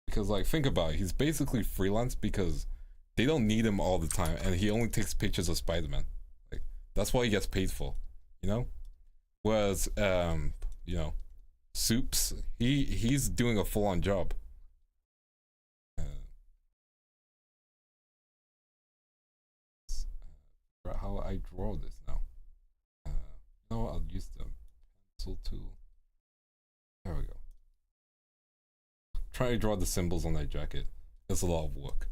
Because like think about it, he's basically freelance because they don't need him all the time, and he only takes pictures of Spider-Man. Like that's what he gets paid for, you know. Whereas you know, Soups, he's doing a full-on job. How I draw this now? No, I'll use the pencil tool. There we go. Try to draw the symbols on that jacket. It's a lot of work.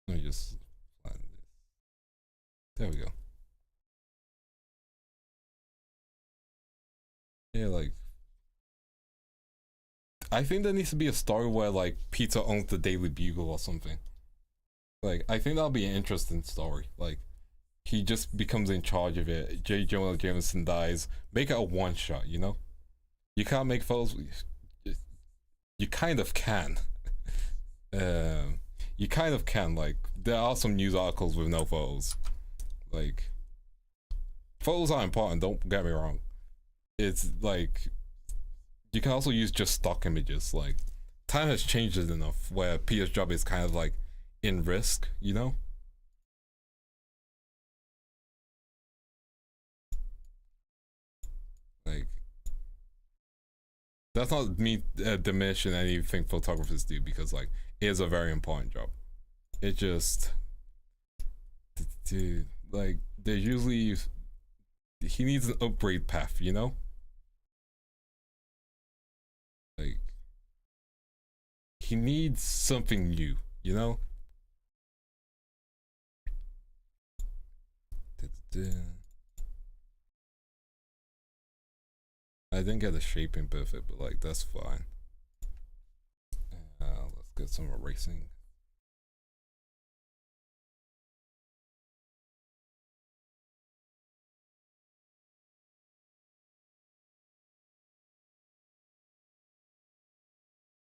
Let me just flatten this. There we go. Yeah, like I think there needs to be a story where like Peter owns the Daily Bugle or something. Like I think that'll be an interesting story. Like he just becomes in charge of it. J. Jonah Jameson dies. Make it a one shot, you know? You can't make photos. You kind of can. You kind of can. Like there are some news articles with no photos. Like photos are important. Don't get me wrong. It's like you can also use just stock images. Like time has changed enough where Peter's job is kind of like in risk, you know? Like that's not me diminishing anything photographers do, because like it is a very important job. It just like there's usually he needs an upgrade path, you know? Like he needs something new, you know? I didn't get the shaping perfect, but like that's fine. Let's get some erasing.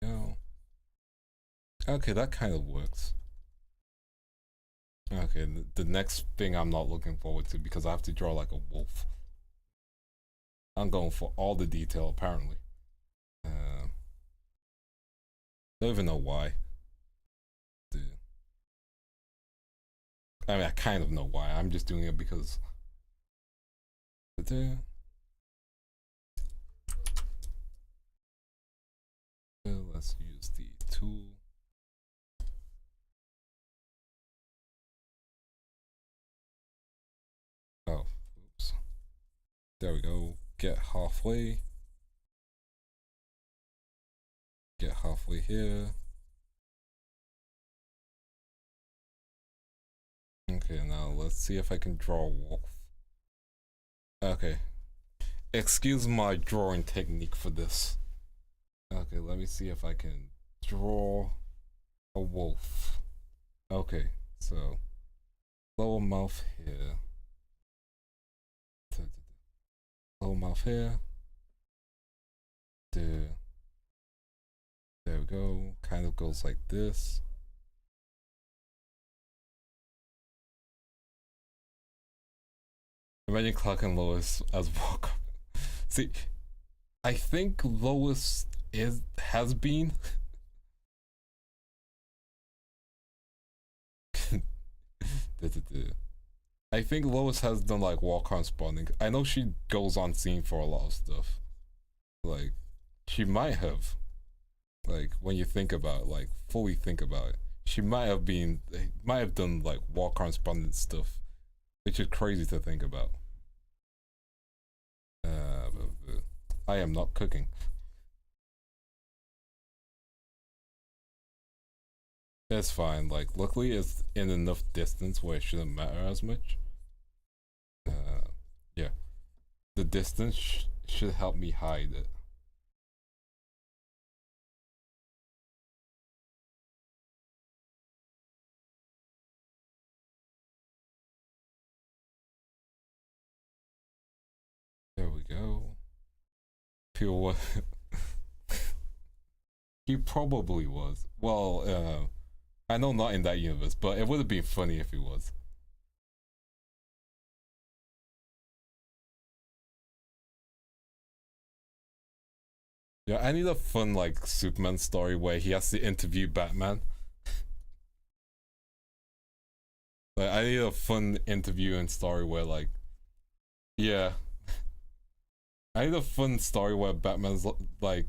No. Okay, that kind of works. Okay, the next thing I'm not looking forward to, because I have to draw like a wolf. I'm going for all the detail apparently. Don't even know why. Dude. I mean, I kind of know why. I'm just doing it because. Let's use the tool. Oh, oops. There we go. Get halfway. Get halfway here. Okay, now let's see if I can draw a wolf. Okay. Excuse my drawing technique for this. Okay, let me see if I can draw a wolf. Okay, so lower mouth here. Lower mouth here. There we go. Kind of goes like this. Imagine Clark and Lois as walk up. See, I think Lois has been I think Lois has done like wall corresponding. I know she goes on scene for a lot of stuff. Like, she might have. Like, when you think about it, like, fully think about it, she might have done like wall correspondent stuff, which is crazy to think about. I am not cooking. It's fine. Like, luckily, it's in enough distance where it shouldn't matter as much. Yeah, the distance should help me hide it. There we go. Feel what? He probably was. Well, I know not in that universe, but it would have been funny if he was. Yeah, I need a fun like Superman story where he has to interview Batman. Like, I need a fun interview and story where like, yeah, I need a fun story where Batman's like,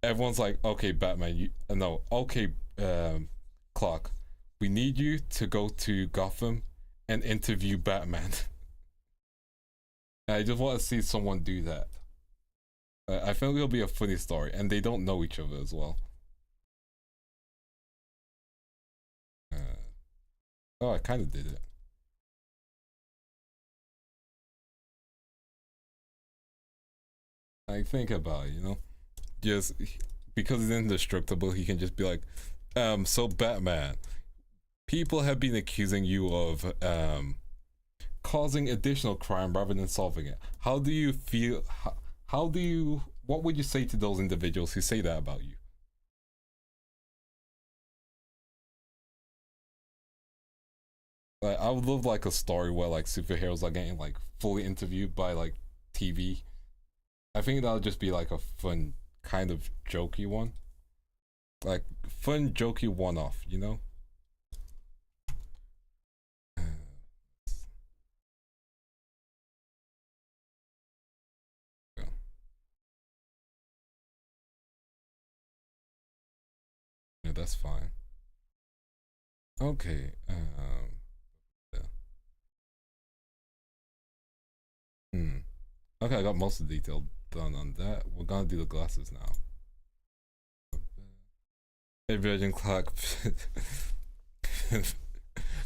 everyone's like, okay, Batman, you no, okay, Clark, we need you to go to Gotham and interview Batman. I just want to see someone do that. I think it'll be a funny story, and they don't know each other as well. Oh, I kind of did it. I think about it, you know, just because he's indestructible, he can just be like, so Batman, people have been accusing you of causing additional crime rather than solving it. How do you feel? How do you? What would you say to those individuals who say that about you? Like, I would love like a story where like superheroes are getting like fully interviewed by like TV. I think that'll just be like a fun kind of jokey one, like fun jokey one-off, you know. Yeah, that's fine. Okay. Yeah. Okay, I got most of the detail done on that. We're gonna do the glasses now. Hey, Virgin Clock.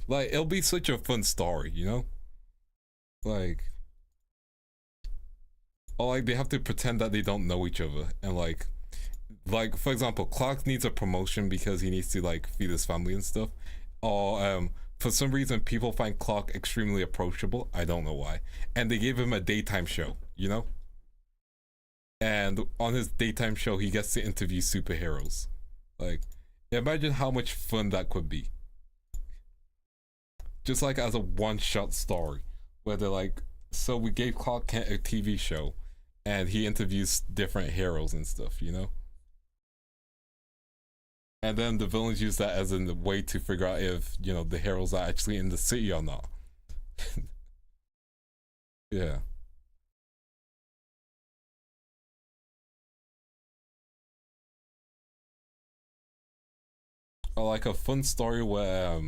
Like, it'll be such a fun story, you know? Like, or like they have to pretend that they don't know each other, and like for example, Clark needs a promotion because he needs to like feed his family and stuff, or for some reason people find Clark extremely approachable. I don't know why, and they give him a daytime show, you know. And on his daytime show, he gets to interview superheroes. Like, imagine how much fun that could be. Just like as a one-shot story, where they're like, so we gave Clark Kent a TV show, and he interviews different heroes and stuff, you know. And then the villains use that as a way to figure out if, you know, the heroes are actually in the city or not. Yeah. Or like a fun story where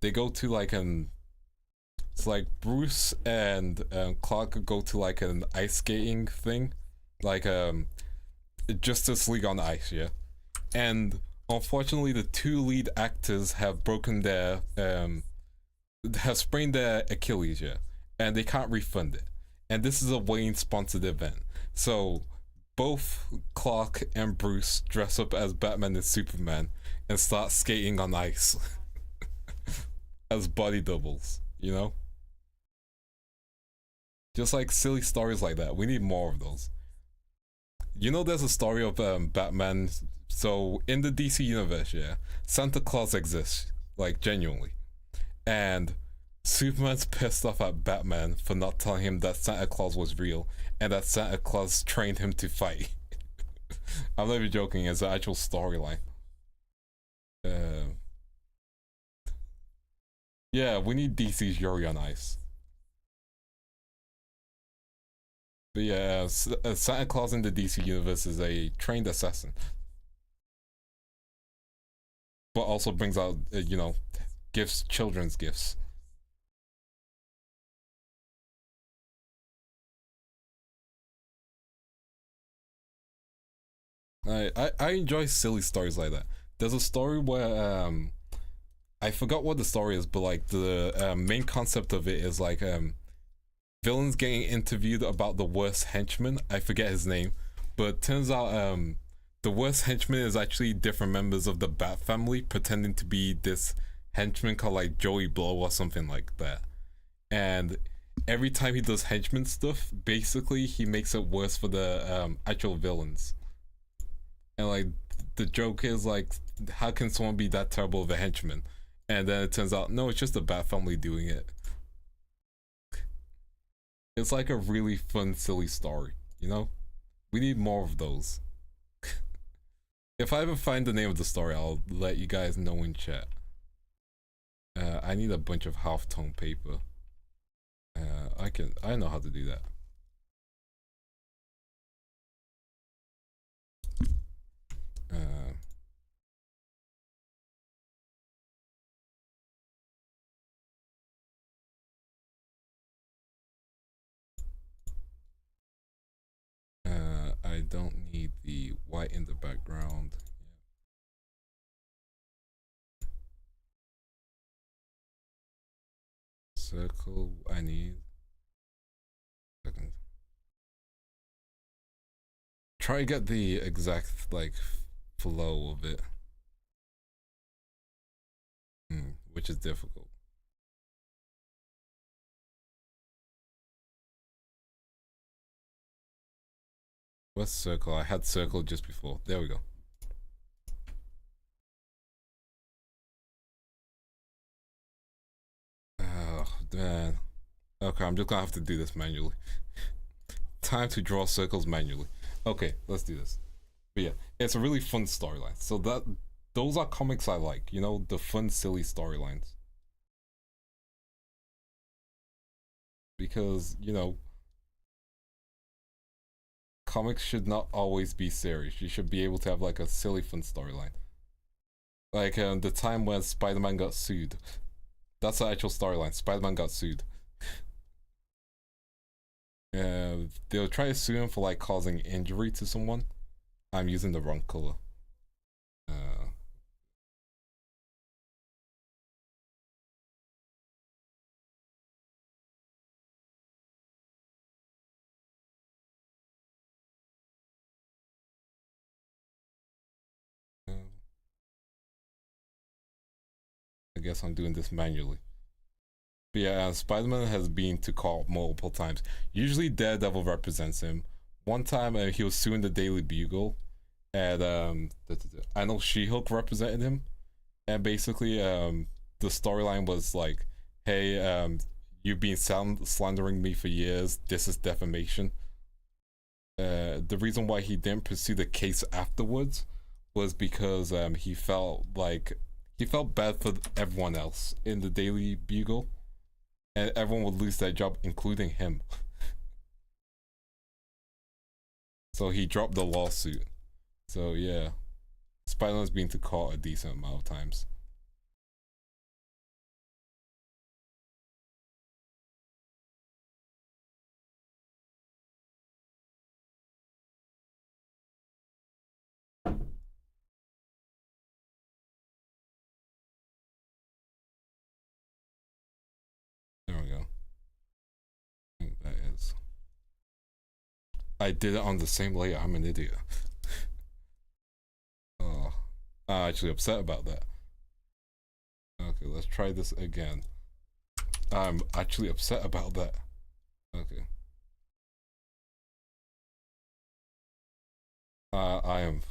they go to like an it's like Bruce and Clark go to like an ice skating thing, like Justice League on ice, yeah. And unfortunately, the two lead actors have broken their have sprained their Achilles, yeah, and they can't refund it. And this is a Wayne sponsored event, so both Clark and Bruce dress up as Batman and Superman and start skating on ice as body doubles, you know? Just like silly stories like that. We need more of those. You know, there's a story of Batman. So in the DC universe, yeah, Santa Claus exists, like genuinely, and Superman's pissed off at Batman for not telling him that Santa Claus was real and that Santa Claus trained him to fight. I'm not even joking. It's an actual storyline. Yeah, Yeah, we need DC's Yuri on Ice. But yeah, Santa Claus in the DC universe is a trained assassin, but also brings out you know, gifts, children's gifts. I enjoy silly stories like that. There's a story where I forgot what the story is, but like the main concept of it is like villains getting interviewed about the worst henchman. I forget his name, but turns out the worst henchman is actually different members of the Bat family pretending to be this henchman called like Joey Blow or something like that. And every time he does henchman stuff, basically he makes it worse for the actual villains. And like the joke is like, how can someone be that terrible of a henchman? And then it turns out, no, it's just the Bat family doing it. It's like a really fun, silly story, you know? We need more of those. If I ever find the name of the story, I'll let you guys know in chat. I need a bunch of half-tone paper. I know how to do that. I don't need the white in the background. Circle, I need. Second. Try to get the exact like flow of it, which is difficult. What's circle? I had circle just before. There we go. Oh man. Okay, I'm just gonna have to do this manually. Time to draw circles manually. Okay, let's do this. But yeah, it's a really fun storyline. So those are comics I like, you know, the fun, silly storylines. Because, you know, comics should not always be serious. You should be able to have like a silly, fun storyline. Like the time when Spider-Man got sued. That's the actual storyline. Spider-Man got sued. They'll try to sue him for like causing injury to someone. I'm using the wrong color. I guess I'm doing this manually. But yeah, Spider-Man has been to court multiple times. Usually Daredevil represents him. One time he was suing the Daily Bugle, and I know She-Hulk represented him, and basically the storyline was like, hey, you've been slandering me for years. This is defamation. The reason why he didn't pursue the case afterwards was because he felt bad for everyone else in the Daily Bugle, and everyone would lose their job, including him. So he dropped the lawsuit. So yeah, Spider-Man's been to court a decent amount of times. There we go. I think that is. I did it on the same layer. I'm an idiot. Oh, I'm actually upset about that. Okay, let's try this again. I'm actually upset about that. Okay. I am.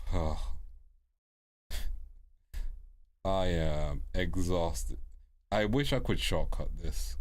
I am exhausted. I wish I could shortcut this.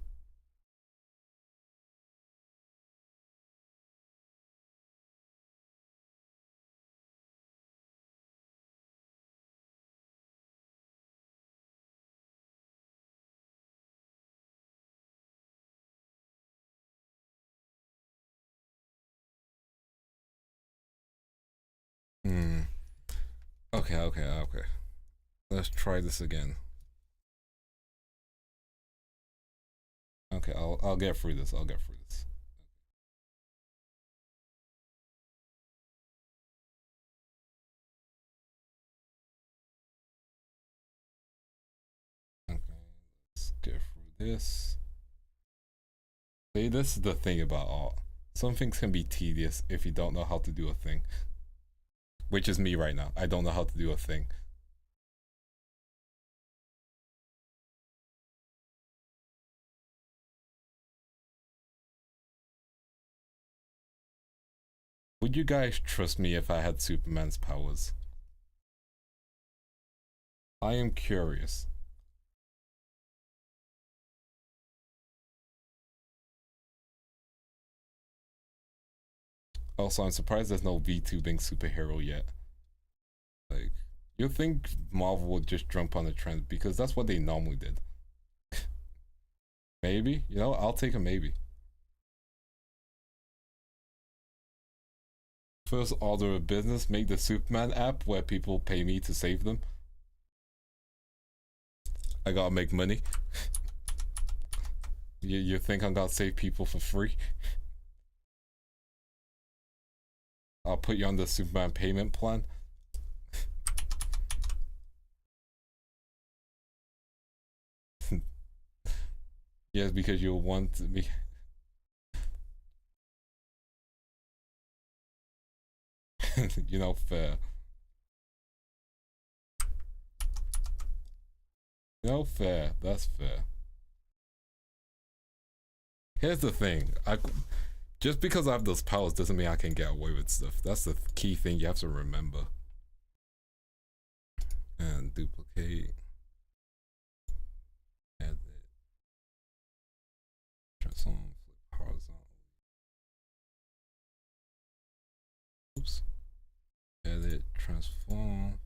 Okay. Let's try this again. Okay, I'll get through this. I'll get through this. Okay, let's get through this. See, this is the thing about art. Some things can be tedious if you don't know how to do a thing. Which is me right now. I don't know how to do a thing. Would you guys trust me if I had Superman's powers? I am curious. Also, I'm surprised there's no VTubing superhero yet. Like, you'd think Marvel would just jump on the trend because that's what they normally did. Maybe? You know, I'll take a maybe. First order of business, make the Superman app where people pay me to save them. I gotta make money. You think I'm gonna save people for free? I'll put you on the Superman payment plan. Yes, because you'll want me. You know, fair. You know, fair. That's fair. Here's the thing. Just because I have those powers doesn't mean I can get away with stuff. That's the key thing you have to remember. And duplicate. Edit. Transform. Flip horizontal. Oops. Edit. Transform.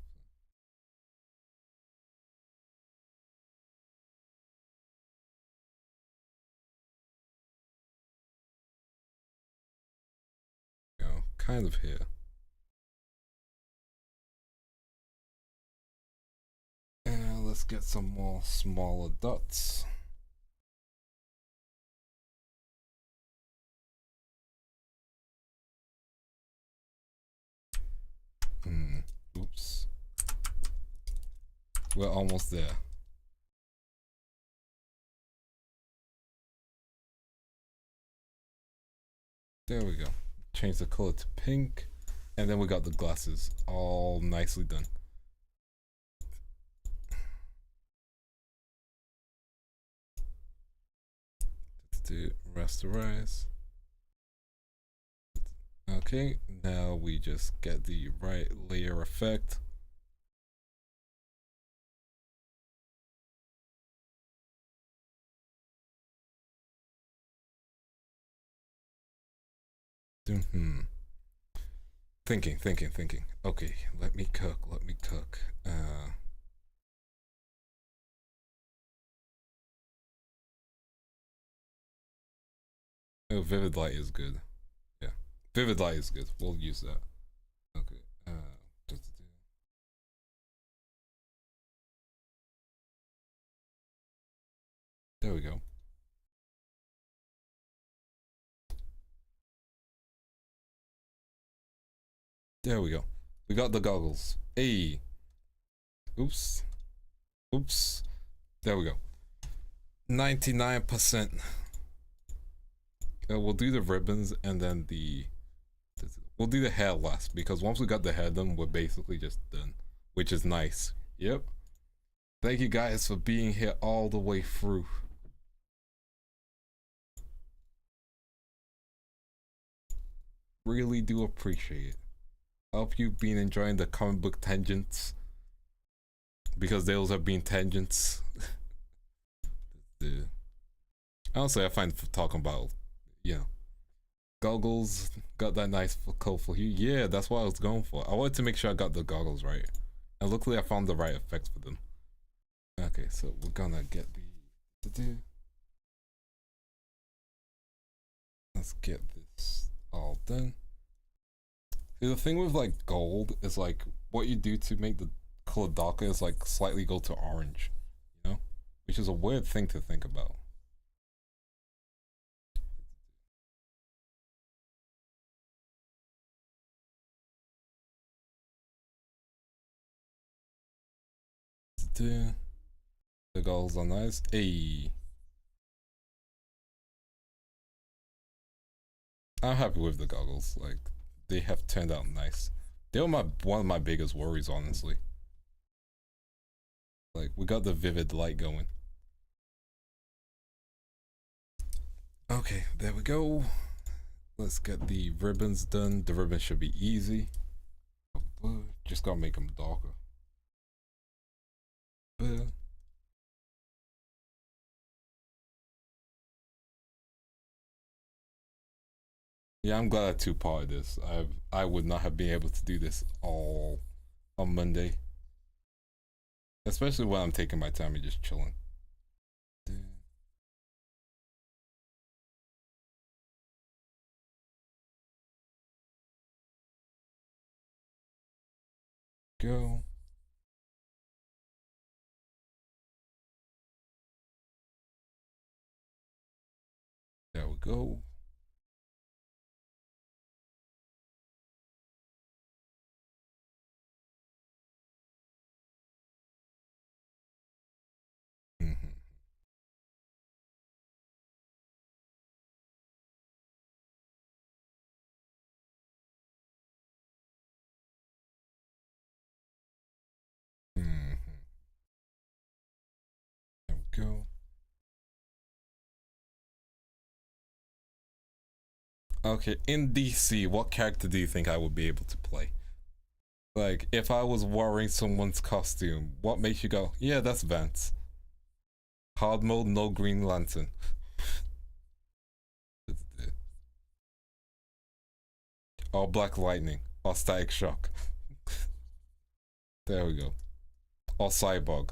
Kind of here. And let's get some more smaller dots. Oops. We're almost there. There we go. Change the color to pink. And then we got the glasses all nicely done. Let's do rasterize. Okay, now we just get the right layer effect. Thinking. Okay, let me cook. Oh, vivid light is good. Yeah, vivid light is good. We'll use that. Okay. There we go. There we go. We got the goggles. Hey. Oops. There we go. 99%. We'll do the ribbons and then we'll do the hair last because once we got the hair done, we're basically just done, which is nice. Yep. Thank you guys for being here all the way through. Really do appreciate it. I hope you've been enjoying the comic book tangents because those have been tangents. Honestly, I find talking about, you know, goggles got that nice colorful hue. Yeah, that's what I was going for. I wanted to make sure I got the goggles right, and luckily I found the right effects for them. Okay, so we're gonna get the. Let's get this all done. See, the thing with like gold is like what you do to make the color darker is like slightly go to orange, you know, which is a weird thing to think about. The goggles are nice. Hey, I'm happy with the goggles. Like, they have turned out nice. They were one of my biggest worries, honestly. Like, we got the vivid light going. Okay, there we go. Let's get the ribbons done. The ribbons should be easy. Just gotta make them darker. Yeah, I'm glad I two-parted this. I would not have been able to do this all on Monday. Especially when I'm taking my time and just chilling. Go. There we go. There we go. Okay, in DC, what character do you think I would be able to play? Like, if I was wearing someone's costume, what makes you go, yeah, that's Vance? Hard mode, no Green Lantern. Or Black Lightning. Or Static Shock. There we go. Or Cyborg.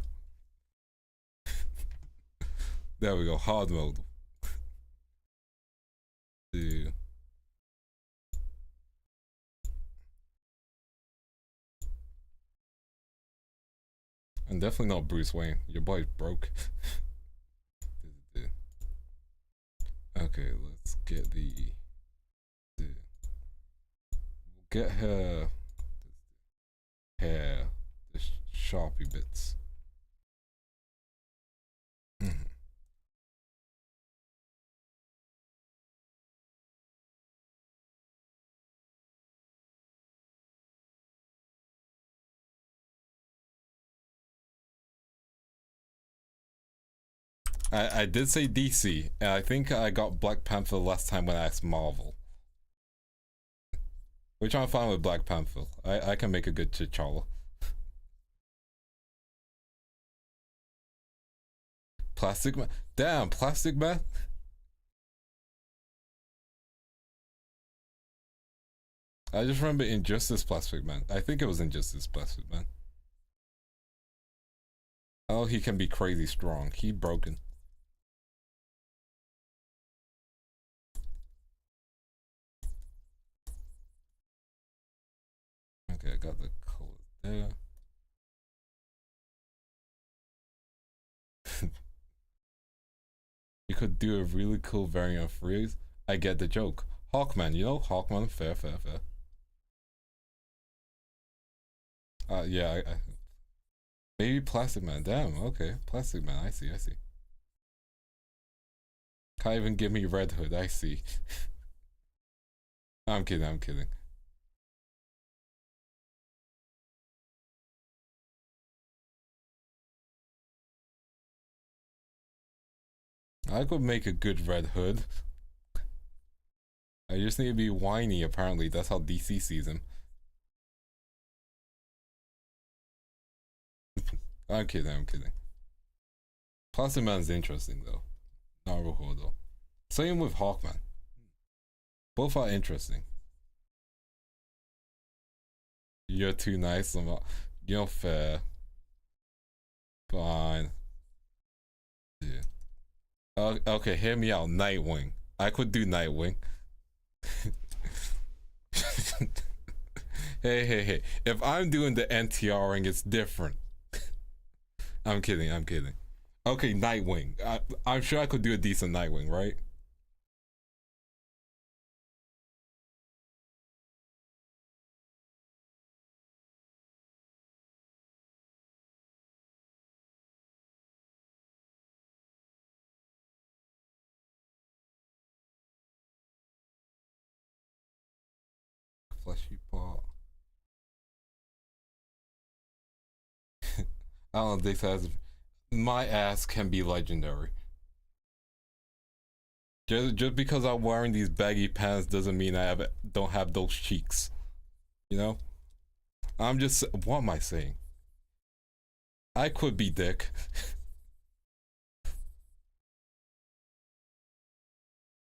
There we go, hard mode. Dude. And definitely not Bruce Wayne. Your boy's broke. Okay, let's get the... Get her hair, the Sharpie bits. I did say DC, and I think I got Black Panther last time when I asked Marvel. Which I'm fine with Black Panther. I can make a good T'Challa. Plastic Man? Damn, Plastic Man? I just remember Injustice Plastic Man. I think it was Injustice Plastic Man. Oh, he can be crazy strong. He broken. Okay, I got the color there. You could do a really cool variant of Freeze. I get the joke. Hawkman, you know? Hawkman, fair. Yeah, maybe Plastic Man. Damn, okay. Plastic Man, I see. Can't even give me Red Hood, I see. I'm kidding. I could make a good Red Hood. I just need to be whiny, apparently. That's how DC sees him. I'm kidding. Plastic Man's interesting, though. Naruhodo. Same with Hawkman. Both are interesting. You're too nice. You're fair. Fine. Yeah. Okay, hear me out. Nightwing. I could do Nightwing. Hey. If I'm doing the NTRing, it's different. I'm kidding. Okay, Nightwing. I'm sure I could do a decent Nightwing, right? Fleshy paw. I don't know, Dix has. My ass can be legendary. Just because I'm wearing these baggy pants doesn't mean don't have those cheeks. You know? I'm just. What am I saying? I could be dick.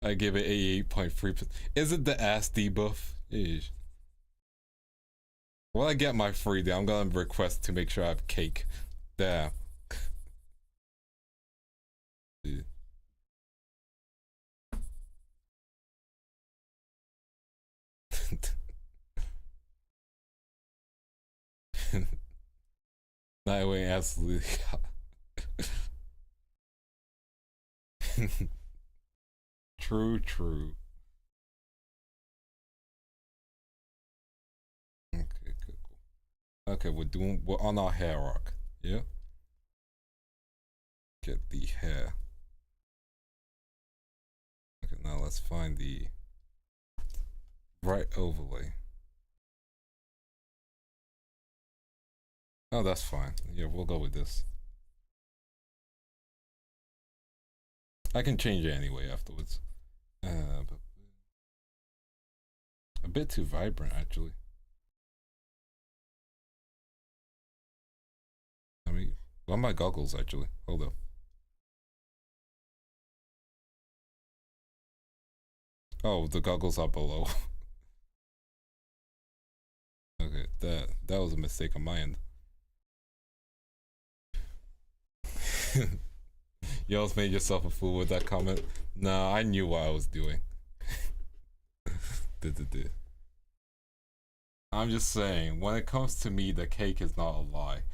I give it 88.3%. Is it the ass debuff? Eesh. When I get my free day, I'm gonna request to make sure I have cake. Damn. Nightwing absolutely. True. Okay, good. Okay, we're on our hair rock. Yeah. Get the hair. Okay, now let's find the right overlay. Oh, that's fine. Yeah, we'll go with this. I can change it anyway afterwards. But a bit too vibrant, actually. I mean, what are my goggles, actually? Hold up. Oh, the goggles are below. Okay, that was a mistake on my end. You almost made yourself a fool with that comment. Nah, I knew what I was doing. I'm just saying, when it comes to me, the cake is not a lie.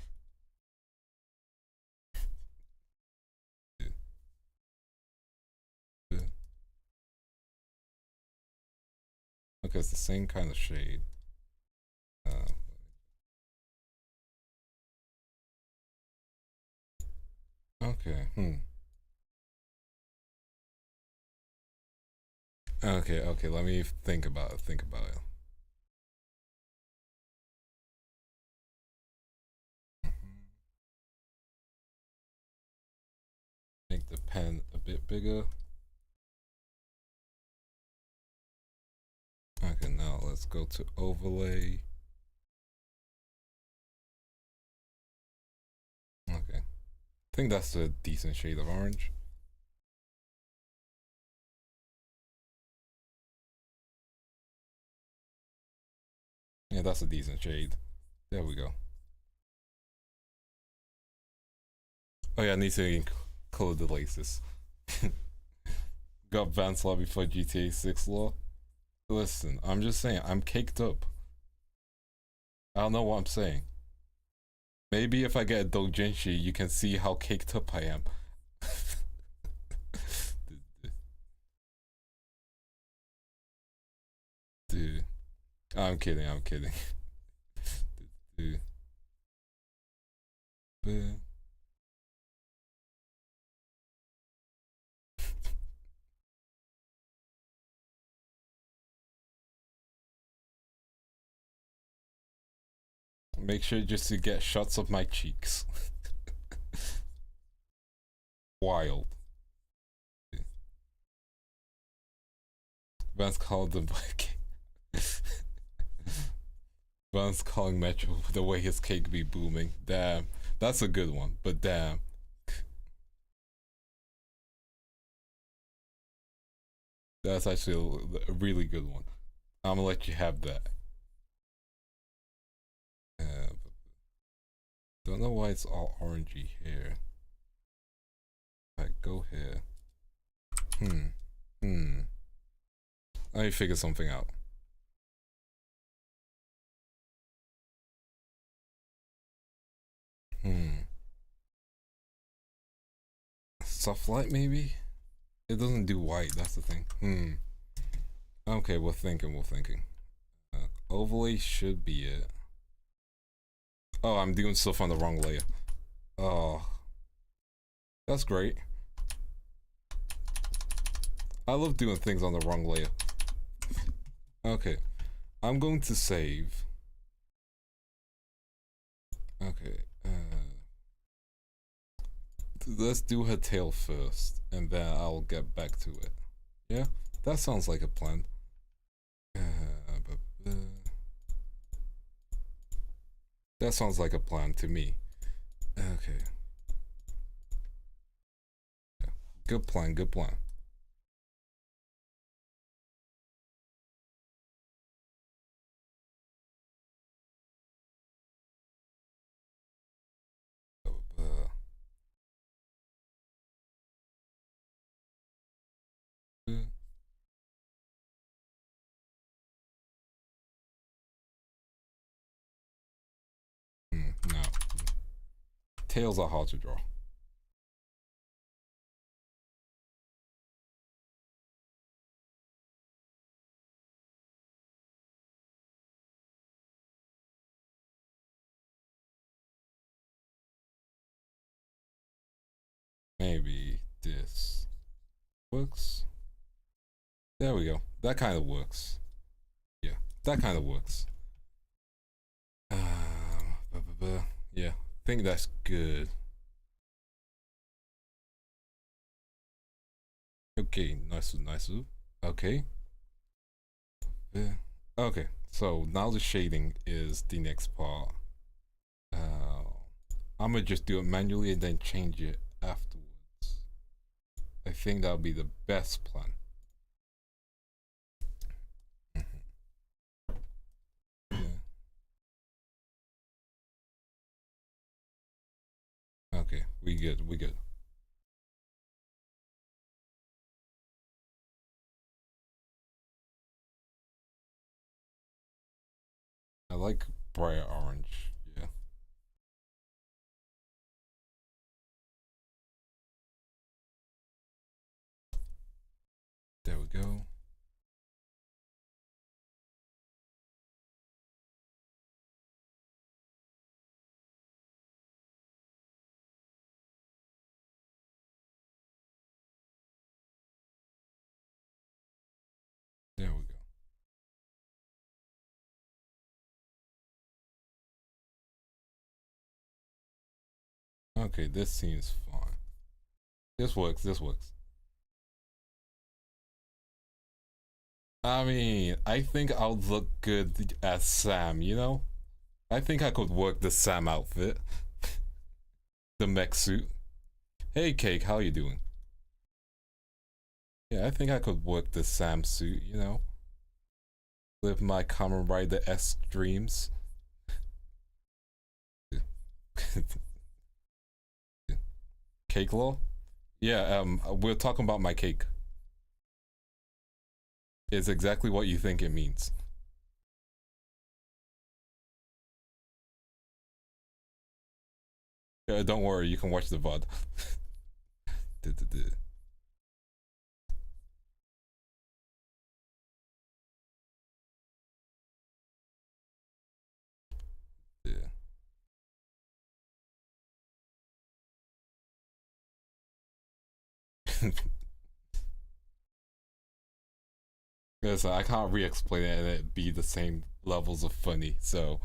Okay, it's the same kind of shade. Okay, Okay, let me think about it. Make the pen a bit bigger. Okay, now let's go to overlay. Okay. I think that's a decent shade of orange. Yeah, that's a decent shade. There we go. Oh yeah, I need to color the laces. Got Vance Law before GTA 6 law. Listen, I'm just saying, I'm caked up. I don't know what I'm saying. Maybe if I get a doujinshi, you can see how caked up I am. Dude. I'm kidding. Dude. Make sure just to get shots of my cheeks. Wild. Vance called them like Vance calling Metro the way his cake be booming. Damn. That's a good one, but damn. That's actually a really good one. I'm gonna let you have that. Don't know why it's all orangey here. Alright, go here. Let me figure something out. soft light maybe? It doesn't do white, that's the thing. Okay, we're thinking. Overlay should be it. Oh, I'm doing stuff on the wrong layer. Oh, that's great. I love doing things on the wrong layer. Okay, I'm going to save. Okay, let's do her tail first, and then I'll get back to it. Yeah, that sounds like a plan. That sounds like a plan to me. Okay. Yeah. Good plan. No. Tails are hard to draw. Maybe this works. There we go. That kind of works. Yeah, that kind of works. Yeah, I think that's good. Okay, nice. Okay. Okay, so now the shading is the next part. I'm gonna just do it manually and then change it afterwards. I think that'll be the best plan. Yeah. Okay, we good. I like bright orange. Yeah. There we go. There we go. Okay, this seems fine. This works. I mean, I think I'll look good as Sam, you know? I think I could work the Sam outfit. The mech suit. Hey, Cake, how you doing? Yeah, I think I could work the Sam suit, you know? Live my Kamen Rider-esque dreams. Cake law? Yeah, we're talking about my cake. It's exactly what you think it means. Don't worry, you can watch the VOD. Yeah. Listen, I can't re-explain it and it be the same levels of funny, so...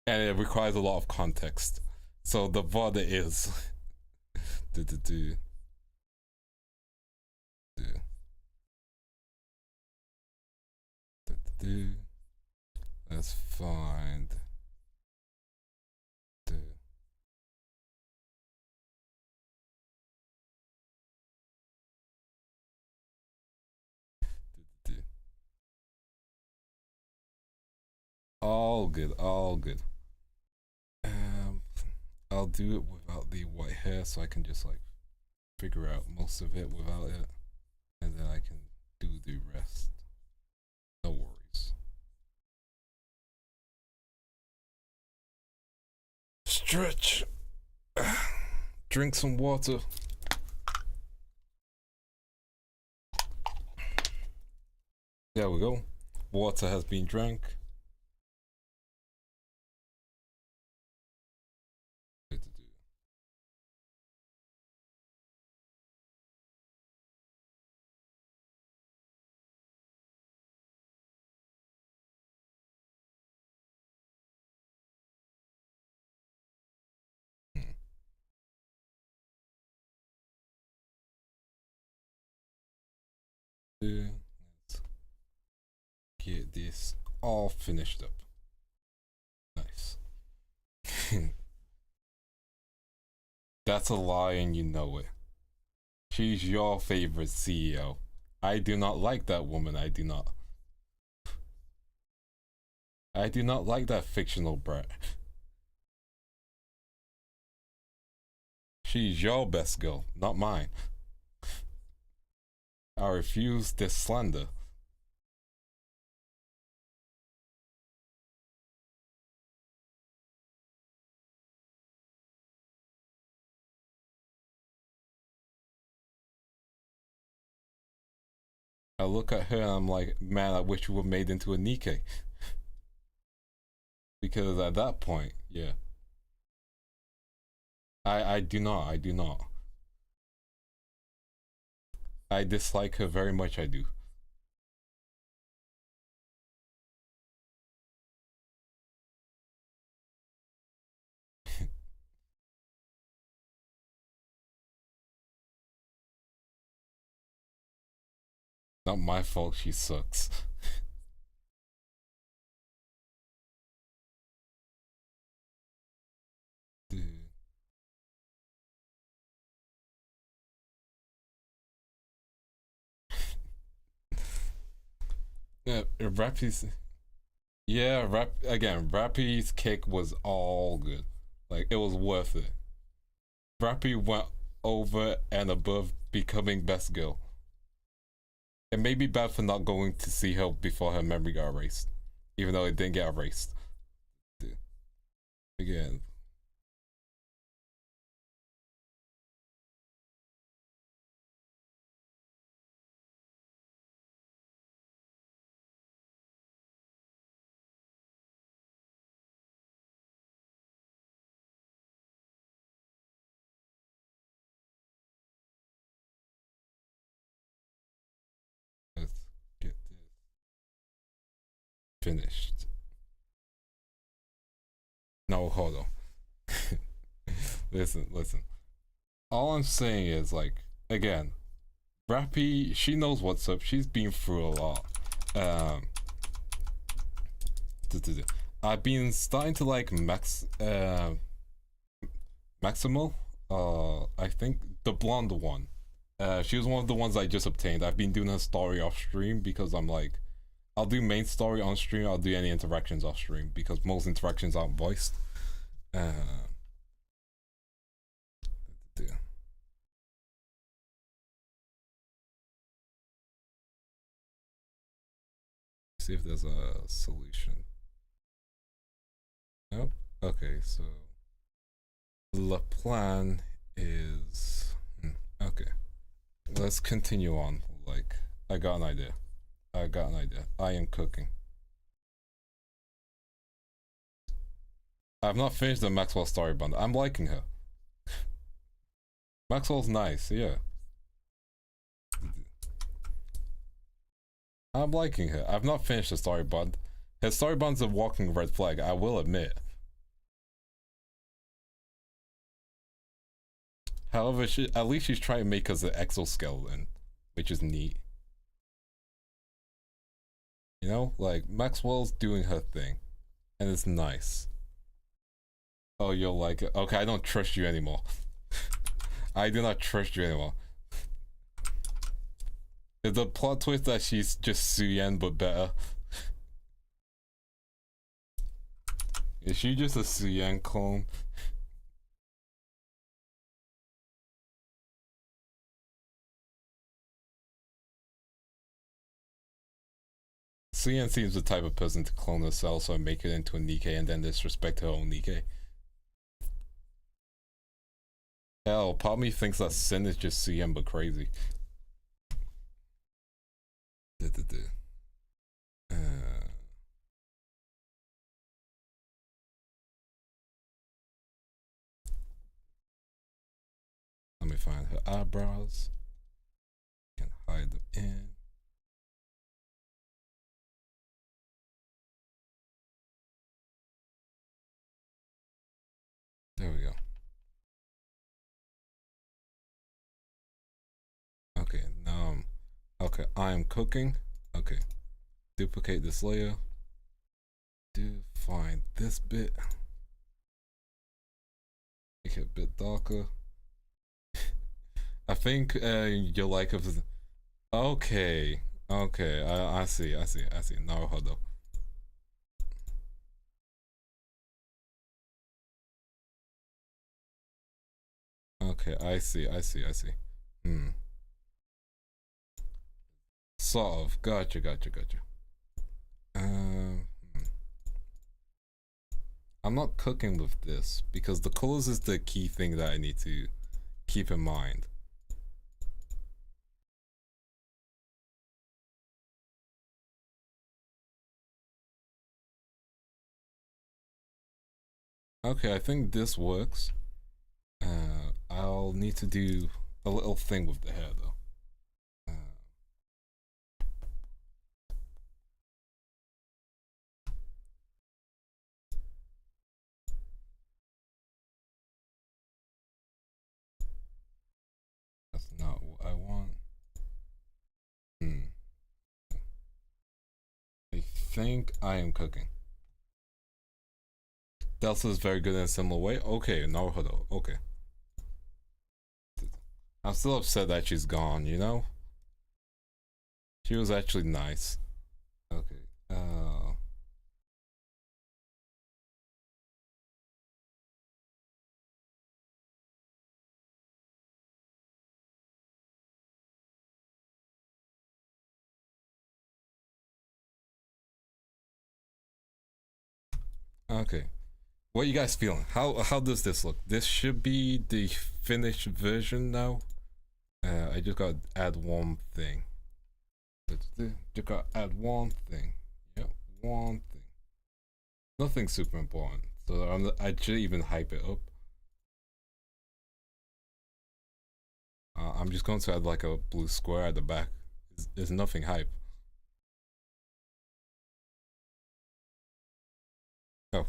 And it requires a lot of context. So the VOD is... Let's find... All good. I'll do it without the white hair so I can just like figure out most of it without it, and then I can do the rest. No worries. Stretch. Drink some water. There we go. Water has been drank. Let's get this all finished up. Nice. That's a lie and you know it. She's your favorite CEO. I do not like that woman. I do not. I do not like that fictional brat. She's your best girl, not mine. I refuse this slander. I look at her and I'm like, man, I wish you were made into a Nikkei. Because at that point, yeah. I do not. I dislike her very much, I do. Not my fault she sucks. Dude. Yeah, Rappy's... Yeah, Rappy's kick was all good. Like, it was worth it. Rappy went over and above becoming best girl. It may be bad for not going to see her before her memory got erased. Even though it didn't get erased. Dude. Again. Let's get this finished. No, hold on. listen. All I'm saying is, like, again, Rappy, she knows what's up. She's been through a lot. I've been starting to like Maximal. I think the blonde one. She was one of the ones I just obtained. I've been doing her story off stream because I'm like, I'll do main story on stream. I'll do any interactions off stream because most interactions aren't voiced. See if there's a solution. Nope. Okay, so the plan is okay. Let's continue on. Like, I got an idea. I am cooking. I've not finished the Maxwell story bundle. I'm liking her. Maxwell's nice, yeah. I'm liking her. I've not finished the story bund. Her story bund's a walking red flag, I will admit. However, at least she's trying to make us an exoskeleton, which is neat. You know, like, Maxwell's doing her thing, and it's nice. Oh, you'll like it. Okay, I don't trust you anymore. I do not trust you anymore. Is the plot twist that she's just Suyen but better? Is she just a Suyen clone? Suyen seems the type of person to clone herself and make it into a Nikkei and then disrespect her own Nikkei. Hell, part of me thinks that Sin is just Suyen but crazy. find her eyebrows. Can hide them in. There we go. Okay, now okay, I am cooking. Okay. Duplicate this layer. Define this bit. Make it a bit darker. I think your like of okay. Okay, I see. Naruhodo. Okay, I see. Sort of. Gotcha. I'm not cooking with this because the colors is the key thing that I need to keep in mind. Okay, I think this works. I'll need to do a little thing with the hair though. That's not what I want. I think I am cooking. Delta is very good in a similar way. Okay, Naruhodo. Okay. I'm still upset that she's gone, you know? She was actually nice. Okay. Okay. What you guys feeling? How does this look? This should be the finished version now. I just gotta add one thing. Just gotta add one thing. Yep, one thing. Nothing super important. So I should even hype it up. I'm just going to add like a blue square at the back. There's nothing hype. Oh.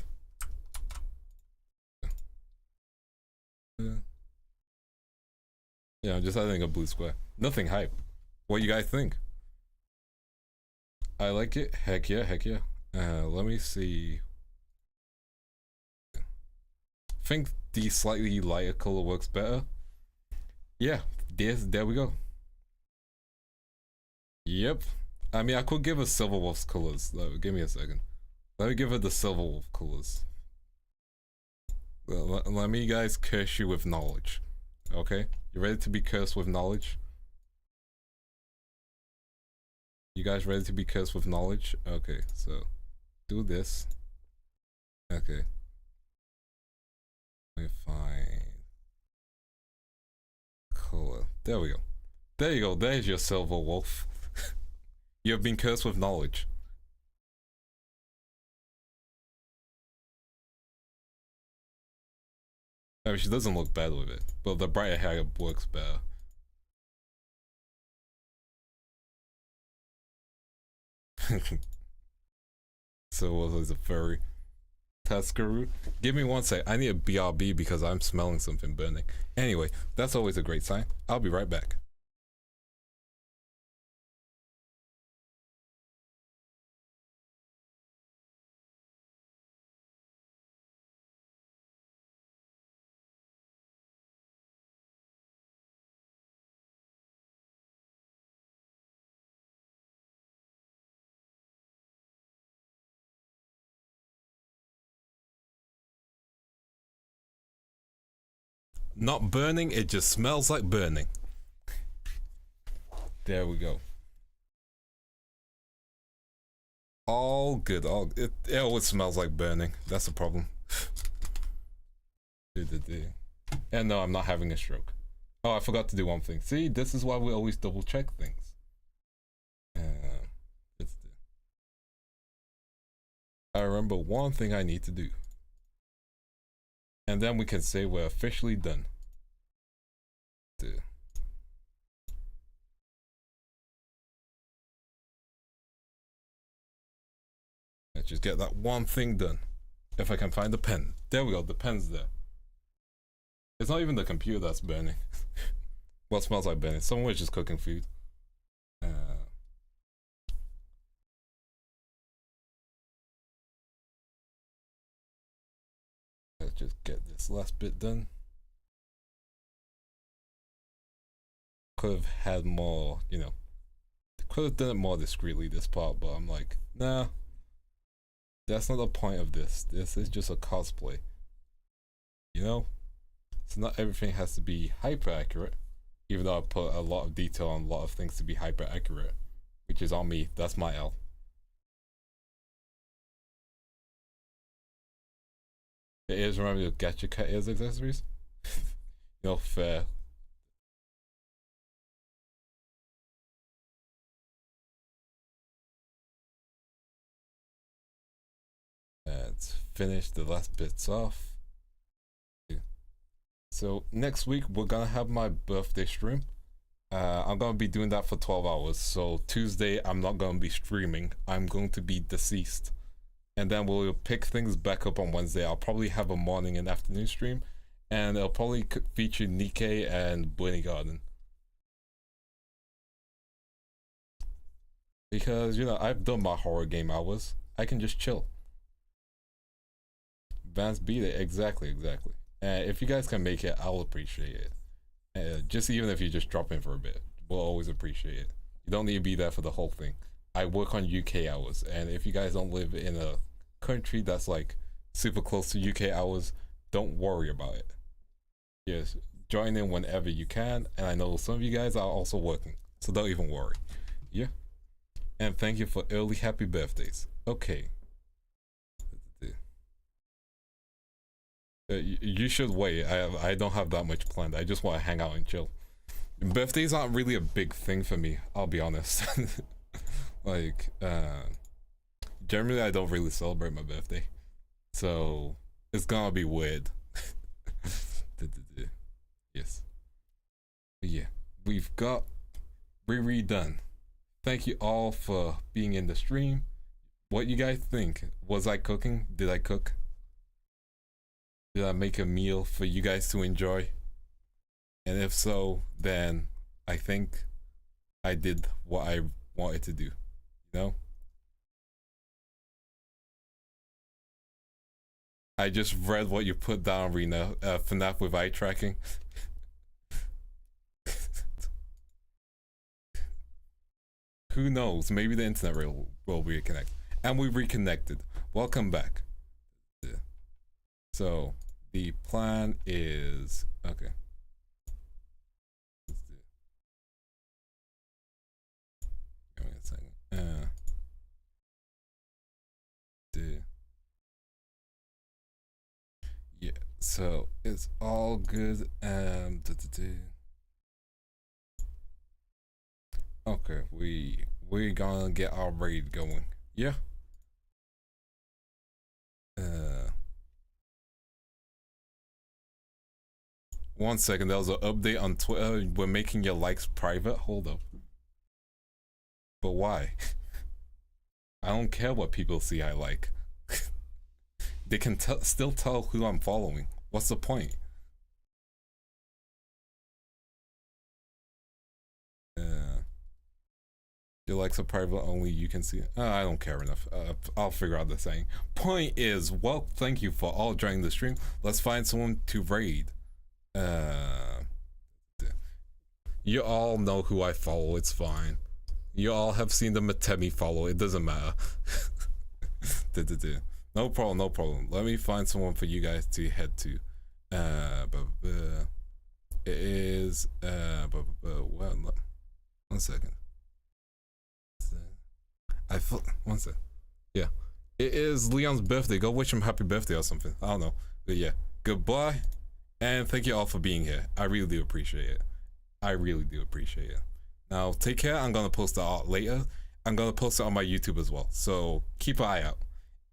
Yeah, I'm just adding a blue square. Nothing hype. What you guys think? I like it. Heck yeah. Let me see. I think the slightly lighter color works better. Yeah, there we go. Yep. I mean, I could give her Silver Wolf's colors. Give me a second. Let me give her the Silver Wolf colors. Let me guys curse you with knowledge. Okay? You ready to be cursed with knowledge? You guys ready to be cursed with knowledge? Okay, so do this. Okay. Let me find color. There we go. There you go. There's your Silver Wolf. You have been cursed with knowledge. I mean, she doesn't look bad with it, but the brighter hair works better. So what was a furry? Tuskaroo? Give me one sec. I need a BRB because I'm smelling something burning. Anyway, that's always a great sign. I'll be right back. Not burning, it just smells like burning. There we go. All good. It always smells like burning. That's the problem. And no, I'm not having a stroke. Oh, I forgot to do one thing. See, this is why we always double check things. I remember one thing I need to do. And then we can say we're officially done. Let's just get that one thing done. If I can find the pen. There we go, the pen's there. It's not even the computer that's burning. What smells like burning? Someone was just cooking food. Let's just get this last bit done. Could have had more, you know, could have done it more discreetly this part, but I'm like, nah, that's not the point of this. This is just a cosplay, you know? So not everything has to be hyper accurate, even though I put a lot of detail on a lot of things to be hyper accurate, which is on me. That's my L. It is, remember to get your cat ears accessories. You know, fair. Let's finish the last bits off. So next week we're gonna have my birthday stream. I'm gonna be doing that for 12 hours. So Tuesday I'm not gonna be streaming. I'm going to be deceased. And then we'll pick things back up on Wednesday. I'll probably have a morning and afternoon stream. And it'll probably feature Nikkei and Bunny Garden. Because, you know, I've done my horror game hours. I can just chill. Vance beat it, exactly. If you guys can make it, I'll appreciate it. Just even if you just drop in for a bit, we'll always appreciate it. You don't need to be there for the whole thing. I work on UK hours, and if you guys don't live in a country that's like super close to UK hours, don't worry about it. Yes, join in whenever you can, and I know some of you guys are also working, so don't even worry. Yeah, and thank you for early happy birthdays. Okay. You should wait. I don't have that much planned. I just want to hang out and chill. Birthdays aren't really a big thing for me, I'll be honest. Like, generally I don't really celebrate my birthday, so it's gonna be weird. Yes. But yeah, we've got redone. Thank you all for being in the stream. What you guys think? Was I cooking? Did I cook? Did I make a meal for you guys to enjoy? And if so, then I think I did what I wanted to do. You know? I just read what you put down, Rena. FNAF with eye tracking. Who knows? Maybe the internet will reconnect. And we reconnected. Welcome back. So the plan is okay. Give me a second. Yeah. So it's all good. Okay, we're gonna get our raid going. Yeah. One second, there was an update on Twitter. We're making your likes private. Hold up. But why? I don't care what people see I like. They can still tell who I'm following. What's the point? Your likes are private only, you can see it. I don't care enough. I'll figure out the saying. Point is, well, thank you for all joining the stream. Let's find someone to raid. You all know who I follow, it's fine. You all have seen the Matemi follow, it doesn't matter. No problem, no problem. Let me find someone for you guys to head to. It is, well, one second. I thought, one second. Yeah. It is Leon's birthday. Go wish him happy birthday or something. I don't know. But yeah, goodbye. And thank you all for being here. I really do appreciate it. I really do appreciate it. Now, take care. I'm going to post the art later. I'm going to post it on my YouTube as well. So keep an eye out.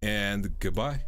And goodbye.